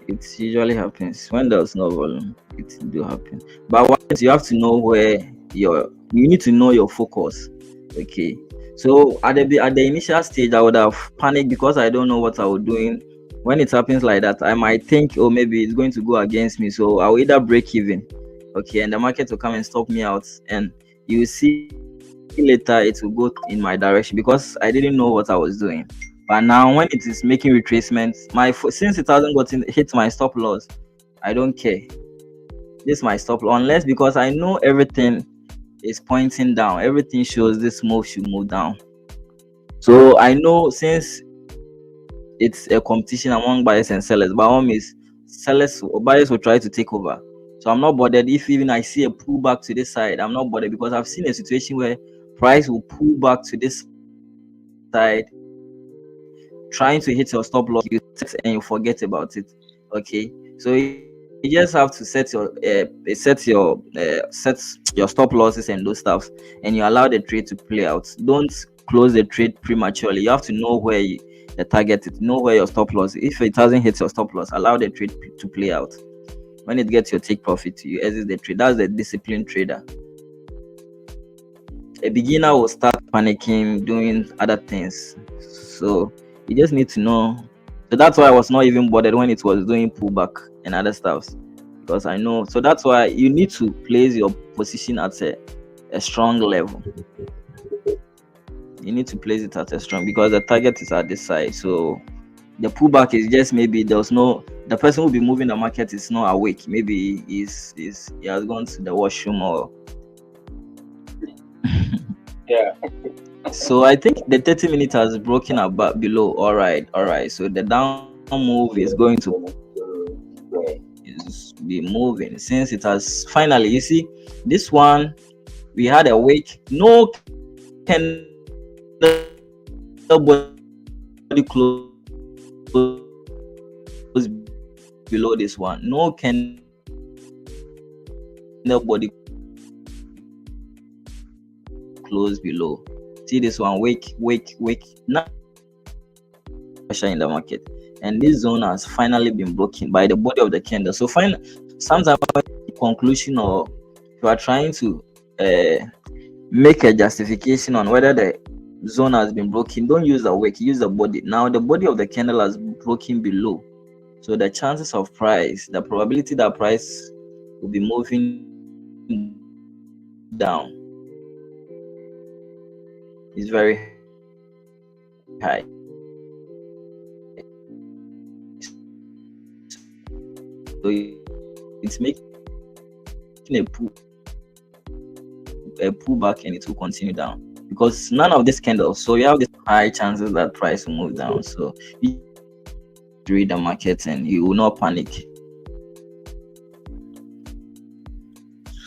It usually happens when there's no volume. It do happen. But once you have to know where you need to know your focus. Okay. So at the initial stage, I would have panicked because I don't know what I was doing. When it happens like that, I might think, oh, maybe it's going to go against me. So I'll either break even, okay, and the market will come and stop me out. And you will see later it will go in my direction because I didn't know what I was doing. But now when it is making retracements, since it hasn't hit my stop loss, I don't care. This is my stop loss, unless because I know everything is pointing down. Everything shows this move should move down. So I know since it's a competition among buyers and sellers, by all means, sellers or buyers will try to take over. So I'm not bothered if even I see a pullback to this side. I'm not bothered because I've seen a situation where price will pull back to this side, trying to hit your stop loss, you set and you forget about it. Okay, so you just have to set your stop losses and those stuff, and you allow the trade to play out. Don't close the trade prematurely. You have to know where the target is, know where your stop loss is. If it hasn't hit your stop loss, allow the trade to play out. When it gets your take profit, you exit the trade. That's the disciplined trader. a beginner will start panicking, doing other things. So you just need to know. So that's why I was not even bothered when it was doing pullback and other stuffs, because I know. So that's why you need to place your position at a strong level. You need to place it at a strong, because the target is at this side. So the pullback is just maybe there's no, the person who will be moving the market is not awake. Maybe he has gone to the washroom or Yeah. so I think the 30 minutes has broken about below. All right. So the down move is going to be moving, since it has finally, you see, this one we had a week, no candle body close below this one, no candle body close below. See this one, wake now, pressure in the market, and this zone has finally been broken by the body of the candle. So sometimes conclusion, or if you are trying to make a justification on whether the zone has been broken, don't use the wick, use the body. Now the body of the candle has broken below, so the chances of price, the probability that price will be moving down is very high. So it's making a pullback, and it will continue down, because none of these candles, so you have this high chances that price will move down. So you read the market and you will not panic.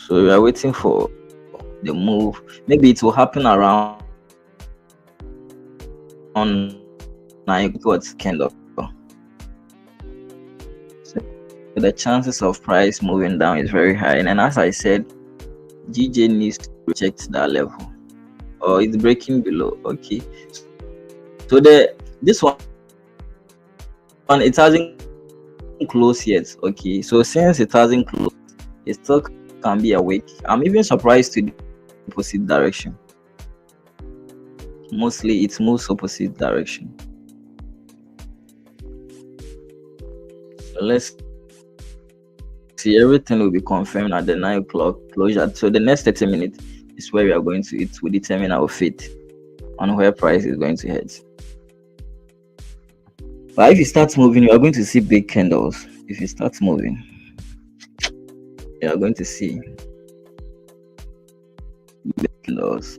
So we are waiting for the move. Maybe it will happen around on 9 candle. So the chances of price moving down is very high. And then, as I said, GJ needs to reject that level, or it's breaking below. Okay, so this one it hasn't closed yet. Okay, so since it hasn't closed, it still can be awake. I'm even surprised to the opposite direction. Mostly it moves opposite direction. So let's see, everything will be confirmed at the 9 o'clock closure. So the next 30 minutes is where we are going to, it will determine our fate on where price is going to head. But if it starts moving, you are going to see big candles. If it starts moving, you are going to see big candles.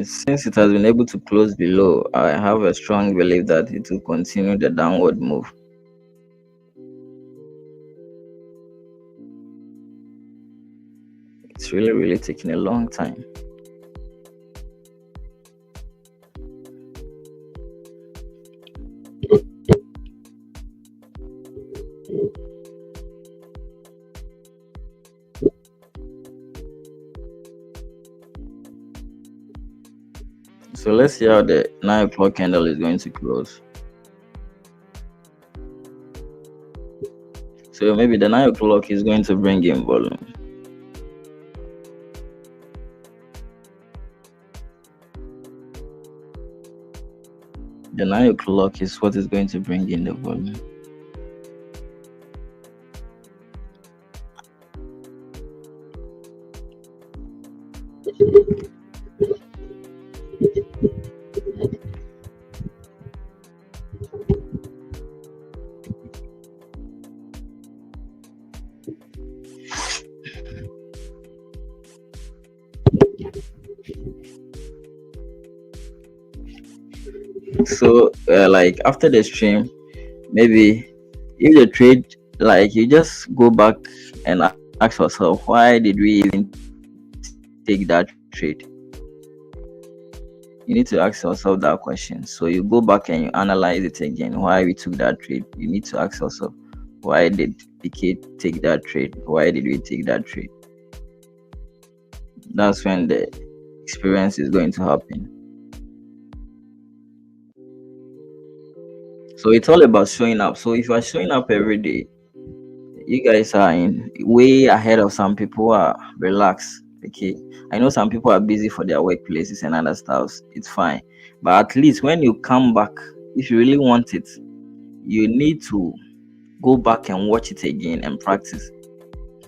Since it has been able to close below, I have a strong belief that it will continue the downward move. It's really taking a long time. So let's see how the 9 o'clock candle is going to close. So maybe the 9 o'clock is going to bring in volume. The 9 o'clock is what is going to bring in the volume. So like after the stream, maybe if the trade, like, you just go back and ask yourself, why did we even take that trade? You need to ask yourself that question. So you go back and you analyze it again, why we took that trade. You need to ask yourself, Why did PK take that trade? Why did we take that trade? That's when the experience is going to happen. So it's all about showing up. So if you are showing up every day, you guys are in way ahead of some people who are relaxed. Okay, I know some people are busy for their workplaces and other stuff. It's fine, but at least when you come back, if you really want it, you need to go back and watch it again and practice.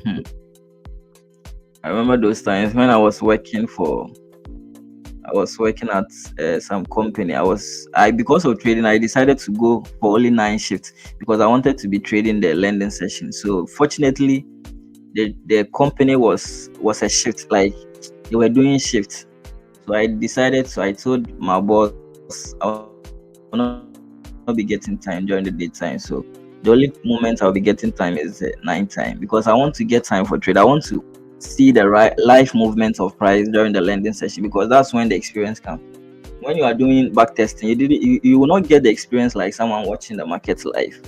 Hmm. I remember those times when I was working at some company. I because of trading, I decided to go for only 9 shifts because I wanted to be trading the lending session. So fortunately, the company was a shift, like they were doing shifts. So I told my boss I will not be getting time during the daytime. So the only moment I'll be getting time is the night time because I want to get time for trade. I want to see the live movement of price during the lending session because that's when the experience comes. When you are doing back testing, you will not get the experience like someone watching the market live.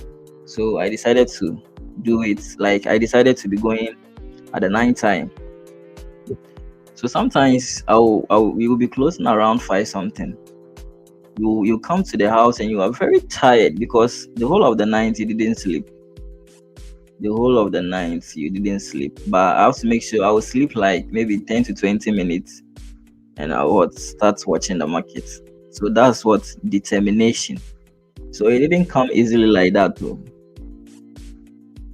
So I decided to do it. Like I decided to be going at the night time. So sometimes we will be closing around 5 something. You come to the house and you are very tired because the whole of the night you didn't sleep. The whole of the night you didn't sleep. But I have to make sure I will sleep like maybe 10 to 20 minutes and I would start watching the market. So that's what determination. So it didn't come easily like that though.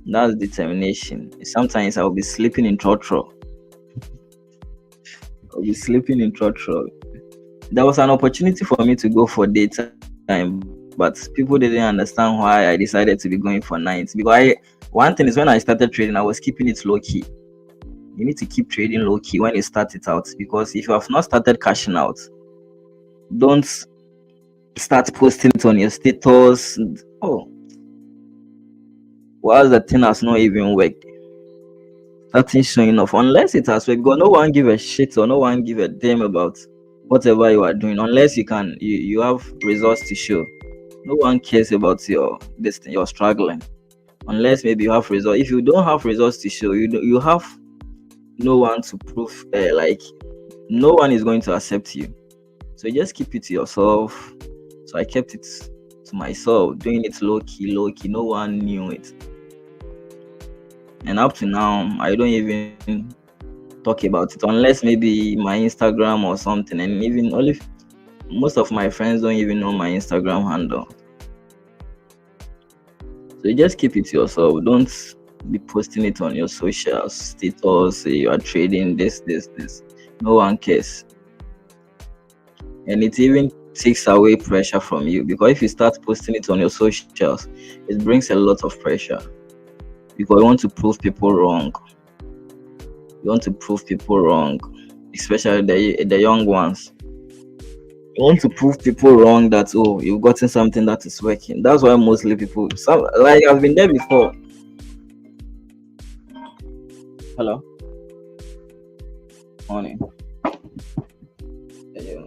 That's determination. Sometimes I'll be sleeping in trotro. I'll be sleeping in trotro. There was an opportunity for me to go for daytime, but people didn't understand why I decided to be going for nights. One thing is when I started trading, I was keeping it low key. You need to keep trading low key when you start it out because if you have not started cashing out, don't start posting it on your status. Oh, while the thing has not even worked, starting showing off unless it has worked. Because no one give a shit or no one give a damn about whatever you are doing unless you have results to show. No one cares about your this thing you're struggling unless maybe you have results. If you don't have results to show, you have no one to prove. Like no one is going to accept you. So just keep it to yourself. So I kept it to myself, doing it low key, low key. No one knew it, and up to now, I don't even talk about it unless maybe my Instagram or something. And even only most of my friends don't even know my Instagram handle. So you just keep it to yourself. Don't be posting it on your social status. Say you are trading this. No one cares. And it even takes away pressure from you because if you start posting it on your socials, it brings a lot of pressure because you want to prove people wrong. You want to prove people wrong, especially the young ones. You want to prove people wrong that you've gotten something that is working. That's why mostly people like I've been there before. Hello. Morning. Yeah.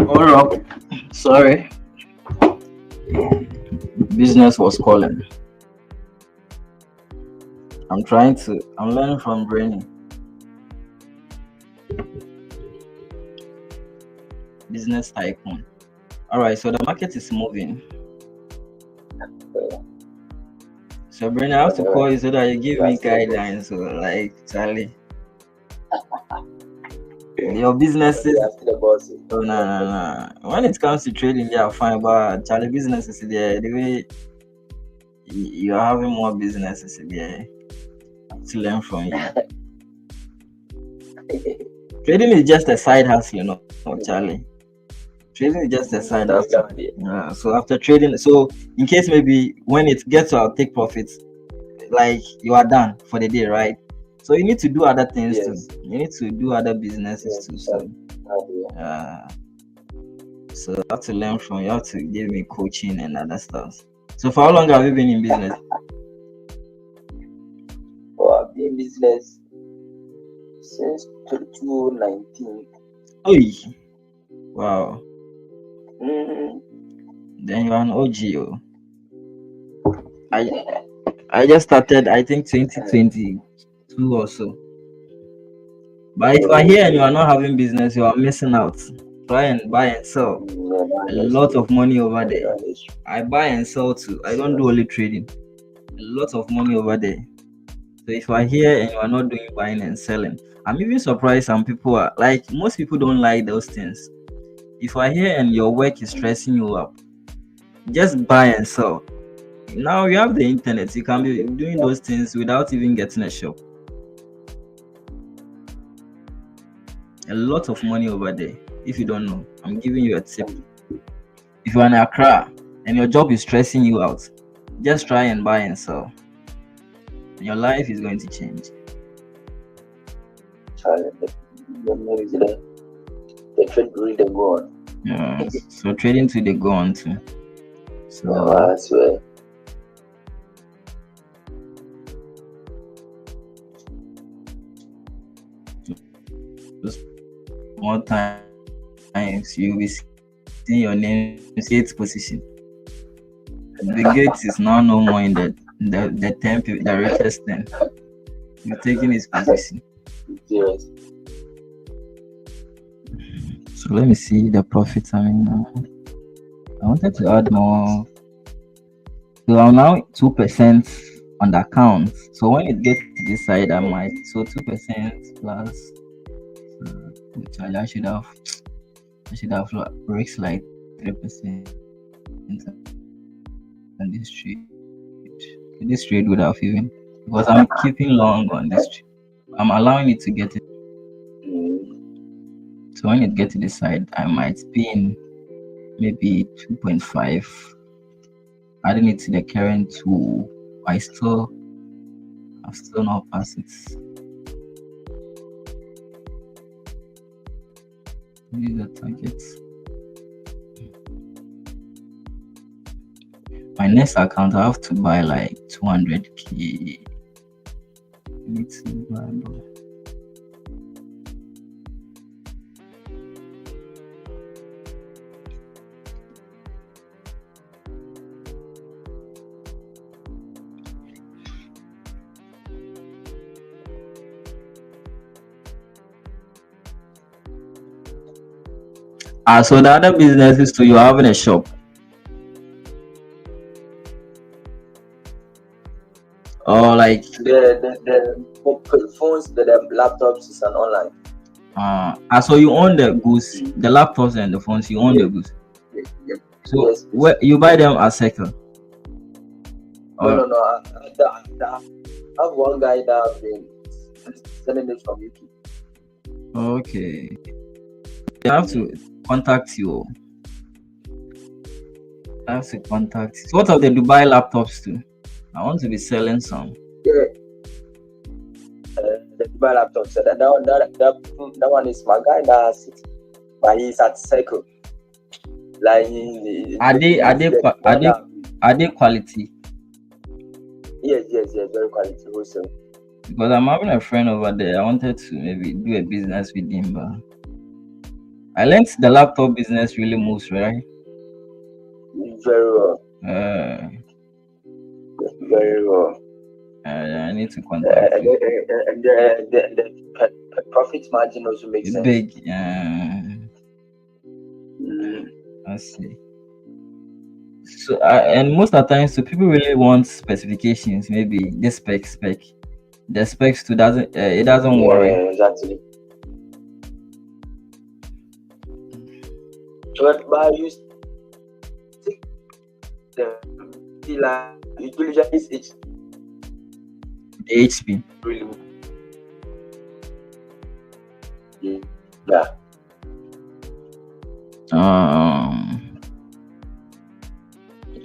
Hold up. Sorry. Business was calling. I'm learning from Brainy. Business tycoon. Alright, so the market is moving. So Brainy, I have to call you so that you give me guidelines. So like Charlie. Your businesses. Oh, no. When it comes to trading, they are fine, but Charlie businesses there, the way you're having more businesses there to learn from you. Trading is just a side hustle, you know, Charlie. Trading is just a side hustle. So after trading, so in case maybe when it gets to our take profits, like you are done for the day, right? So you need to do other things too. You need to do other businesses too. So you have to learn from you. Have to give me coaching and other stuff. So for how long have you been in business? I've been in business since 2019. Oh, wow. Then you're an OG. I just started, I think 2022 or so. But if you are here and you are not having business, you are missing out. Try and buy and sell. A lot of money over there. I buy and sell too. I don't do only trading. A lot of money over there. So if you are here and you are not doing buying and selling, I'm even surprised some people are like, most people don't like those things. If you are here and your work is stressing you up, just buy and sell. Now you have the internet, you can be doing those things without even getting a shop. A lot of money over there. If you don't know, I'm giving you a tip. If you're in Accra and your job is stressing you out, just try and buy and sell. And your life is going to change. The trade really they go on. Yeah. So trading to they go on too. So I swear. more times you will see your name in 8th position. The Gates is now no more in the 10 people, the richest 10. You're taking his position. Serious. So let me see the profits. I wanted to add more. So I'm now 2% on the account. So when it gets to this side, I might 2% plus. Which I should have risks like 3% on this trade. This trade would have even, because I'm keeping long on this trade. I'm allowing it to get it. So when it gets to this side, I might be in maybe 2.5, adding it to the current 2. I've still not passed it. These are the targets. My next account, I have to buy like 200k. I need to buy more. So the other business is to you having a shop. Or like the phones, the laptops is an online. So you own the goods, the laptops and the phones, you own the goods. Yep. So Yes, please. where you buy them as second? No. I have one guy that have been selling it from UK. Okay. They have to contact you. I have to contact you. So what of the Dubai laptops too? I want to be selling some. Yeah. The Dubai laptop. So that one is my guy that has it, but he's at Cycle. Like Are they quality? Yes, very quality also. Because I'm having a friend over there. I wanted to maybe do a business with him, but I learned the laptop business really moves, right? Very well. Very well. I need to contact you. And the profit margin also makes sense. Big. I see. So and most of the time, so people really want specifications. Maybe this spec. The specs too doesn't. It doesn't worry. Exactly. But you see like usually it's The HP. really. Yeah.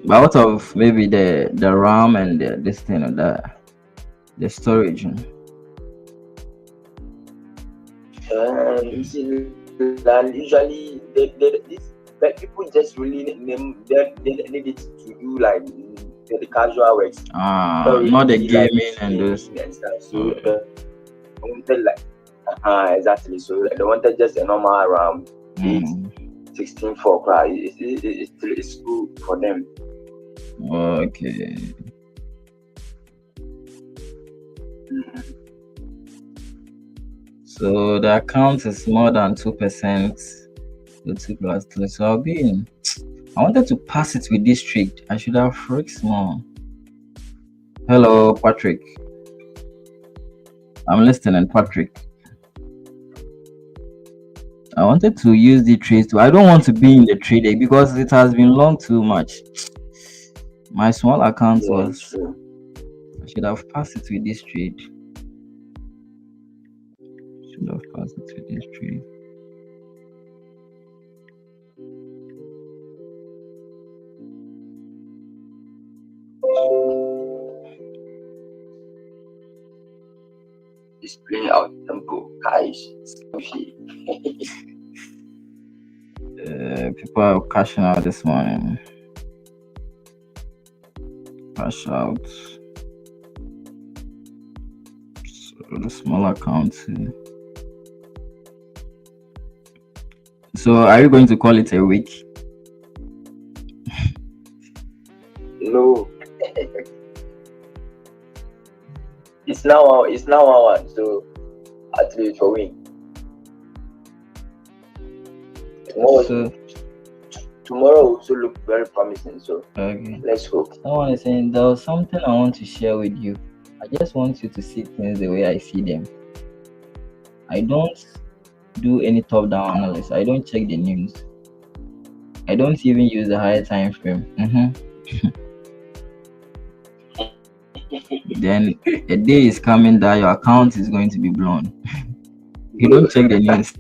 But out of maybe the RAM and this thing or the storage. You see, and usually people just really they need it to do like the casual works. Not the gaming and those. And stuff. So they wanted like exactly. So they wanted just a normal RAM 16 for cry. It's good for them. Okay. So the account is more than 2%. So 2 plus 3. So I'll be in. I wanted to pass it with this trade. I should have risked more. Hello, Patrick. I'm listening, Patrick. I wanted to use the trade too. I don't want to be in the trade because it has been long too much. My small account Yeah, it's was. true. I should have passed it with this trade. Should have passed it with this trade. It's playing out tempo, guys. Scamshy. People are cashing out this morning. Cash out. So the small account. So are you going to call it a week? No. It's now 1-1, so at least for win. Tomorrow also look very promising, so Okay. let's hope. Someone is saying there was something I want to share with you. I just want you to see things the way I see them. I don't do any top-down analysis. I don't check the news. I don't even use the higher time frame. Then a day is coming that your account is going to be blown. You don't check the news.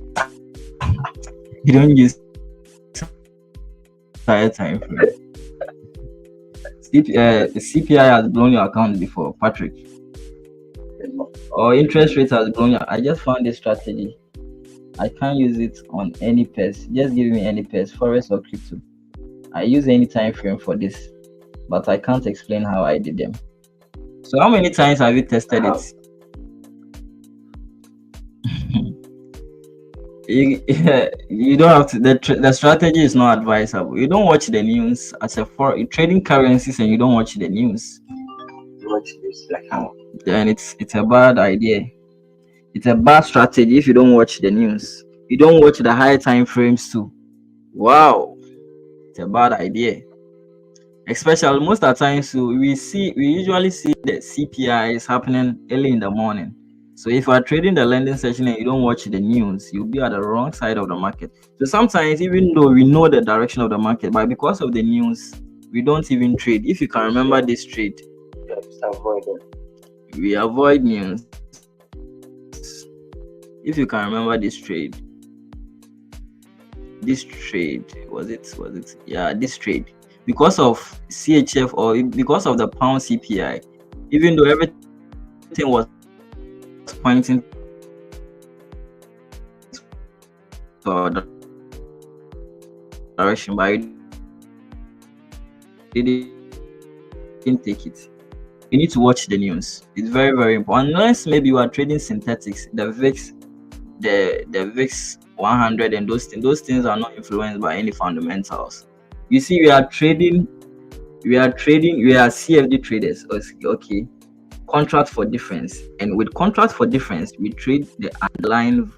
You don't use higher time frame. CPI has blown your account before, Patrick. Or interest rate has blown your. I just found this strategy. I can't use it on any pairs. Just give me any pairs, Forex or crypto. I use any time frame for this, but I can't explain how I did them. So how many times have you tested it? You don't have to. The strategy is not advisable. You don't watch the news as a trading currencies, and you don't watch the news. Watch this like how. Then it's a bad idea. It's a bad strategy if you don't watch the news. You don't watch the high time frames too. Wow, it's a bad idea. Especially most of the times, we usually see the CPI is happening early in the morning. So if you are trading the lending session and you don't watch the news, you'll be at the wrong side of the market. So sometimes, even though we know the direction of the market, but because of the news, we don't even trade. If you can remember this trade, we avoid news. If you can remember this trade was it? Yeah, this trade. Because of CHF or because of the pound CPI, even though everything was pointing to the direction, but I didn't take it. You need to watch the news. It's very, very important. Unless maybe you are trading synthetics, the VIX, the VIX 100 and those things are not influenced by any fundamentals. You see, we are CFD traders. Okay, contract for difference, and with contract for difference, we trade the underlying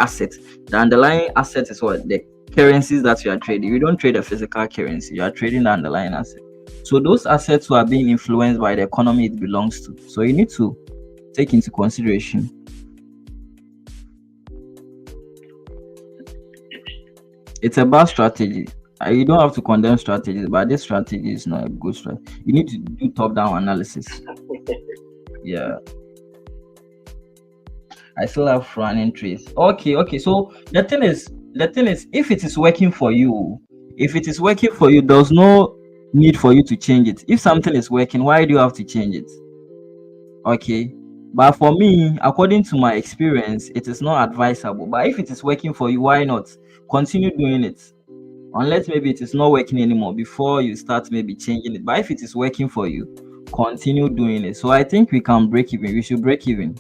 asset. The underlying asset is what? The currencies that you are trading. You don't trade a physical currency. You are trading the underlying asset. So those assets are being influenced by the economy it belongs to. So you need to take into consideration. It's a bad strategy. You don't have to condemn strategies, but this strategy is not a good strategy. You need to do top-down analysis. Yeah. I still have running trades. Okay. So the thing is, if it is working for you, there's no need for you to change it. If something is working, why do you have to change it? Okay. But for me, according to my experience, it is not advisable. But if it is working for you, why not? Continue doing it. Unless maybe it is not working anymore before you start maybe changing it. But if it is working for you, continue doing it. So I think we can break even. We should break even.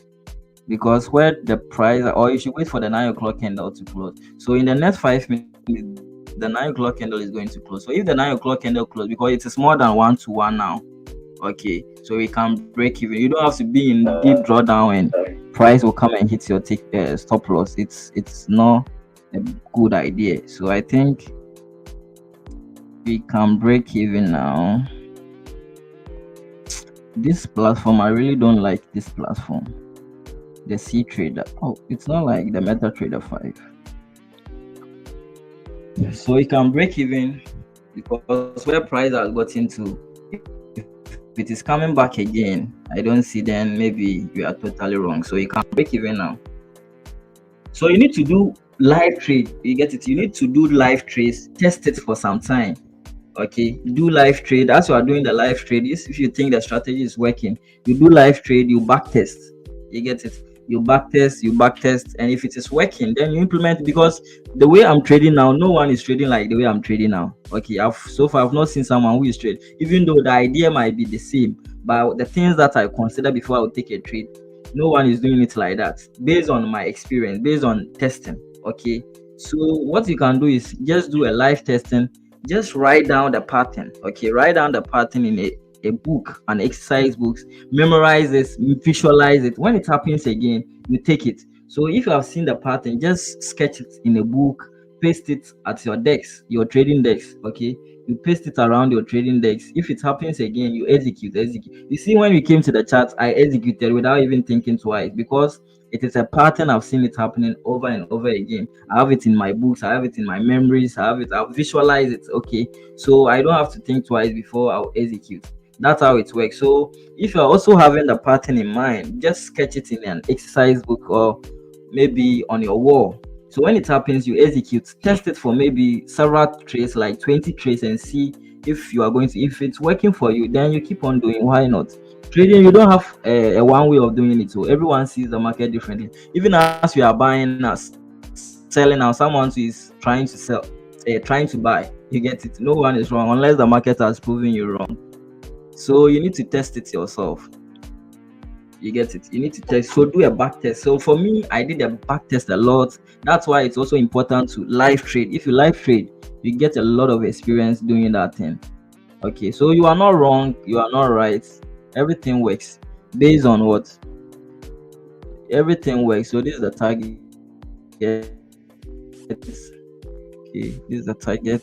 Because where the price, or you should wait for the 9 o'clock candle to close. So in the next 5 minutes, the 9 o'clock candle is going to close. So if the 9 o'clock candle close, because it is more than 1-to-1 now, okay, so we can break even. You don't have to be in deep drawdown and price will come and hit your stop loss. It's not a good idea. So I think we can break even now. This platform, I really don't like this platform. The C trader. Oh, it's not like the MetaTrader 5. So you can break even because where price has gotten to, if it is coming back again, I don't see, then maybe you are totally wrong. So you can break even now. So you need to do live trade. You get it? You need to do live trades, test it for some time. Okay, do live trade. As you are doing the live trade, if you think the strategy is working, you do live trade, you back test. You get it? You back test, and if it is working, then you implement. Because the way I'm trading now, no one is trading like the way I'm trading now. Okay, I've not seen someone who is trade, even though the idea might be the same, but the things that I consider before I would take a trade, no one is doing it like that. Based on my experience, based on testing. Okay, so what you can do is just do a live testing, just write down the pattern. Okay, write down the pattern in a book, an exercise books, memorize this, visualize it. When it happens again, you take it. So if you have seen the pattern, just sketch it in a book, paste it at your decks, your trading decks. Okay, you paste it around your trading decks. If it happens again, you execute. You see, when we came to the chart, I executed without even thinking twice, because it is a pattern. I've seen it happening over and over again. I have it in my books, I have it in my memories, I've visualized it. Okay, so I don't have to think twice before I'll execute. That's how it works. So if you're also having the pattern in mind, just sketch it in an exercise book or maybe on your wall. So when it happens, you execute, test it for maybe several trades, like 20 trades, and see if you are going to, if it's working for you, then you keep on doing. Why not? Trading, you don't have a one way of doing it. So everyone sees the market differently. Even as you are buying, as selling now, someone is trying to sell, trying to buy. You get it? No one is wrong unless the market has proven you wrong. So you need to test it yourself. You get it? You need to test. So do a back test. So for me, I did a back test a lot. That's why it's also important to live trade. If you live trade, you get a lot of experience doing that thing. Okay, so you are not wrong, you are not right. Everything works based on what? Everything works. So this is the target. Okay, this is the target.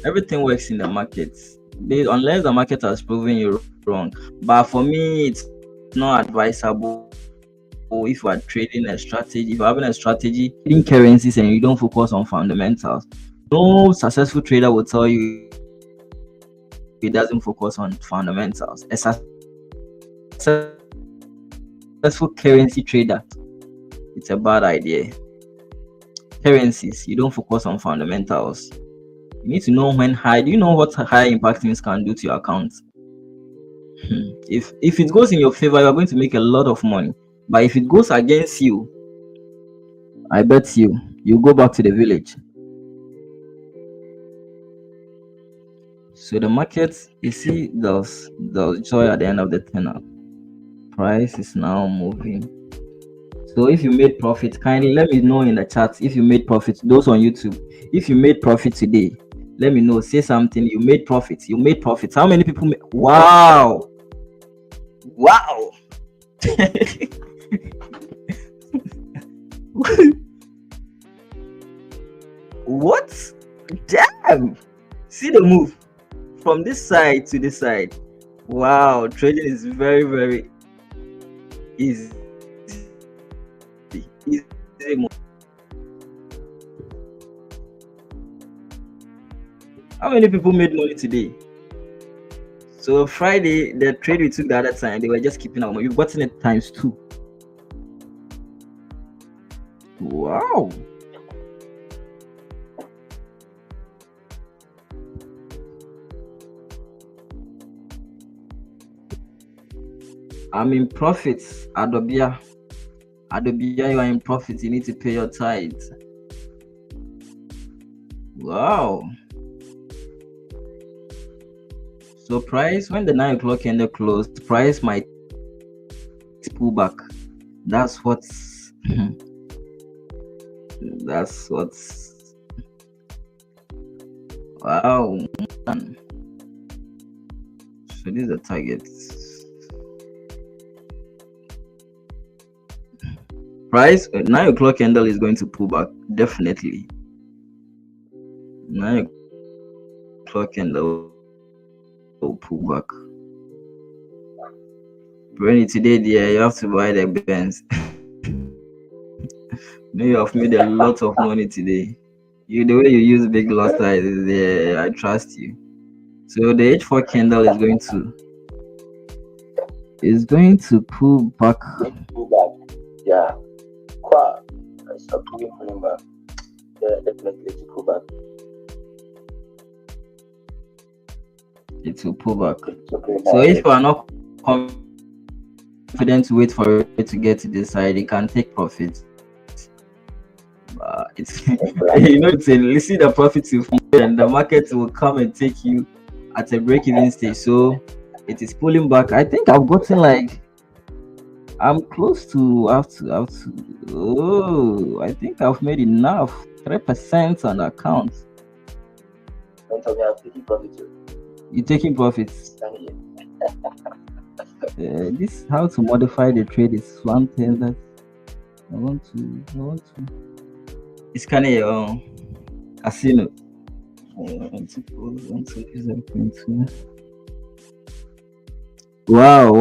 Everything works in the market. Unless the market has proven you wrong. But for me, it's not advisable if you are trading a strategy. If you're having a strategy, trading currencies and you don't focus on fundamentals, no successful trader will tell you he doesn't focus on fundamentals. A successful currency trader, it's a bad idea. Currencies, you don't focus on fundamentals. You need to know when high. Do you know what high impact things can do to your account? If it goes in your favor, you are going to make a lot of money. But if it goes against you, I bet you go back to the village. So the market, you see, there's joy at the end of the tunnel. Price is now moving. So if you made profit, kindly let me know in the chat if you made profit. Those on YouTube, if you made profit today, let me know. Say something. You made profit. You made profit. How many people? Wow! Wow! What? Damn! See the move from this side to this side. Wow! Trading is very, very easy. Easy move. How many people made money today? So Friday, the trade we took the other time, they were just keeping our money. You've gotten it times 2. Wow. I'm in profits, Adobia. Adobia, you are in profits. You need to pay your tithes. Wow. So price, when the 9 o'clock candle closed, price might pull back. That's what's that's what's wow, man. So these are targets. Price 9 o'clock candle is going to pull back, definitely. 9 o'clock candle will pull back. When it's today, there you have to buy the Benz. No, you have made a lot of money today. You the way you use big loss size is there. I trust you. So the H4 candle is going to pull back. Pull back. Yeah. Quite. It's a pulling back. Yeah, definitely to pull back. It will pull back. Okay, so if you are not confident to wait for it to get to this side, you can take profits. It's you see the profits you find, and the market will come and take you at a break-even stage. So it is pulling back. I think I've gotten like I'm close to have to. Oh, I think I've made enough. 3% on account. Don't tell me I'm taking profit too. You taking profits? This how to modify the trade is one thing that I want to. It's kind of your casino. Wow.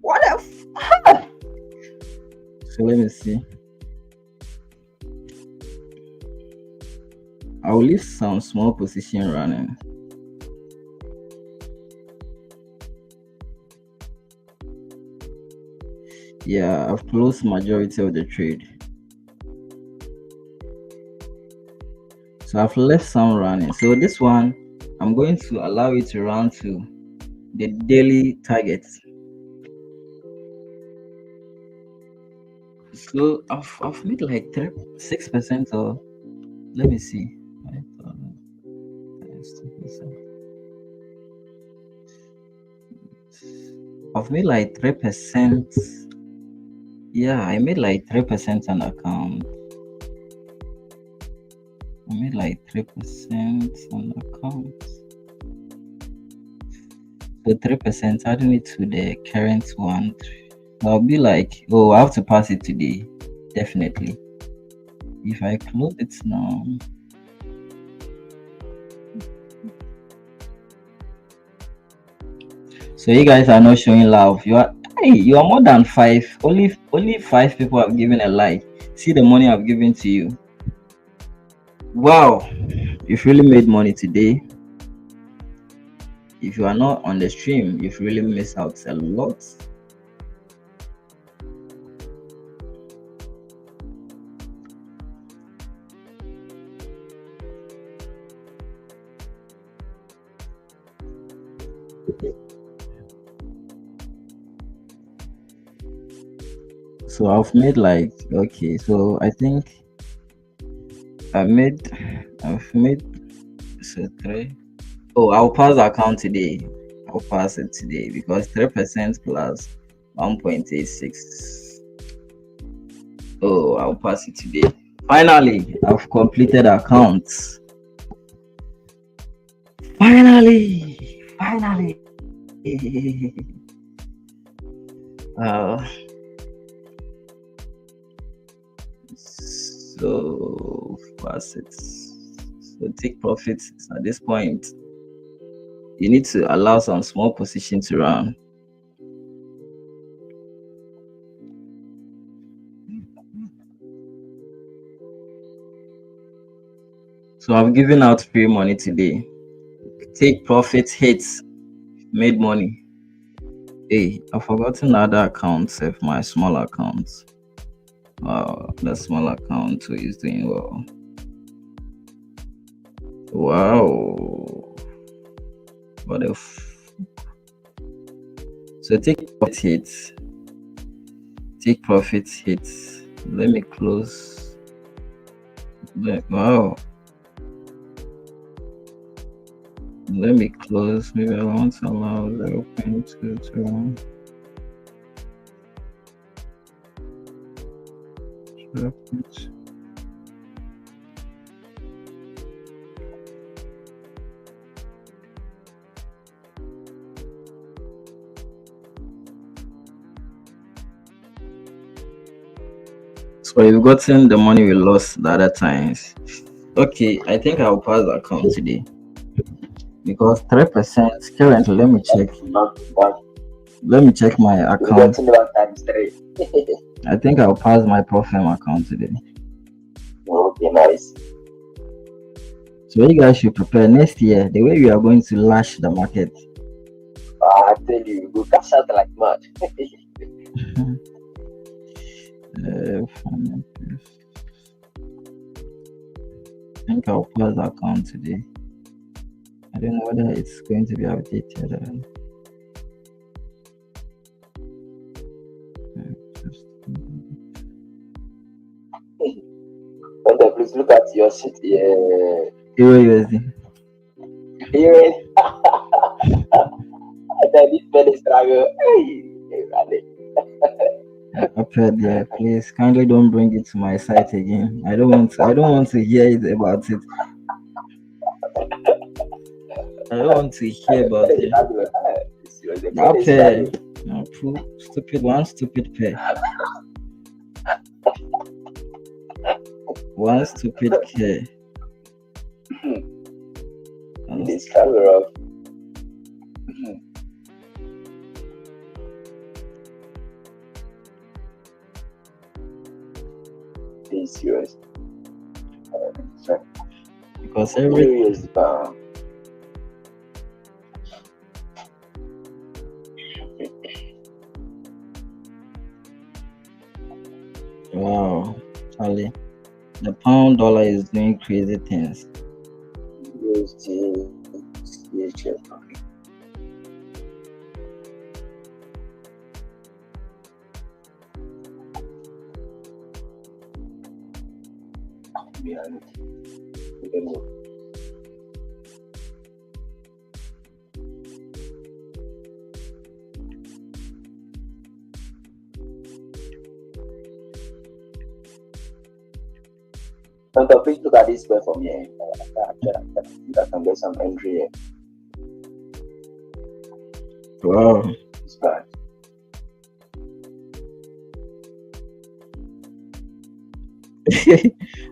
What the fuck? So let me see. I'll leave some small position running. Yeah, I've closed majority of the trade. So I've left some running. So this one, I'm going to allow it to run to the daily targets. So I've made like 6% or let me see. I've made like 3%. Yeah, I made like 3% on account. I made like 3% on account. So 3% adding it to the current one. I'll be like, oh, I have to pass it today. Definitely. If I close it now. So you guys are not showing love. You are more than 5. Only 5 people have given a like. See the money I've given to you. Wow, you've really made money today. If you are not on the stream, you've really missed out a lot. So I've made like, okay, so I think I've made so 3. Oh, I'll pass the account today. I'll pass it today because 3% plus 1.86. Oh, I'll pass it today. Finally, I've completed accounts. Finally. So pass it. So take profits at this point. You need to allow some small position to run. So I've given out free money today. Take profits, hits, made money. Hey, I've forgotten other accounts of my small accounts. Wow, the small account is doing well. Wow. What if? So take profit hits. Take profit hits. Let me close. Wow. Let me close. Maybe I want to allow 0.2 to run. So you've gotten the money we lost the other times. Okay, I think I'll pass the account today. because 3% currently. Let me check. But Let me check my you're account. getting about times 3. I think I'll pass my Profile account today. Okay, nice. So you guys should prepare next year. The way we are going to lash the market. I tell you, you cash out like mad. I think I'll pass the account today. I don't know whether it's going to be updated. Please look at your shit. Euro USD. Here, this very struggle. Up there, please kindly don't bring it to my site again. I don't want to hear it about it. I don't want to hear about it. That pair, no, stupid pair. One stupid pair. This camera. This yours. Because every wow, Charlie, the pound dollar is doing crazy things. Please look at this way from here. I can get some entry here. Wow. It's bad.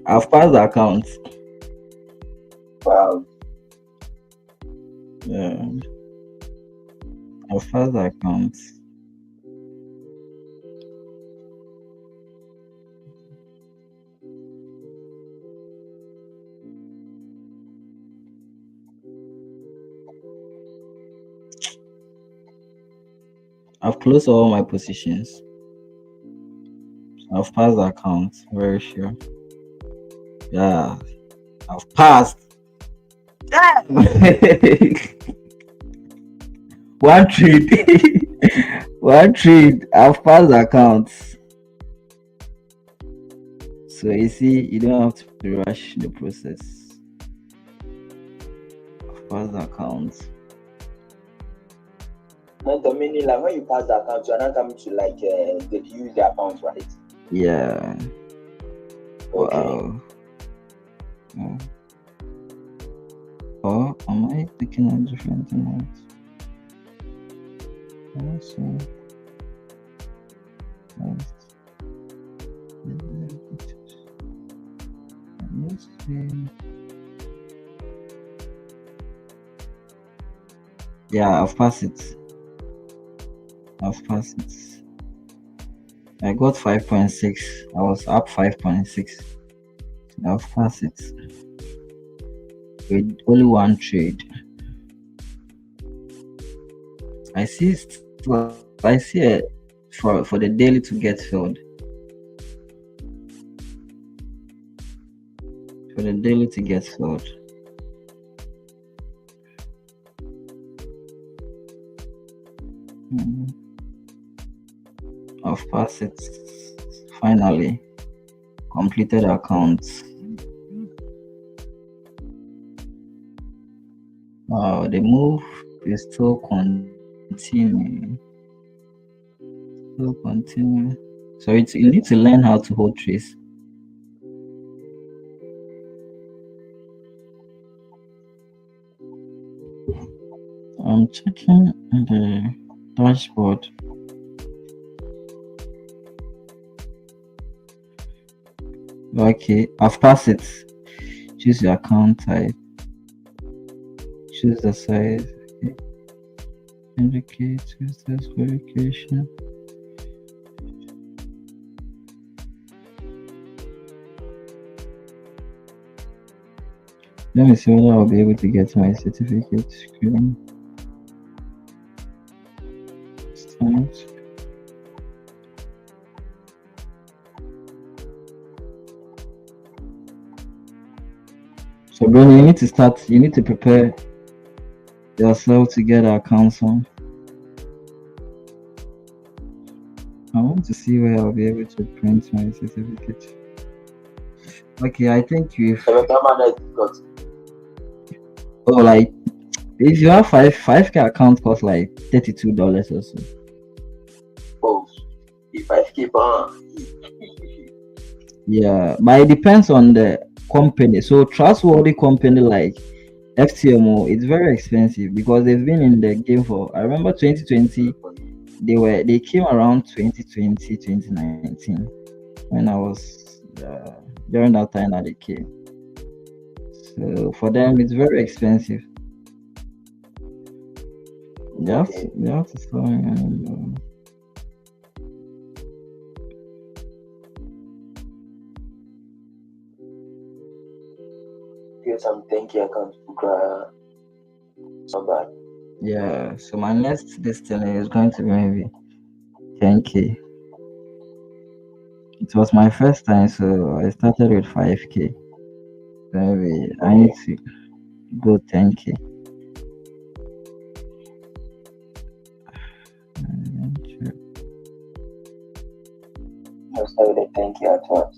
I've passed the account. Wow. Yeah. I've passed the account. I've closed all my positions. I've passed the account, very sure. Yeah, I've passed. One trade. One trade. I've passed the account. So you see, you don't have to rush the process. I've passed the account. Meaning, like when you pass the account, you're not coming to like use the account, right? Yeah. Okay. Wow. Or am I picking a different amount? Yeah, I've passed it. I got 5.6. I was up 5.6. I've passed it with only one trade. I see it for the daily to get filled. For the daily to get filled. I've passed it. Finally completed accounts. Wow, the move is still continuing. So you need to learn how to hold trace. I'm checking the dashboard. Okay, I've passed it. Choose your account type. Choose the size. Okay. Indicate test verification. Let me see whether I'll be able to get my certificate screen. Start. So, Bruno, you need to start. You need to prepare yourself to get accounts on. I want to see where I'll be able to print my certificate. Okay, I think you've. Oh, like if you have 5K account cost like $32 or so. Oh, 5K pound. Yeah, but it depends on the company. So trustworthy company like FTMO, it's very expensive because they've been in the game for. I remember 2020. They came around 2020, 2019 when I was during that time that they came. So for them, it's very expensive. They have to start. Get some 10K account book. So bad. Yeah. So my next destiny is going to be maybe 10K. It was my first time, so I started with 5K. Maybe I need to go 10K. I'll start with a 10K at once.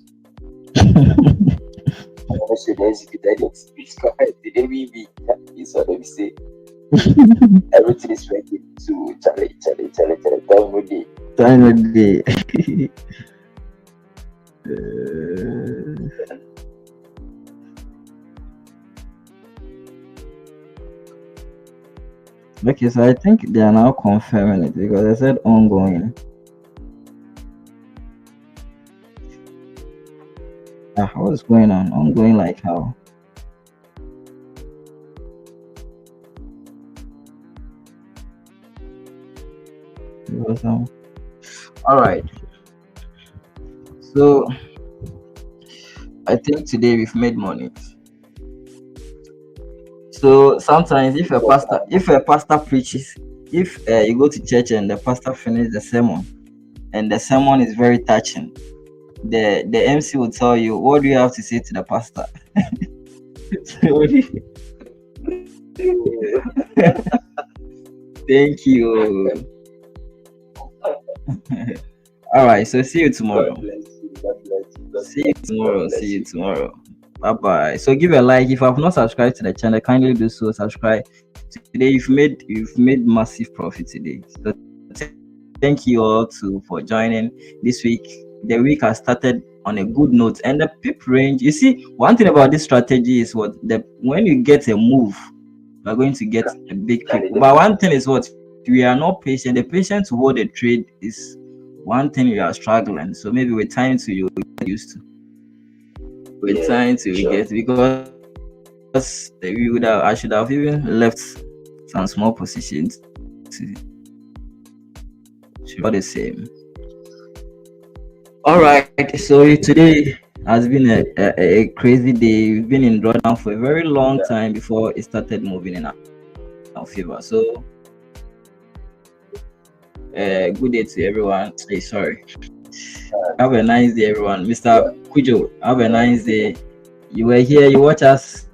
Honestly, there's it's correct. The ABB is what they say. Everything is ready to challenge. Time of day. Okay, so I think they are now confirming it because I said ongoing. What's going on? Ongoing like how? All right. So I think today we've made money. So sometimes if a pastor preaches, if you go to church and the pastor finishes the sermon, and the sermon is very touching, the MC will tell you, what do you have to say to the pastor? Thank you. All right, so see you tomorrow. See you tomorrow. Bye bye. So give a like. If you have not subscribed to the channel, kindly do so. Subscribe. Today you've made massive profit today. So thank you all for joining this week. The week has started on a good note, and the pip range. You see, one thing about this strategy is when you get a move, you are going to get a big pip. But one thing is what we are not patient. The patience to hold a trade is one thing we are struggling. So maybe with time you get used to. With time get, because I should have even left some small positions to the same. All right, so today has been a crazy day. We've been in drawdown for a very long time before it started moving in our favor. So good day to everyone. Sorry. Have a nice day, everyone. Mr. Kujo, have a nice day. You were here, you watch us.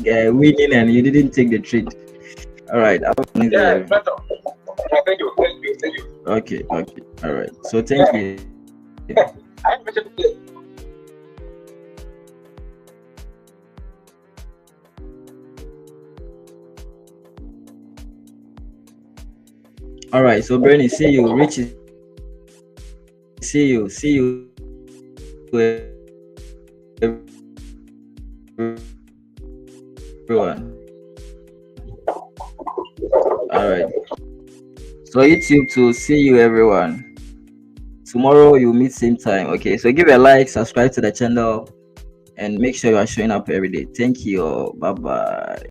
Winning and you didn't take the trade. All right. Thank you. Okay. All right. So thank you. All right. So Bernie, see you. Richie, see you. Everyone. All right. So YouTube to see you, everyone. Tomorrow you'll meet same time. Okay. So give a like, subscribe to the channel. and make sure you are showing up every day. Thank you. Bye bye.